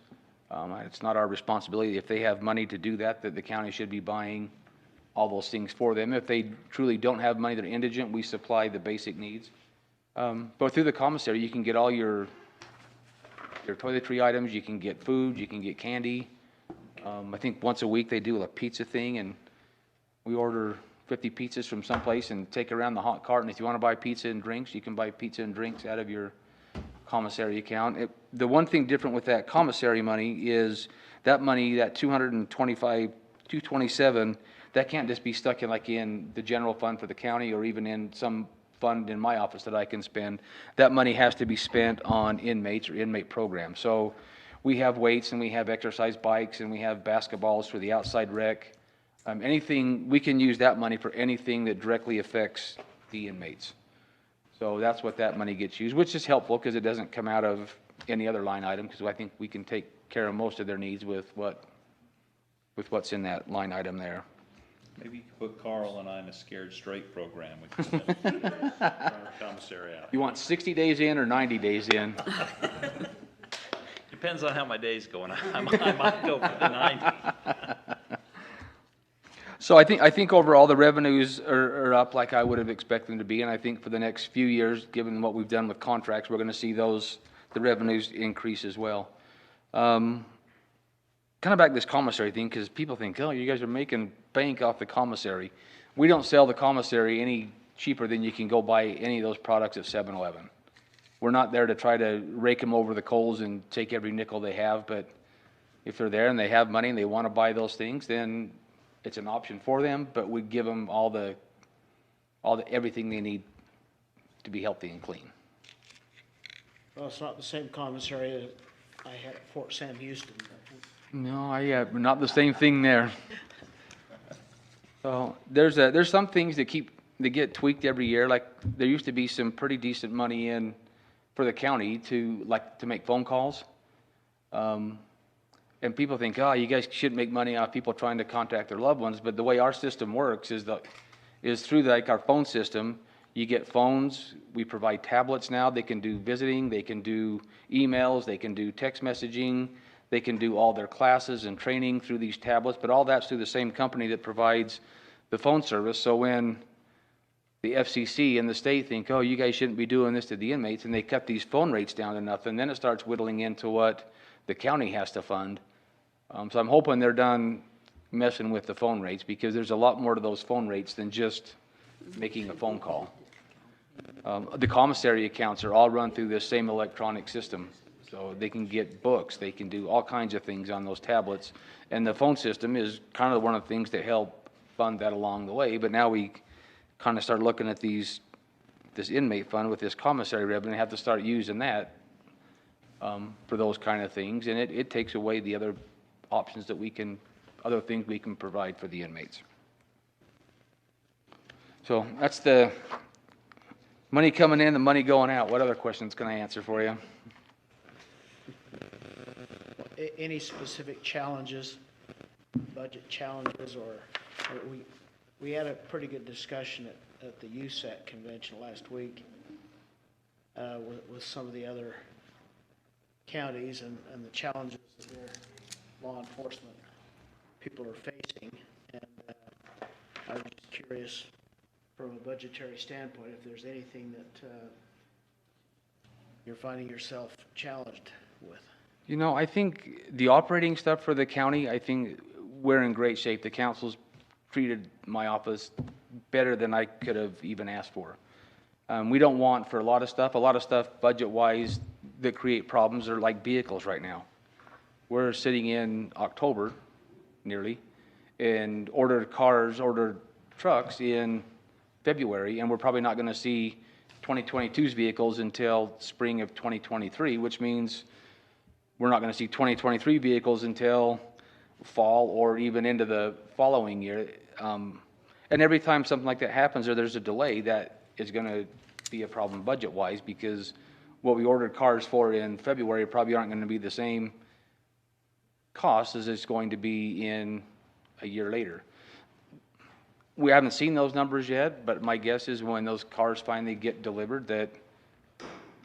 It's not our responsibility. If they have money to do that the county should be buying all those things for them. If they truly don't have money, they're indigent, we supply the basic needs. But through the commissary, you can get all your toiletry items, you can get food, you can get candy. I think once a week they do a pizza thing, and we order 50 pizzas from someplace and take around the hot cart, and if you want to buy pizza and drinks, you can buy pizza and drinks out of your commissary account. The one thing different with that commissary money is that money, that 227, that can't just be stuck in the general fund for the county or even in some fund in my office that I can spend. That money has to be spent on inmates or inmate programs. So we have weights and we have exercise bikes and we have basketballs for the outside rec. Anything, we can use that money for anything that directly affects the inmates. So that's what that money gets used, which is helpful because it doesn't come out of any other line item, because I think we can take care of most of their needs with what's in that line item there. Maybe you could put Carl and I in a Scared Straight program. We can spend our commissary out. You want 60 days in or 90 days in? Depends on how my day's going. I might go for the 90. So I think overall the revenues are up like I would have expected them to be, and I think for the next few years, given what we've done with contracts, we're gonna see the revenues increase as well. Kind of back to this commissary thing, because people think, oh, you guys are making bank off the commissary. We don't sell the commissary any cheaper than you can go buy any of those products at 7-Eleven. We're not there to try to rake them over the coals and take every nickel they have, but if they're there and they have money and they want to buy those things, then it's an option for them, but we give them everything they need to be healthy and clean. Well, it's not the same commissary that I had at Fort Sam Houston. No, not the same thing there. So there's some things that get tweaked every year. Like there used to be some pretty decent money in for the county to make phone calls. And people think, oh, you guys shouldn't make money off people trying to contact their loved ones. But the way our system works is through our phone system. You get phones. We provide tablets now. They can do visiting. They can do emails. They can do text messaging. They can do all their classes and training through these tablets. But all that's through the same company that provides the phone service. So when the FCC and the state think, oh, you guys shouldn't be doing this to the inmates, and they cut these phone rates down to nothing, then it starts whittling into what the county has to fund. So I'm hoping they're done messing with the phone rates, because there's a lot more to those phone rates than just making a phone call. The commissary accounts are all run through this same electronic system. So they can get books, they can do all kinds of things on those tablets. And the phone system is kind of one of the things that help fund that along the way. But now we kind of start looking at this inmate fund with this commissary revenue, and have to start using that for those kind of things. And it takes away the other options other things we can provide for the inmates. So that's the money coming in, the money going out. What other questions can I answer for you? Any specific challenges, budget challenges, or we had a pretty good discussion at the USAC convention last week with some of the other counties and the challenges that their law enforcement people are facing. And I was just curious from a budgetary standpoint if there's anything that you're finding yourself challenged with. You know, I think the operating stuff for the county, I think we're in great shape. The council's treated my office better than I could have even asked for. We don't want for a lot of stuff budget-wise that create problems are like vehicles right now. We're sitting in October, nearly, and ordered trucks in February, and we're probably not going to see 2022's vehicles until spring of 2023, which means we're not going to see 2023 vehicles until fall or even into the following year. And every time something like that happens or there's a delay, that is going to be a problem budget-wise, because what we ordered cars for in February probably aren't going to be the same cost as it's going to be in a year later. We haven't seen those numbers yet, but my guess is when those cars finally get delivered that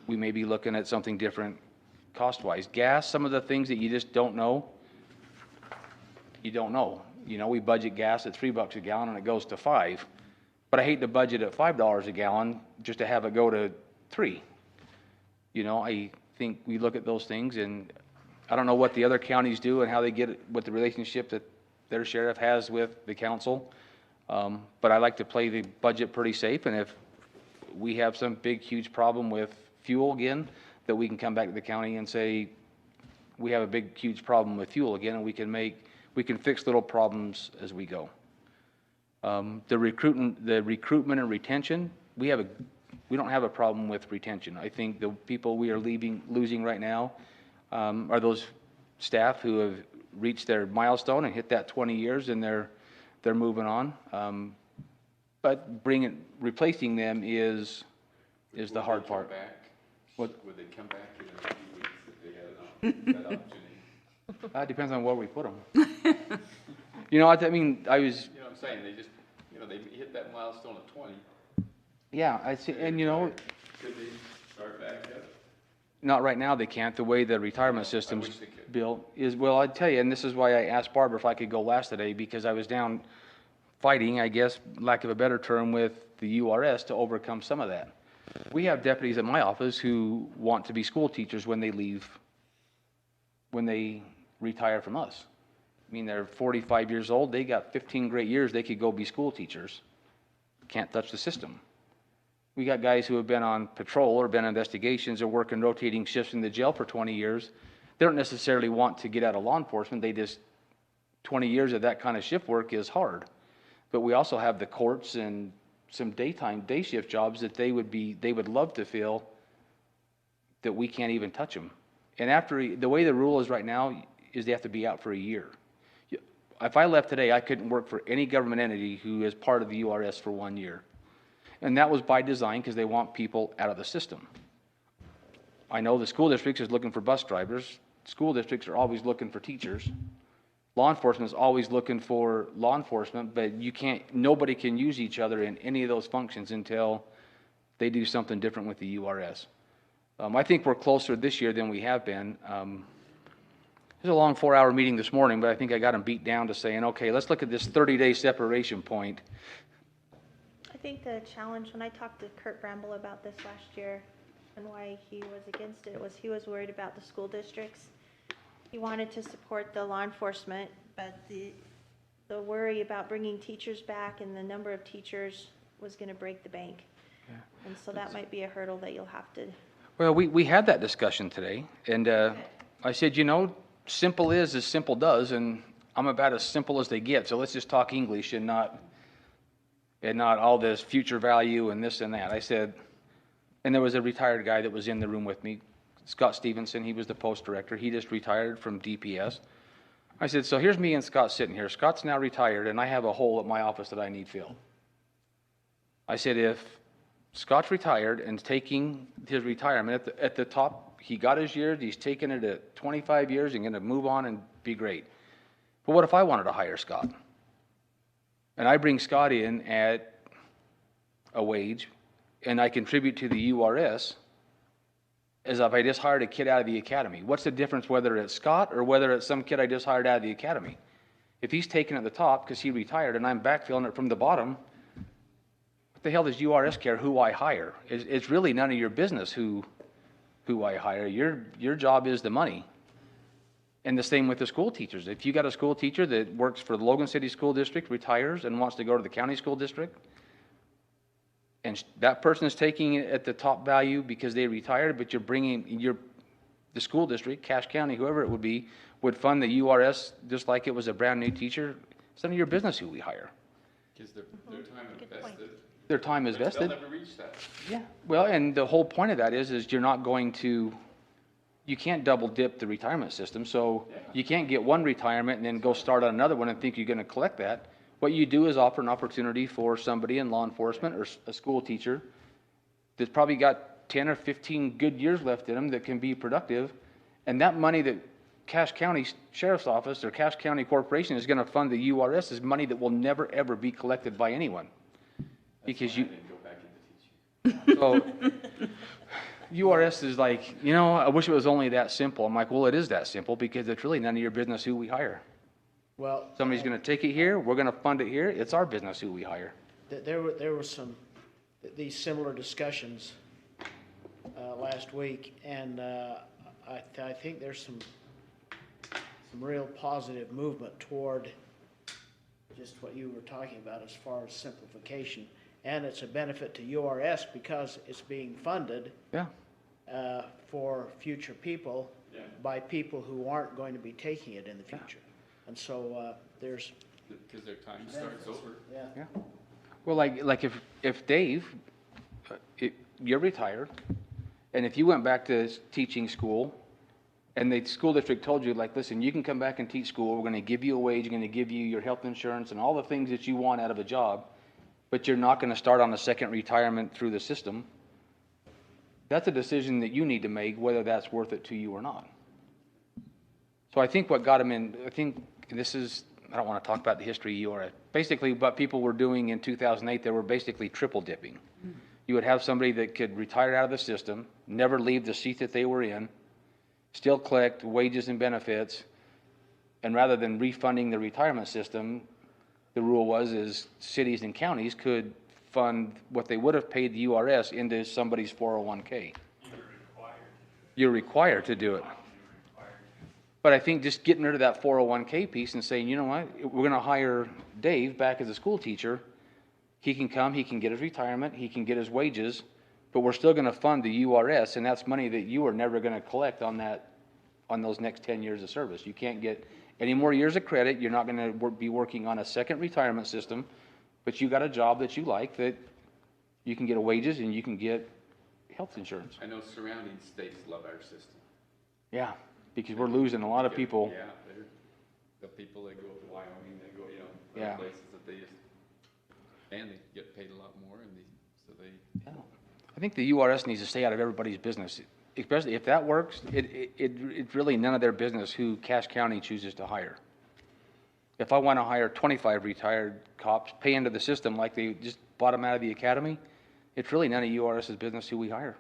we may be looking at something different cost-wise. Gas, some of the things that you just don't know, you don't know. You know, we budget gas at $3 a gallon and it goes to $5. But I hate to budget at $5 a gallon just to have it go to $3. You know, I think we look at those things, and I don't know what the other counties do and how they get it, what the relationship that their sheriff has with the council. But I like to play the budget pretty safe, and if we have some big, huge problem with fuel again, that we can come back to the county and say, we have a big, huge problem with fuel again, and we can fix little problems as we go. The recruitment and retention, we don't have a problem with retention. I think the people we are losing right now are those staff who have reached their milestone and hit that 20 years, and they're moving on. But replacing them is the hard part. Would they come back in a few weeks if they had that opportunity? It depends on where we put them. You know, I mean, I was. You know what I'm saying? They just, they hit that milestone at 20. Yeah, I see, and you know. Could they start back yet? Not right now, they can't. The way the retirement system's built is, well, I'd tell you, and this is why I asked Barbara if I could go last today, because I was down fighting, I guess, lack of a better term, with the URS to overcome some of that. We have deputies at my office who want to be school teachers when they leave, when they retire from us. I mean, they're 45 years old, they got 15 great years, they could go be school teachers. Can't touch the system. We got guys who have been on patrol or been on investigations or working rotating shifts in the jail for 20 years. They don't necessarily want to get out of law enforcement, they just, 20 years of that kind of shift work is hard. But we also have the courts and some day shift jobs that they would love to feel that we can't even touch them. And the way the rule is right now is they have to be out for a year. If I left today, I couldn't work for any government entity who is part of the URS for 1 year. And that was by design because they want people out of the system. I know the school districts is looking for bus drivers. School districts are always looking for teachers. Law enforcement is always looking for law enforcement, but nobody can use each other in any of those functions until they do something different with the URS. I think we're closer this year than we have been. It was a long 4-hour meeting this morning, but I think I got them beat down to saying, okay, let's look at this 30-day separation point. I think the challenge, when I talked to Kurt Bramble about this last year and why he was against it, was he was worried about the school districts. He wanted to support the law enforcement, but the worry about bringing teachers back and the number of teachers was going to break the bank. Yeah. And so that might be a hurdle that you'll have to. Well, we had that discussion today, and I said, simple is as simple does, and I'm about as simple as they get, so let's just talk English and not all this future value and this and that. I said, and there was a retired guy that was in the room with me, Scott Stevenson, he was the post director. He just retired from DPS. I said, so here's me and Scott sitting here. Scott's now retired, and I have a hole at my office that I need filled. I said, if Scott's retired and taking his retirement at the top, he got his years, he's taking it at 25 years and going to move on and be great. But what if I wanted to hire Scott? And I bring Scott in at a wage, and I contribute to the URS, as if I just hired a kid out of the academy. What's the difference whether it's Scott or whether it's some kid I just hired out of the academy? If he's taken at the top because he retired and I'm backfilling it from the bottom, what the hell does URS care who I hire? It's really none of your business who I hire. Your job is the money. And the same with the school teachers. If you got a school teacher that works for the Logan City School District, retires and wants to go to the county school district, and that person is taking it at the top value because they retired, but you're bringing the school district, Cache County, whoever it would be, would fund the URS just like it was a brand new teacher. It's none of your business who we hire. Because their time is vested. Their time is vested. They'll never reach that. Yeah. Well, and the whole point of that is you're not going to, you can't double dip the retirement system. So you can't get one retirement and then go start on another one and think you're going to collect that. What you do is offer an opportunity for somebody in law enforcement or a school teacher that's probably got 10 or 15 good years left in them that can be productive. And that money that Cache County Sheriff's Office or Cache County Corporation is going to fund the URS is money that will never, ever be collected by anyone. Because you didn't go back into teaching. so URS is like, I wish it was only that simple. I'm like, well, it is that simple because it's really none of your business who we hire. Well, Somebody's going to take it here, we're going to fund it here, it's our business who we hire. there were these similar discussions last week, and I think there's some real positive movement toward just what you were talking about as far as simplification. And it's a benefit to URS because it's being funded for future people by people who aren't going to be taking it in the future. And so there's... Because their time starts over. Yeah. Well, like if Dave, you're retired, and if you went back to teaching school, and the school district told you, like, listen, you can come back and teach school, we're going to give you a wage, we're going to give you your health insurance and all the things that you want out of a job, but you're not going to start on a second retirement through the system, that's a decision that you need to make, whether that's worth it to you or not. So I think what got him in, I don't want to talk about the history of URS. Basically, what people were doing in 2008, they were basically triple dipping. You would have somebody that could retire out of the system, never leave the seat that they were in, still collect wages and benefits, and rather than refunding the retirement system, the rule was is cities and counties could fund what they would have paid the URS into somebody's 401K. You're required to do it. But I think just getting rid of that 401K piece and saying, you know what, we're gonna hire Dave back as a school teacher. He can come, he can get his retirement, he can get his wages, but we're still gonna fund the URS, and that's money that you are never gonna collect on that, on those next 10 years of service. You can't get any more years of credit, you're not gonna be working on a second retirement system, but you got a job that you like, that you can get wages and you can get health insurance. I know surrounding states love our system. Yeah, because we're losing a lot of people. Yeah, they're, the people that go to Wyoming, they go, you know, Yeah. other places that they just, and they get paid a lot more, and so they. Yeah. I think the URS needs to stay out of everybody's business, especially if that works. It's really none of their business who Cache County chooses to hire. If I want to hire 25 retired cops, pay into the system like they just bought them out of the academy, it's really none of URS's business who we hire.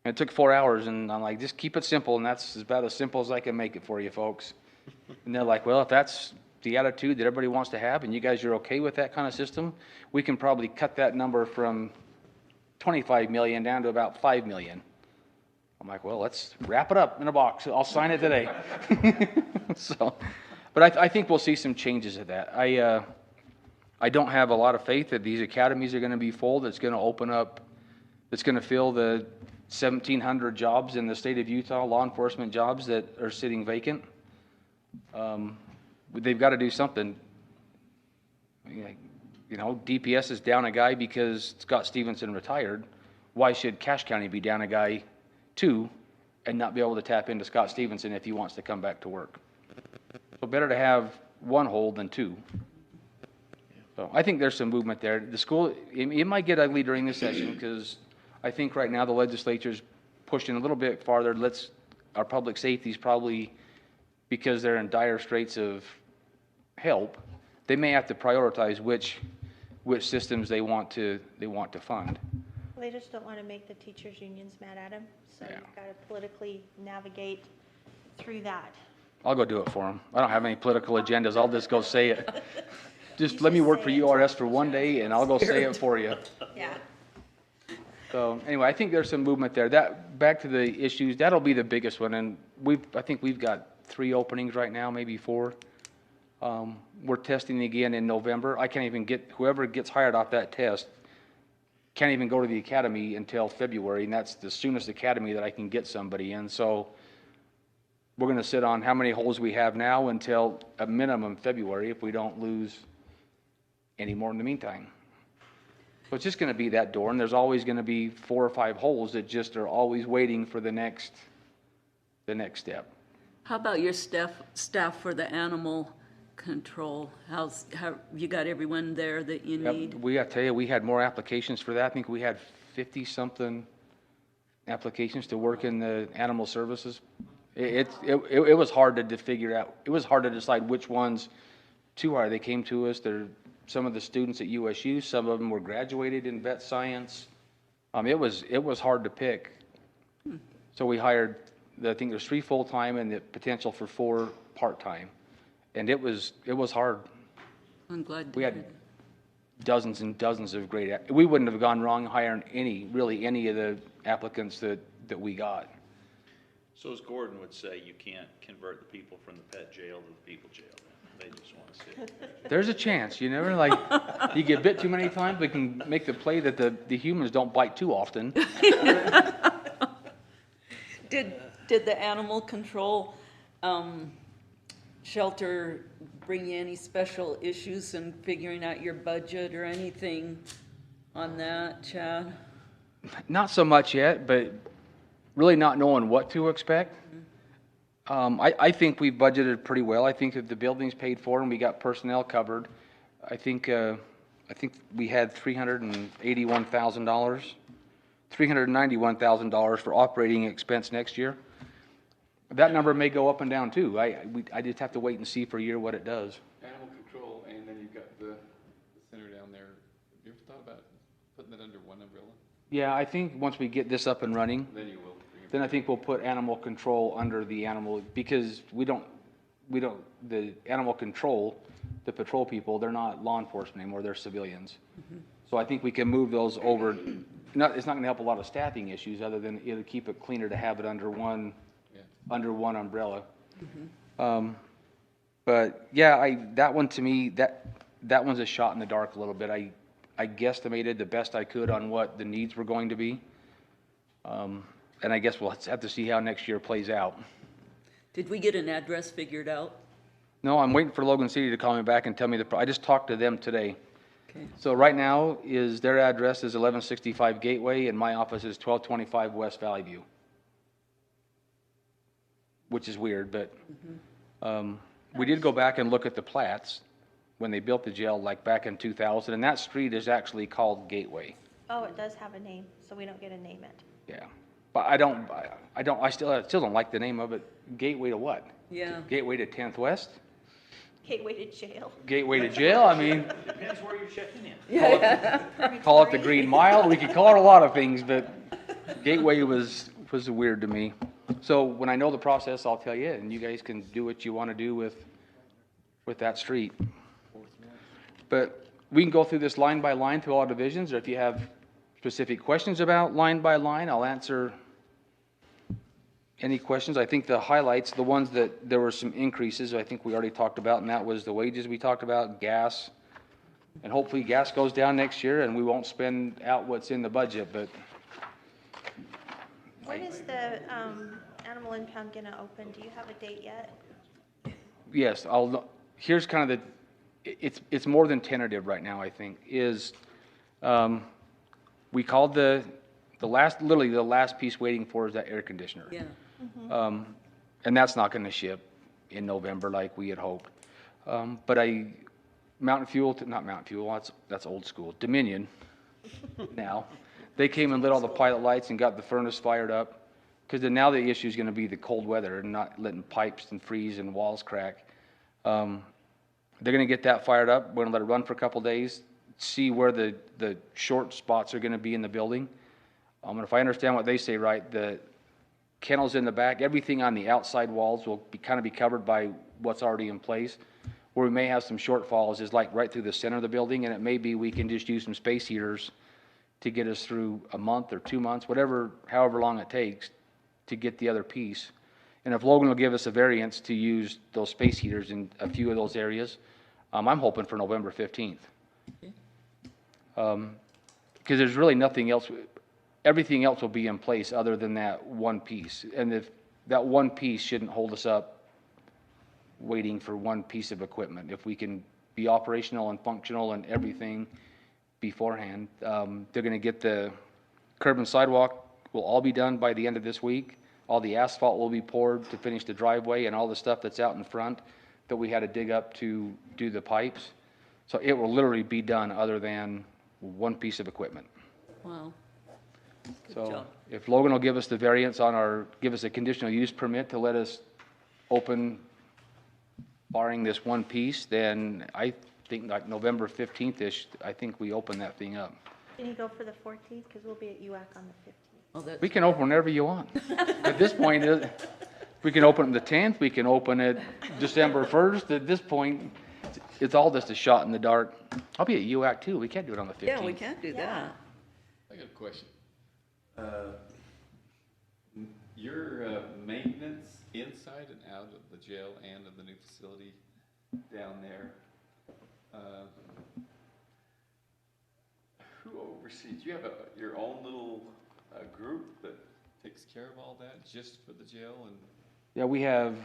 And it took 4 hours, and I'm like, just keep it simple, and that's about as simple as I can make it for you folks. And they're like, well, if that's the attitude that everybody wants to have, and you guys are okay with that kind of system, we can probably cut that number from 25 million down to about 5 million. I'm like, well, let's wrap it up in a box. I'll sign it today. So, but I think we'll see some changes of that. I don't have a lot of faith that these academies are going to be full. That's going to open up, that's going to fill the 1,700 jobs in the state of Utah, law enforcement jobs that are sitting vacant. They've got to do something. You know, DPS is down a guy because Scott Stevenson retired. Why should Cache County be down a guy too and not be able to tap into Scott Stevenson if he wants to come back to work? So better to have one hole than two. So I think there's some movement there. The school, it might get ugly during this session because I think right now the legislature's pushing a little bit farther. Our public safety's probably, because they're in dire straits of help, they may have to prioritize which systems they want to fund. Well, they just don't want to make the teachers' unions mad at them, so Yeah. you've got to politically navigate through that. I'll go do it for them. I don't have any political agendas. I'll just go say it. Just let me just work say for it. URS for one day and I'll go say it for you. Yeah. So anyway, I think there's some movement there. Back to the issues, that'll be the biggest one. And I think we've got 3 openings right now, maybe 4. We're testing again in November. I can't even get, whoever gets hired off that test can't even go to the academy until February, and that's the soonest academy that I can get somebody in. So we're gonna sit on how many holes we have now until a minimum February if we don't lose any more in the meantime. So it's just gonna be that door, and there's always gonna be 4 or 5 holes that just are always waiting for the next step. How about your staff for the animal control? How you got everyone there that you Yep, need? we gotta tell you, we had more applications for that. I think we had 50-something applications to work in the animal services. It was hard to figure out. It was hard to decide which ones to hire. They came to us. They're some of the students at USU. Some of them were graduated in vet science. It was hard to pick. So we hired, I think there's 3 full-time and the potential for 4 part-time. And it was hard. I'm glad. We had dozens and dozens of great, we wouldn't have gone wrong hiring any of the applicants that we got. So as Gordon would say, you can't convert the people from the pet jail to the people jail. They just want to sit. There's a chance, you never, like, you get bit too many times, we can make the play that the humans don't bite too often. Did the animal control shelter bring you any special issues in figuring out your budget or anything on that, Chad? Not so much yet, but really not knowing what to expect. I think we budgeted pretty well. I think that the building's paid for and we got personnel covered. I think we had $381,000, $391,000 for operating expense next year. That number may go up and down too. I just have to wait and see for a year what it does. Animal control, and then you've got the center down there. You ever thought about putting it under one umbrella? Yeah, I think once we get this up and running, Then you will. then I think we'll put animal control under the animal, because the animal control the patrol people, they're not law enforcement anymore, they're civilians. So I think we can move those over, it's not gonna help a lot of staffing issues, other than it'll keep it cleaner to have it under one umbrella. But yeah, that one to me, that one's a shot in the dark a little bit. I guesstimated the best I could on what the needs were going to be. And I guess we'll have to see how next year plays out. Did we get an address figured out? No, I'm waiting for Logan City to call me back and tell me I just talked to them today. Okay. So right now their address is 1165 Gateway and my office is 1225 West Valley View. Which is weird, but, we did go back and look at the plats when they built the jail, like back in 2000, and that street is actually called Gateway. Oh, it does have a name, so we don't get to name it. Yeah. But I still don't like the name of it. Gateway to what? Yeah. Gateway to 10th West? Gateway to jail. Gateway to jail? I mean, Depends where you're checking in. call it the Green Mile. We could call it a lot of things, but Gateway was weird to me. So when I know the process, I'll tell you, and you guys can do what you want to do with that street. But we can go through this line by line through all divisions, or if you have specific questions about line by line, I'll answer any questions. I think the highlights, the ones that there were some increases, I think we already talked about, and that was the wages we talked about, gas, and hopefully gas goes down next year and we won't spend out what's in the budget, but. When is the animal impound gonna open? Do you have a date yet? Yes, here's kind of it's more than tentative right now, I think, we called literally the last piece waiting for is that air conditioner. Yeah. And that's not gonna ship in November like we had hoped. But not Mountain Fuel, that's old school, Dominion now. They came and lit all the pilot lights and got the furnace fired up. Because now the issue is going to be the cold weather and not letting pipes and freeze and walls crack. They're going to get that fired up. We're going to let it run for a couple days, see where the short spots are going to be in the building. And if I understand what they say right, the kennels in the back, everything on the outside walls will kind of be covered by what's already in place. Where we may have some shortfalls is like right through the center of the building, and it may be we can just use some space heaters to get us through a month or 2 months, however long it takes to get the other piece. And if Logan will give us a variance to use those space heaters in a few of those areas, I'm hoping for November 15th. Because there's really nothing else, everything else will be in place other than that one piece. And if that one piece shouldn't hold us up waiting for one piece of equipment. If we can be operational and functional and everything beforehand, they're gonna get the curb and sidewalk will all be done by the end of this week. All the asphalt will be poured to finish the driveway and all the stuff that's out in front that we had to dig up to do the pipes. So it will literally be done other than one piece of equipment. Wow. So job. if Logan will give us the variance give us a conditional use permit to let us open barring this one piece, then I think like November 15th-ish, I think we open that thing up. Can you go for the 14th? Because we'll be at UAC on the 15th. Oh, that's We can open whenever you want. At this point, we can open it the 10th, we can open it December 1st. At this point, it's all just a shot in the dark. I'll be at UAC too. We can't do it on the 15th. Yeah, we can't do that. I got a question. Your maintenance inside and out of the jail and of the new facility down there, who oversees? Do you have your own little group that takes care of all that just for the jail? And Yeah, we have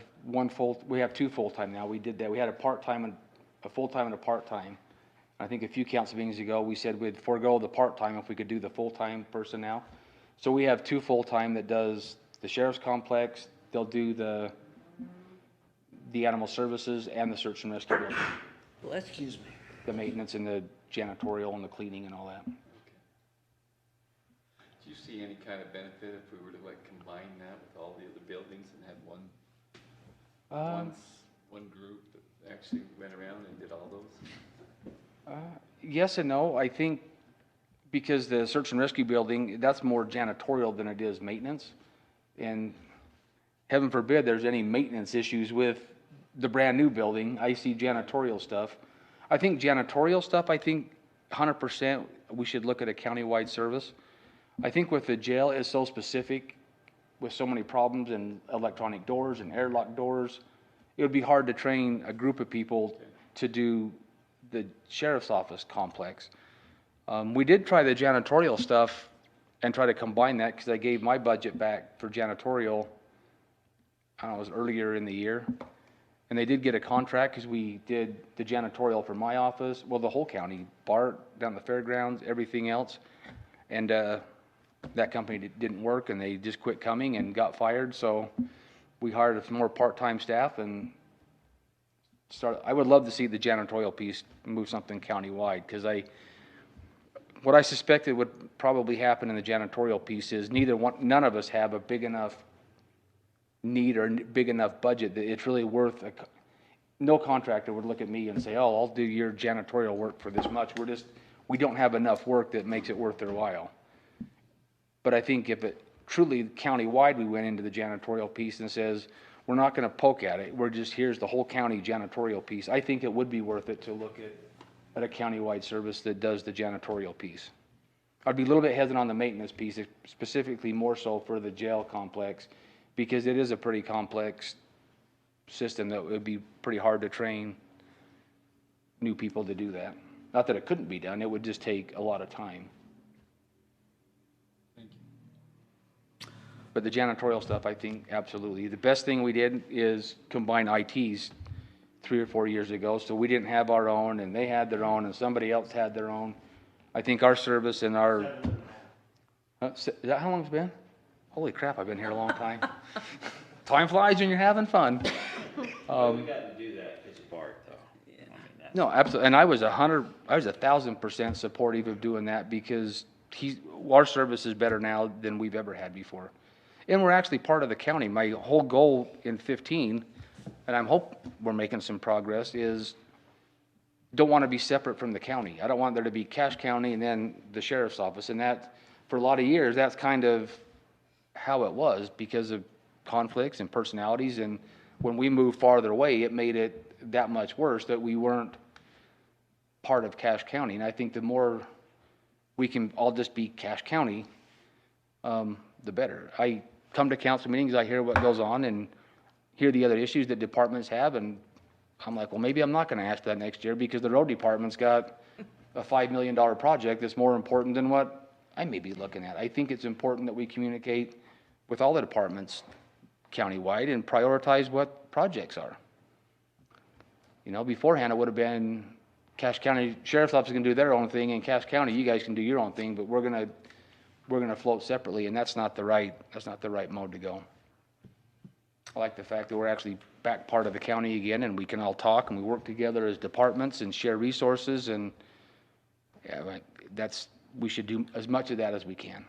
two full-time now. We did that. We had a part-time and a full-time and a part-time. I think a few council meetings ago, we said we'd forego the part-time if we could do the full-time person now. So we have two full-time that does the sheriff's complex. They'll do the animal services and the search and rescue building. Well, that's Excuse me. The maintenance and the janitorial and the cleaning and all that. do you see any kind of benefit if we were to like combine that with all the other buildings and have one group that actually went around and did all those? Yes and no. I think because the search and rescue building, that's more janitorial than it is maintenance. And heaven forbid there's any maintenance issues with the brand new building. I see janitorial stuff. I think janitorial stuff, I think 100%, we should look at a countywide service. I think with the jail is so specific, with so many problems and electronic doors and airlock doors, it would be hard to train a group of people to do the sheriff's office complex. We did try the janitorial stuff and try to combine that, because I gave my budget back for janitorial, I don't know, it was earlier in the year. And they did get a contract, because we did the janitorial for my office, well, the whole county, BART, down the fairgrounds, everything else. And that company didn't work, and they just quit coming and got fired, so we hired some more part-time staff and I would love to see the janitorial piece move something countywide, because what I suspected would probably happen in the janitorial piece is none of us have a big enough need or big enough budget that it's really worth no contractor would look at me and say, oh, I'll do your janitorial work for this much. We don't have enough work that makes it worth their while. But I think if it truly countywide, we went into the janitorial piece and says, we're not gonna poke at it, here's the whole county janitorial piece. I think it would be worth it to look at a countywide service that does the janitorial piece. I'd be a little bit hesitant on the maintenance piece, specifically more so for the jail complex, because it is a pretty complex system that would be pretty hard to train new people to do that. Not that it couldn't be done, it would just take a lot of time. Thank you. But the janitorial stuff, I think, absolutely. The best thing we did is combine ITs 3 or 4 years ago, so we didn't have our own, and they had their own, and somebody else had their own. I think our service and our... is that how long it's been? Holy crap, I've been here a long time. Time flies when you're having fun. We got to do that because of Bart, though. Yeah. I mean, that's... No, absolutely, and I was 1,000% supportive of doing that, because our service is better now than we've ever had before. And we're actually part of the county. My whole goal in 15, and I hope we're making some progress, is don't want to be separate from the county. I don't want there to be Cache County and then the sheriff's office, and that, for a lot of years, that's kind of how it was because of conflicts and personalities, and when we moved farther away, it made it that much worse that we weren't part of Cache County. And I think the more we can all just be Cache County, the better. I come to council meetings, I hear what goes on and hear the other issues that departments have, and I'm like, well, maybe I'm not gonna ask that next year, because the road department's got a $5 million project that's more important than what I may be looking at. I think it's important that we communicate with all the departments countywide and prioritize what projects are. You know, beforehand, it would have been Cache County Sheriff's Office can do their own thing, and Cache County, you guys can do your own thing, but we're gonna float separately, and that's not the right mode to go. I like the fact that we're actually back part of the county again, and we can all talk and we work together as departments and share resources, and yeah, we should do as much of that as we can.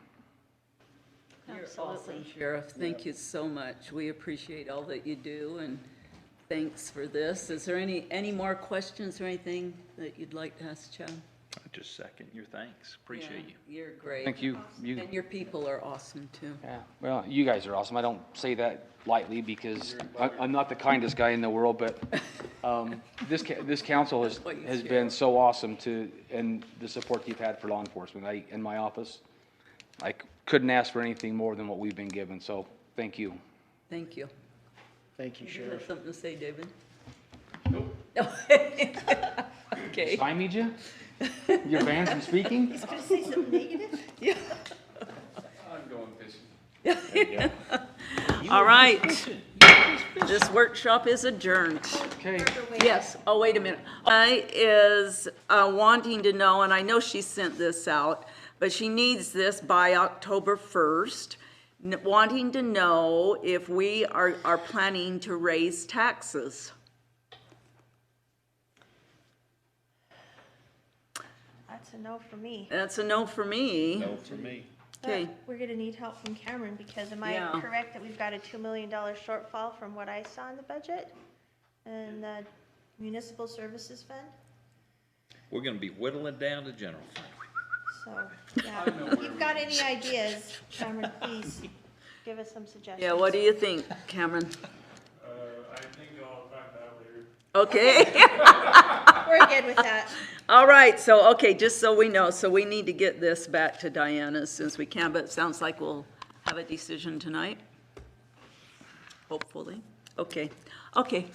You're Absolutely. awesome, Sheriff. Thank you so much. We appreciate all that you do, and thanks for this. Is there any more questions or anything that you'd like to ask Chad? I just second your thanks. Appreciate you. You're great. Thank you. And your people are awesome, too. Yeah, well, you guys are awesome. I don't say that lightly because I'm not the kindest guy in the world, but this council has been so awesome and the support you've had for law enforcement. In my office, I couldn't ask for anything more than what we've been given, so thank you. Thank you. Thank you, You have Sheriff. something to say, David? Nope. Okay. Stymied you? Your banned from speaking? He's gonna say something negative? Yeah. I'm going fishing. All right. This workshop is adjourned. Okay. Yes, oh, wait a minute. I is wanting to know, and I know she sent this out, but she needs this by October 1st, wanting to know if we are planning to raise taxes. That's a no for me. That's a no for me. No for me. Okay. But we're gonna need help from Cameron, because am I Yeah. correct that we've got a $2 million shortfall from what I saw in the budget? And the municipal services fund? We're gonna be whittling down to general fund. So, yeah, if you've got any ideas, Cameron, please give us some suggestions. Yeah, what do you think, Cameron? I think I'll talk about that later. Okay. We're good with that. All right, so, okay, just so we know, so we need to get this back to Diana as soon as we can, but it sounds like we'll have a decision tonight. Hopefully. Okay, okay.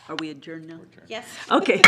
Are we adjourned now? Yes. Okay.